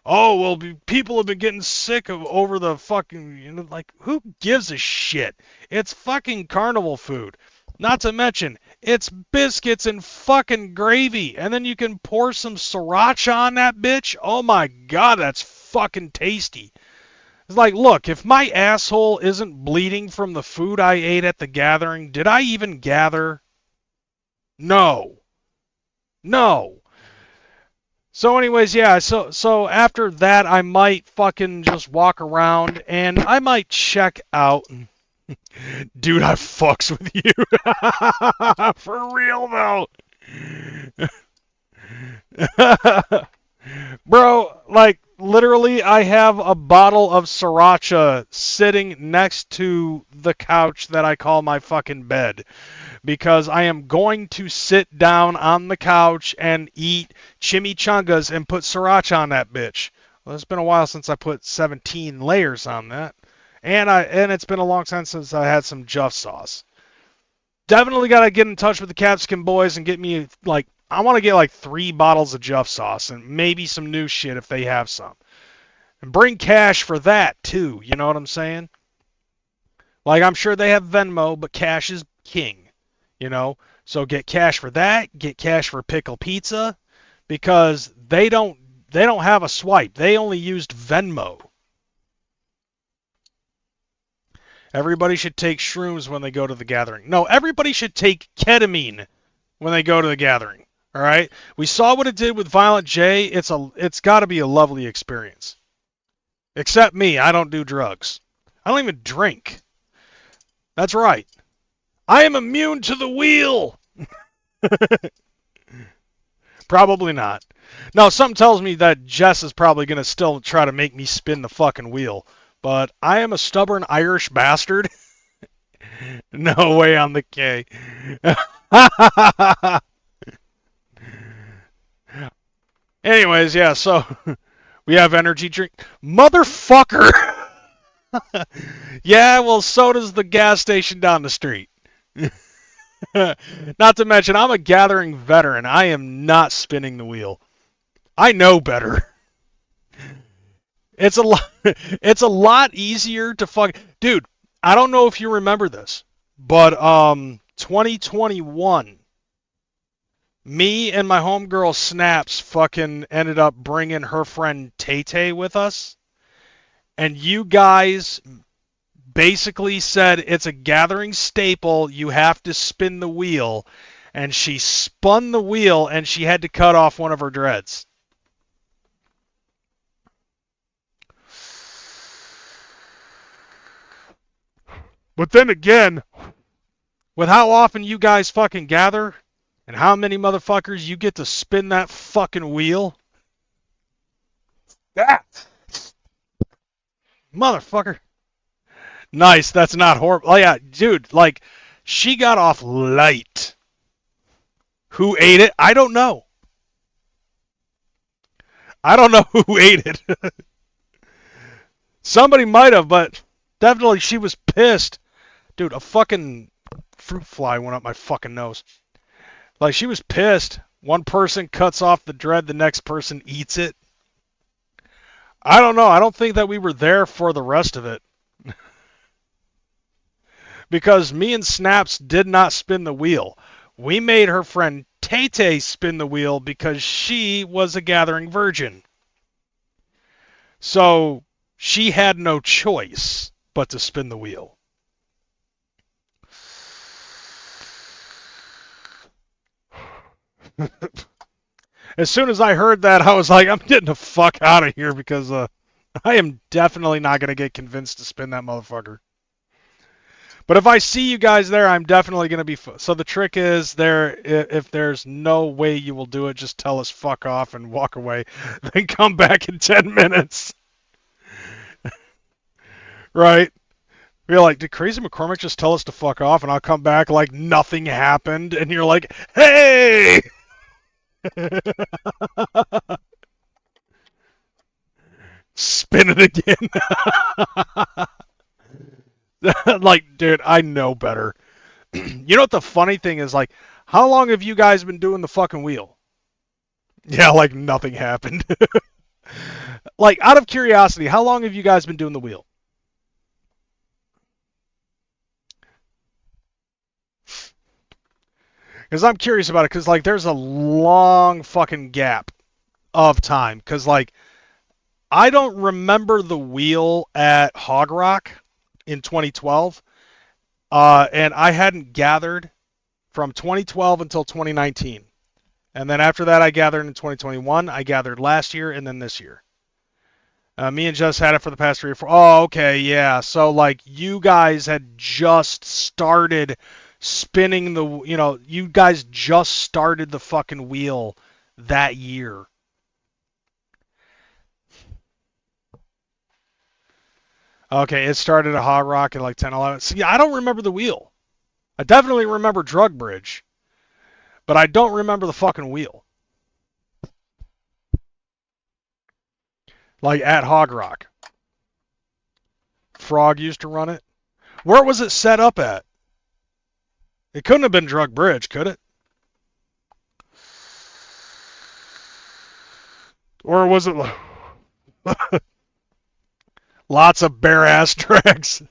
Oh, well, people have been getting sick of over the fucking, like, who gives a shit? It's fucking carnival food. Not to mention, it's biscuits and fucking gravy, and then you can pour some sriracha on that bitch. Oh my god, that's fucking tasty. It's like, look, if my asshole isn't bleeding from the food I ate at the gathering, did I even gather? No. No. So anyways, yeah, so after that I might fucking just walk around and I might check out. Dude, I fucks with you. For real though. Bro, like literally I have a bottle of sriracha sitting next to the couch that I call my fucking bed because I am going to sit down on the couch and eat chimichangas and put sriracha on that bitch. Well, it's been a while since I put 17 layers on that. And it's been a long time since I had some Juff sauce. Definitely got to get in touch with the Capsicum boys and get me like I want to get like 3 bottles of Juff sauce and maybe some new shit if they have some. And bring cash for that too, you know what I'm saying? Like I'm sure they have Venmo, but cash is king, you know? So get cash for that, get cash for pickle pizza because they don't have a swipe. They only used Venmo. Everybody should take shrooms when they go to the gathering. No, everybody should take ketamine when they go to the gathering. All right? We saw what it did with Violent J. It's got to be a lovely experience. Except me, I don't do drugs. I don't even drink. That's right. I am immune to the wheel. Probably not. No, something tells me that Jess is probably going to still try to make me spin the fucking wheel. But I am a stubborn Irish bastard. No way on the K. Anyways, yeah, so we have energy drink. Motherfucker! Yeah, well, so does the gas station down the street. Not to mention, I'm a gathering veteran. I am not spinning the wheel. I know better. It's a lot easier to fuck. Dude, I don't know if you remember this, but 2021, me and my homegirl Snaps fucking ended up bringing her friend Tay with us, and you guys basically said it's a gathering staple. You have to spin the wheel, and she spun the wheel, and she had to cut off one of her dreads. But then again, with how often you guys fucking gather and how many motherfuckers you get to spin that fucking wheel. That motherfucker. Nice, that's not horrible. Oh yeah, dude, like she got off light. Who ate it? I don't know. I don't know who ate it. Somebody might have, but definitely she was pissed. Dude, a fucking fruit fly went up my fucking nose. Like, she was pissed. One person cuts off the dread, the next person eats it. I don't know. I don't think that we were there for the rest of it. Because me and Snaps did not spin the wheel. We made her friend Tay spin the wheel because she was a gathering virgin. So, she had no choice but to spin the wheel. As soon as I heard that, I was like, I'm getting the fuck out of here because I am definitely not going to get convinced to spin that motherfucker. But if I see you guys there, I'm definitely going to be... So the trick is, if there's no way you will do it, just tell us fuck off and walk away. Then come back in 10 minutes. Right? You're like, did Crazy McCormick just tell us to fuck off? And I'll come back like nothing happened. And you're like, hey! Spin it again. Like, dude, I know better. You know what the funny thing is? Like, how long have you guys been doing the fucking wheel? Yeah, like nothing happened. Like, out of curiosity, how long have you guys been doing the wheel? Because I'm curious about it, because, like, there's a long fucking gap of time. Because, like, I don't remember the wheel at Hog Rock in 2012. And I hadn't gathered from 2012 until 2019. And then after that, I gathered in 2021. I gathered last year and then this year. Me and Jess had it for the past 3 or 4. Oh, okay, yeah. So, like, you guys had just started spinning you guys just started the fucking wheel that year. Okay, it started at Hog Rock in like 10, 11. See, I don't remember the wheel. I definitely remember Drug Bridge, but I don't remember the fucking wheel. Like at Hog Rock. Frog used to run it. Where was it set up at? It couldn't have been Drug Bridge, could it? Or was it... Lots of bare-ass tracks.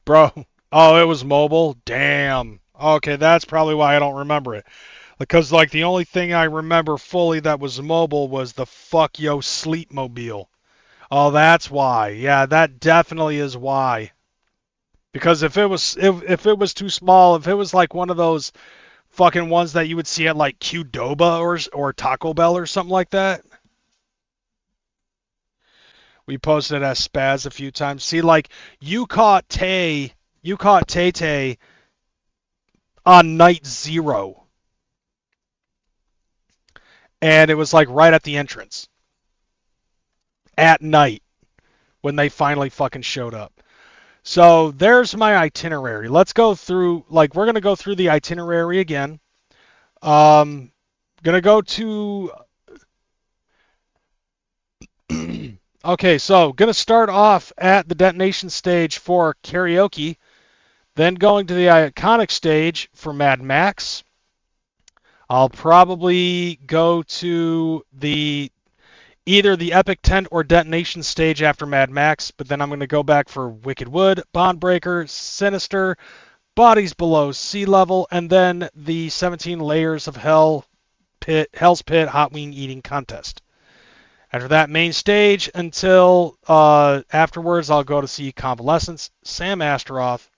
Bro. Oh, it was mobile? Damn. Okay, that's probably why I don't remember it. Because, like, the only thing I remember fully that was mobile was the Fuck Yo Sleepmobile. Oh, that's why. Yeah, that definitely is why. Because if it was too small, if it was like one of those fucking ones that you would see at like Qdoba or Taco Bell or something like that. We posted it as Spaz a few times. See, like, you caught Tay on night 0. And it was like right at the entrance. At night. When they finally fucking showed up. So there's my itinerary. Let's go through, like, we're going to go through the itinerary again. Going to go to... Okay, so going to start off at the detonation stage for karaoke. Then going to the iconic stage for Mad Max. I'll probably go to either the Epic Tent or Detonation stage after Mad Max, but then I'm going to go back for Wicked Wood, Bondbreaker, Sinister, Bodies Below Sea Level, and then the 17 Layers of Hell's Pit Hot Wing Eating Contest. After that main stage until afterwards, I'll go to see Convalescence, Sam Astaroth,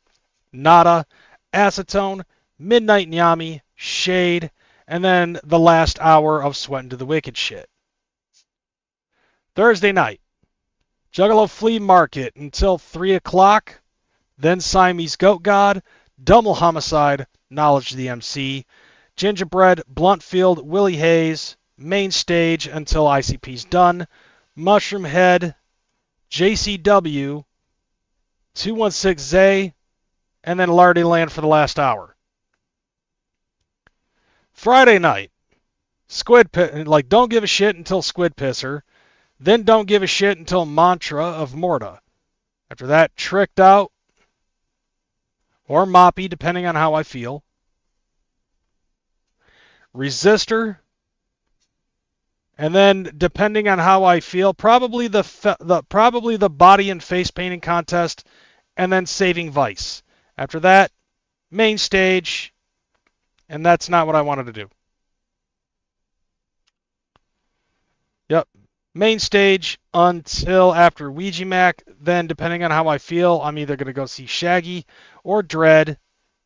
Nada, Acetone, Midnight Nyami, Shade, and then the last hour of Sweatin' to the Wicked shit. Thursday night, Juggalo Flea Market until 3 o'clock, then Siamese Goat God, Double Homicide, Knowledge the MC, Gingerbread, Bluntfield, Willie Hayes, main stage until ICP's done, Mushroom Head, JCW, 216 Zay, and then Lardy Land for the last hour. Friday night, Squid Pit, like, don't give a shit until Squid Pisser. Then don't give a shit until Mantra of Morta. After that, Tricked Out or Moppy, depending on how I feel. Resistor. And then, depending on how I feel, probably the body and face painting contest, and then Saving Vice. After that, main stage, and that's not what I wanted to do. Yep. Main stage until after Ouija Mac. Then, depending on how I feel, I'm either going to go see Shaggy or Dread,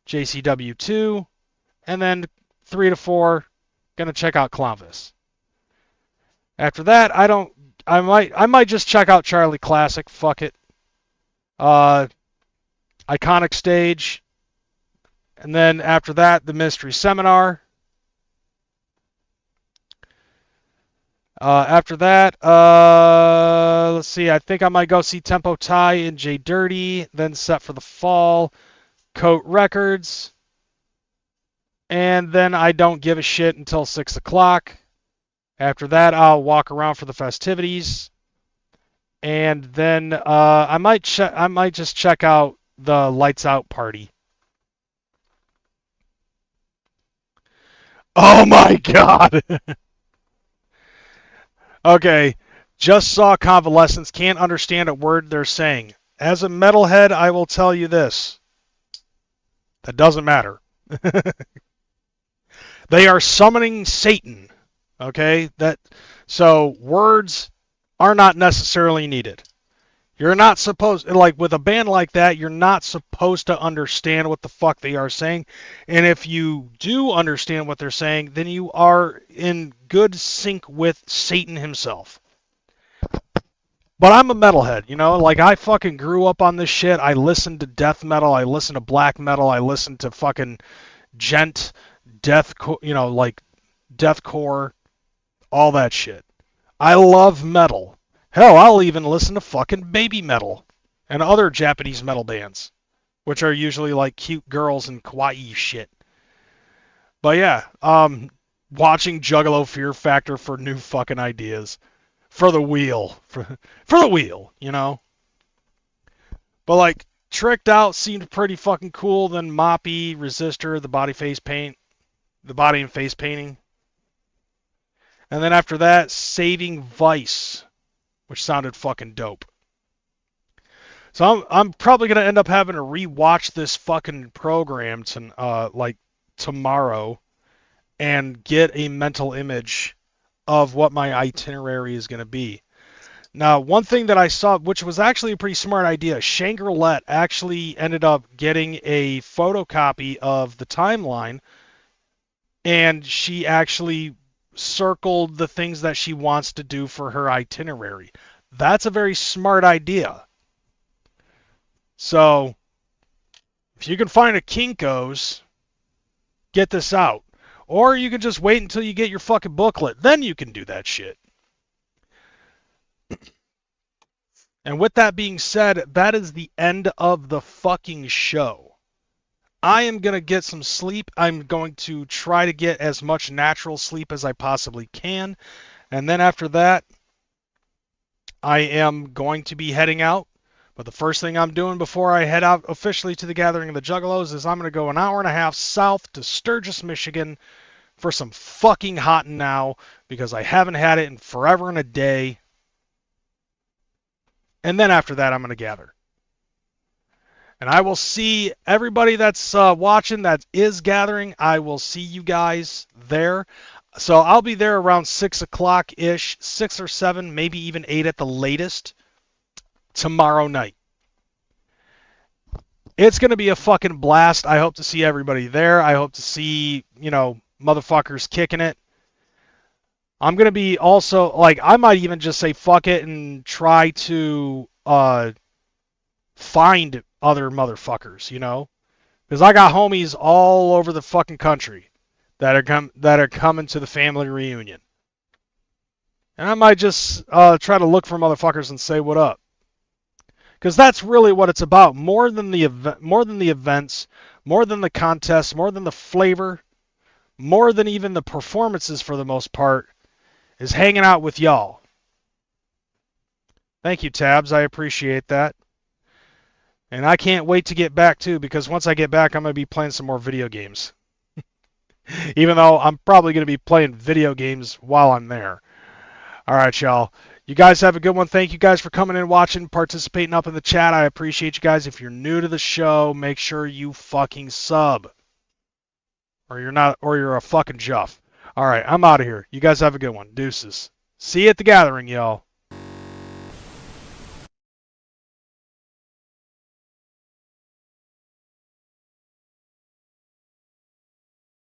JCW 2, and then 3 to 4, going to check out Clownvis. After that, I I might just check out Charlie Classic. Fuck it. Iconic Stage. And then after that, the Mystery Seminar. After that, let's see. I think I might go see Tempo Tai and J Dirty. Then set for the fall, Coat Records. And then I don't give a shit until 6 o'clock. After that, I'll walk around for the festivities. And then I might just check out the Lights Out party. Oh my god! Okay, just saw Convalescence, can't understand a word they're saying. As a metalhead, I will tell you this. That doesn't matter. They are summoning Satan. Okay? So words are not necessarily needed. You're not supposed, like with a band like that, you're not supposed to understand what the fuck they are saying. And if you do understand what they're saying, then you are in good sync with Satan himself. But I'm a metalhead, you know? Like, I fucking grew up on this shit. I listened to death metal. I listened to black metal. I listened to fucking gent, deathcore, you know, like deathcore, all that shit. I love metal. Hell, I'll even listen to fucking baby metal and other Japanese metal bands, which are usually like cute girls and kawaii shit. But yeah, watching Juggalo Fear Factor for new fucking ideas. For the wheel. For the wheel, you know? But like, Tricked Out seemed pretty fucking cool. Then Moppy, Resistor, the body and face painting. And then after that, Saving Vice, which sounded fucking dope. So I'm probably gonna end up having to rewatch this fucking program like tomorrow, and get a mental image of what my itinerary is gonna be. Now, one thing that I saw, which was actually a pretty smart idea, Shangri-La actually ended up getting a photocopy of the timeline, and she actually circled the things that she wants to do for her itinerary. That's a very smart idea. So, if you can find a Kinko's, get this out. Or you can just wait until you get your fucking booklet. Then you can do that shit. And with that being said, that is the end of the fucking show. I am going to get some sleep. I'm going to try to get as much natural sleep as I possibly can. And then after that, I am going to be heading out. But the first thing I'm doing before I head out officially to the Gathering of the Juggalos is I'm going to go an hour and a half south to Sturgis, Michigan for some fucking hot and now, because I haven't had it in forever and a day. And then after that, I'm going to gather. And I will see everybody that's watching that is gathering. I will see you guys there. So I'll be there around 6 o'clock-ish, 6 or 7, maybe even 8 at the latest, tomorrow night. It's going to be a fucking blast. I hope to see everybody there. I hope to see, you know, motherfuckers kicking it. I'm going to be also, like, I might even just say fuck it and try to find other motherfuckers, you know? Because I got homies all over the fucking country that are coming to the family reunion. And I might just try to look for motherfuckers and say what up. Because that's really what it's about. More than the events, more than the contests, more than the flavor, more than even the performances for the most part, is hanging out with y'all. Thank you, Tabs. I appreciate that. And I can't wait to get back, too, because once I get back, I'm going to be playing some more video games. Even though I'm probably going to be playing video games while I'm there. All right, y'all. You guys have a good one. Thank you guys for coming in, watching, participating up in the chat. I appreciate you guys. If you're new to the show, make sure you fucking sub. Or you're a fucking juff. All right, I'm out of here. You guys have a good one. Deuces. See you at the Gathering, y'all.